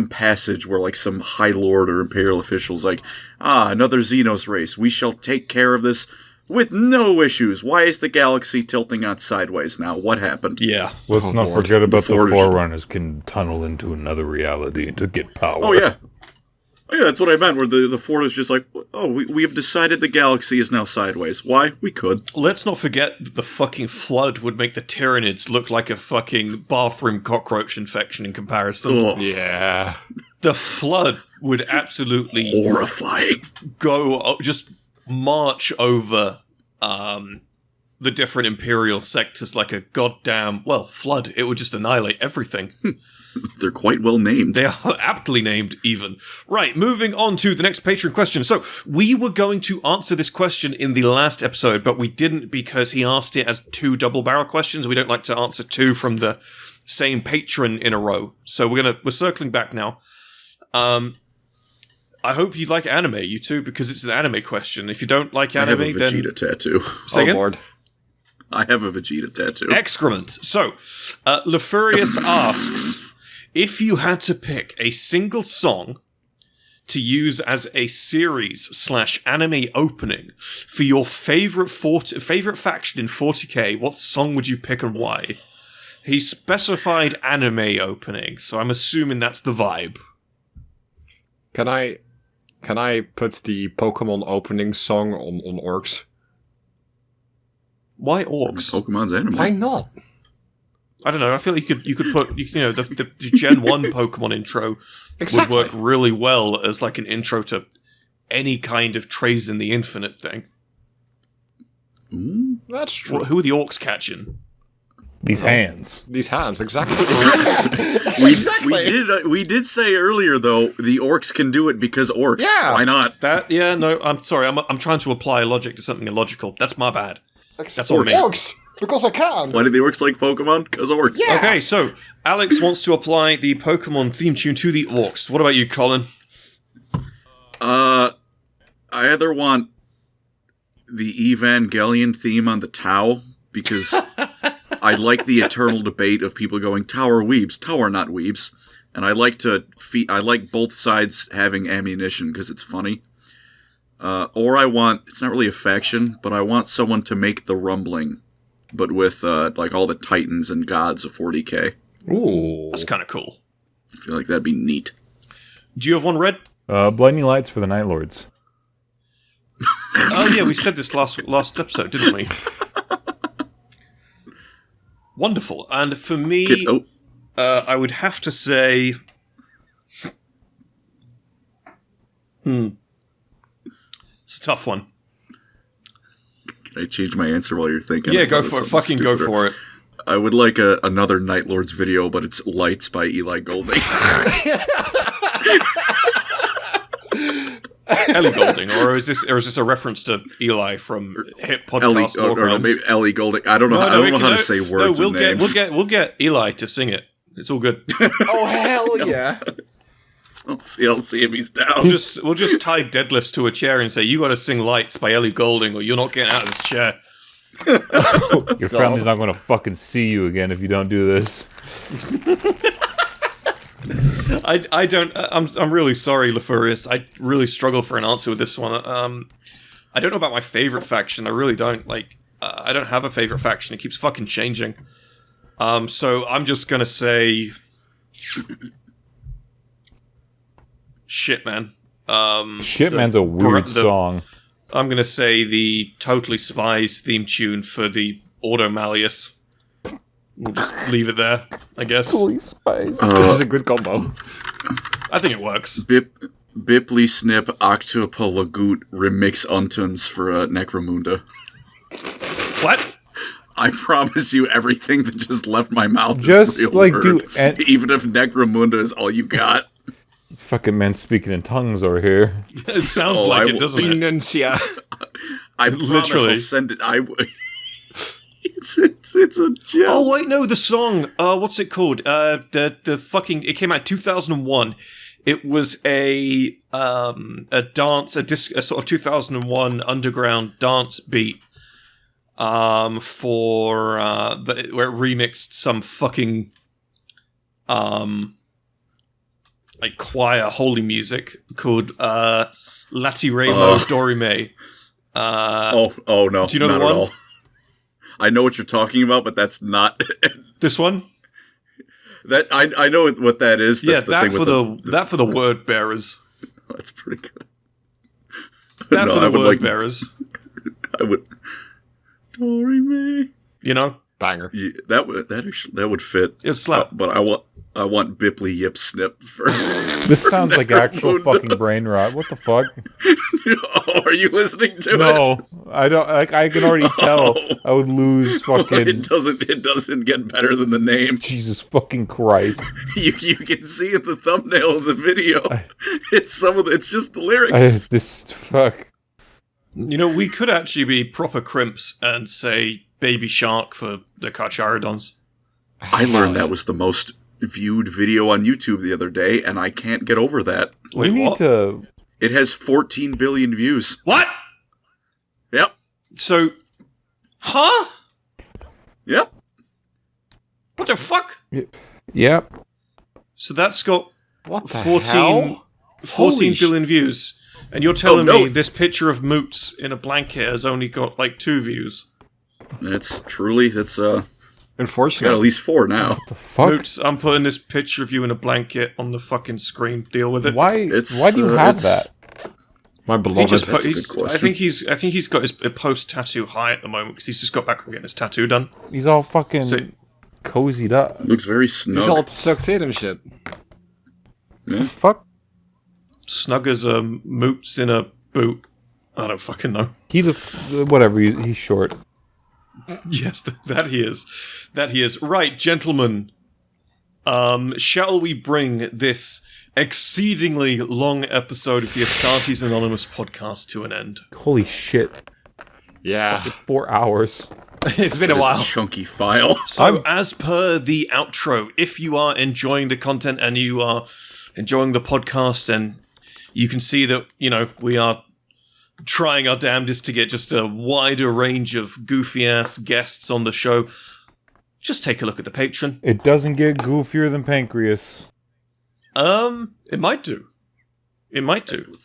passage where like some High Lord or Imperial officials like, another Xenos race. We shall take care of this with no issues. Why is the galaxy tilting on sideways now? What happened? Yeah. Let's not forget about the Forerunners can tunnel into another reality to get power. Oh, yeah. Oh, yeah, that's what I meant, where the Ford is just like, we have decided the galaxy is now sideways. Why? We could. Let's not forget that the fucking Flood would make the Tyranids look like a fucking bathroom cockroach infection in comparison. Oh. Yeah. The Flood would absolutely... horrifying. Just march over the different Imperial sectors like a goddamn, Flood. It would just annihilate everything. They're quite well named. They are aptly named, even. Right, moving on to the next Patreon question. So, we were going to answer this question in the last episode, but we didn't because he asked it as 2 double-barrel questions. We don't like to answer 2 from the same patron in a row. So, we're circling back now. I hope you like anime, you two, because it's an anime question. If you don't like anime, I have a Vegeta tattoo. Say again? Lord. I have a Vegeta tattoo. Excrement. So, Lefurious asks, if you had to pick a single song to use as a series/anime opening for your favorite faction in 40k, what song would you pick and why? He specified anime opening, so I'm assuming that's the vibe. Can I put the Pokemon opening song on Orcs? Why orcs? Pokemon's anime. Why not? I don't know. I feel like you could put the Gen 1 Pokemon intro Exactly. would work really well as like an intro to any kind of Trays in the Infinite thing. That's true. Who are the orcs catching? These hands. These hands, exactly. We did say earlier though the orcs can do it because orcs. Yeah. Why not? No, I'm sorry. I'm trying to apply logic to something illogical. That's my bad. That's all me. Orcs, because I can. Why do the orcs like Pokemon? Because orcs. Yeah. Okay, so Alex wants to apply the Pokemon theme tune to the orcs. What about you, Colin? I either want the Evangelion theme on the Tau because I like the eternal debate of people going Tau or weebs, Tau or not weebs, and I like both sides having ammunition because it's funny. Or it's not really a faction, but I want someone to make the rumbling, but with like all the titans and gods of 40k. Ooh. That's kind of cool. I feel like that'd be neat. Do you have one, Red? Blinding Lights for the Night Lords. Oh yeah, we said this last episode, didn't we? Wonderful. And for me, I would have to say... It's a tough one. Can I change my answer while you're thinking? Yeah, go for it. Fucking go for it. I would like another Night Lords video, but it's Lights by Eli Golding. Ellie Golding, or is this a reference to Eli from hit podcast? No, maybe Ellie Golding. I don't know. I don't know how to say words. No, and names. we'll get Eli to sing it. It's all good. Oh, hell yeah. I'll see if he's down. We'll just tie deadlifts to a chair and say, you gotta sing Lights by Ellie Goulding or you're not getting out of this chair. Your family's not going to fucking see you again if you don't do this. I'm really sorry, Lefurius. I really struggle for an answer with this one. I don't know about my favorite faction. I really don't. I don't have a favorite faction. It keeps fucking changing. So I'm just gonna say... Shit, man. Shitman's a weird song. I'm gonna say the Totally Spies theme tune for the Auto Malleus. We'll just leave it there, I guess. Totally Spies. This is a good combo. I think it works. Bipley Snip Octupa Lagoot remix Untuns for Necromunda. What? I promise you everything that just left my mouth Just, is a real like, word. do... Even if Necromunda is all you got. This fucking man speaking in tongues over here. It sounds like it, doesn't it? Denuncia. I promise Literally. I'll send it. It's a gem. Oh wait, no, the song. What's it called? The fucking. It came out 2001. It was a dance, a sort of 2001 underground dance beat. Where it remixed some fucking like choir holy music called Latiremo Dorime. Oh no! Do you know not the one? At all. I know what you're talking about, but that's not This one. that. I know what that is. That's Yeah, the that for the word bearers. That's pretty good. That No, for I the would word like- bearers. I would. Dorime. You know, Banger. Yeah, that would fit. it would slap. But I want Bipley Yip Snip for. This sounds like actual Necromunda. fucking brain rot. What the fuck? Oh, are you listening to it? No, I don't. Like, I can already tell. Oh. I would lose fucking. It doesn't get better than the name. Jesus fucking Christ! You can see in the thumbnail of the video. It's just the lyrics. This fuck. You know, we could actually be proper crimps and say Baby Shark for the Carcharodons. I learned that was the most viewed video on YouTube the other day, and I can't get over that. Wait, we need what? to. It has 14 billion views. What? Yep. So, huh? Yep. What the fuck? Yep. So that's got What the 14 hell? 14 billion views. And you're telling no. me this picture of Moots in a blanket has only got like 2 views? That's got Unfortunately. at least 4 now. The fuck. Moots, I'm putting this picture of you in a blanket on the fucking screen. Deal with it. Why? Why do you have that? My He beloved. just That's a he's, good question. I think he's got his post tattoo high at the moment because he's just got back from getting his tattoo done. He's all fucking So- cozied up. Looks very snug. He's all sucked in and shit. The fuck. Snug as a Moots in a boot. I don't fucking know. He's a whatever. He's short. Yes, that he is. That he is. Right, gentlemen. Shall we bring this exceedingly long episode of the Astartes Anonymous podcast to an end? Holy shit! Yeah. 4 hours. It's been a while. Chunky file. So, as per the outro, if you are enjoying the content and you are enjoying the podcast, and you can see that, you know, we are trying our damnedest to get just a wider range of goofy-ass guests on the show, just take a look at the Patreon. It doesn't get goofier than Pancreas. It might do. It might do.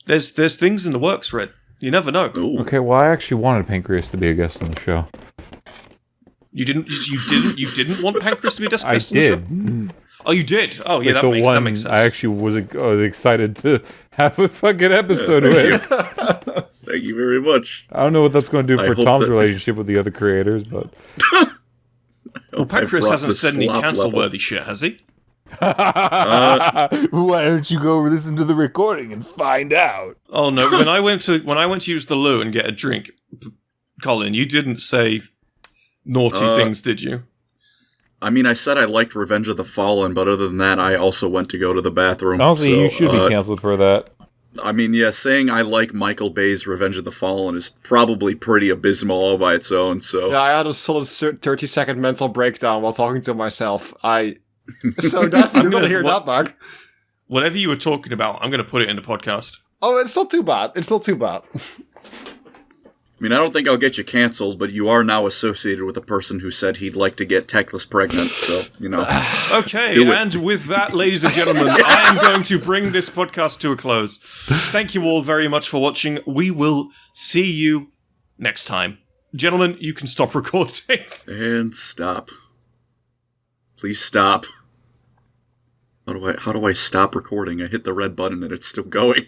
There's things in the works, Red. You never know. Ooh. Okay, well, I actually wanted Pancreas to be a guest on the show. You didn't want Pancreas to be a guest I on the show? did. Oh, you did. Oh, yeah, Like that the makes one sense. I actually was excited to have a fucking episode with. Thank you very much. I don't know what that's going to do I for hope Tom's that- relationship with the other creators, but Well, Pancreas brought hasn't the said any slop cancel-worthy shit, has he? why don't you go listen to the recording and find out? Oh no! When I went to use the loo and get a drink, Colin, you didn't say naughty things, did you? I mean, I said I liked Revenge of the Fallen, but other than that, I also went to go to the bathroom. Honestly, so, you should be canceled for that. I mean, yeah, saying I like Michael Bay's Revenge of the Fallen is probably pretty abysmal all by its own, so... Yeah, I had a solid 30-second mental breakdown while talking to myself. I So Dustin, you're gonna- gonna hear what- that back. Whatever you were talking about, I'm going to put it in the podcast. Oh, it's not too bad. It's not too bad. I mean, I don't think I'll get you canceled, but you are now associated with a person who said he'd like to get Teclis pregnant, so, you know. Okay, Do it. and with that, ladies and gentlemen, I am going to bring this podcast to a close. Thank you all very much for watching. We will see you next time. Gentlemen, you can stop recording. And stop. Please stop. How do I stop recording? I hit the red button and it's still going.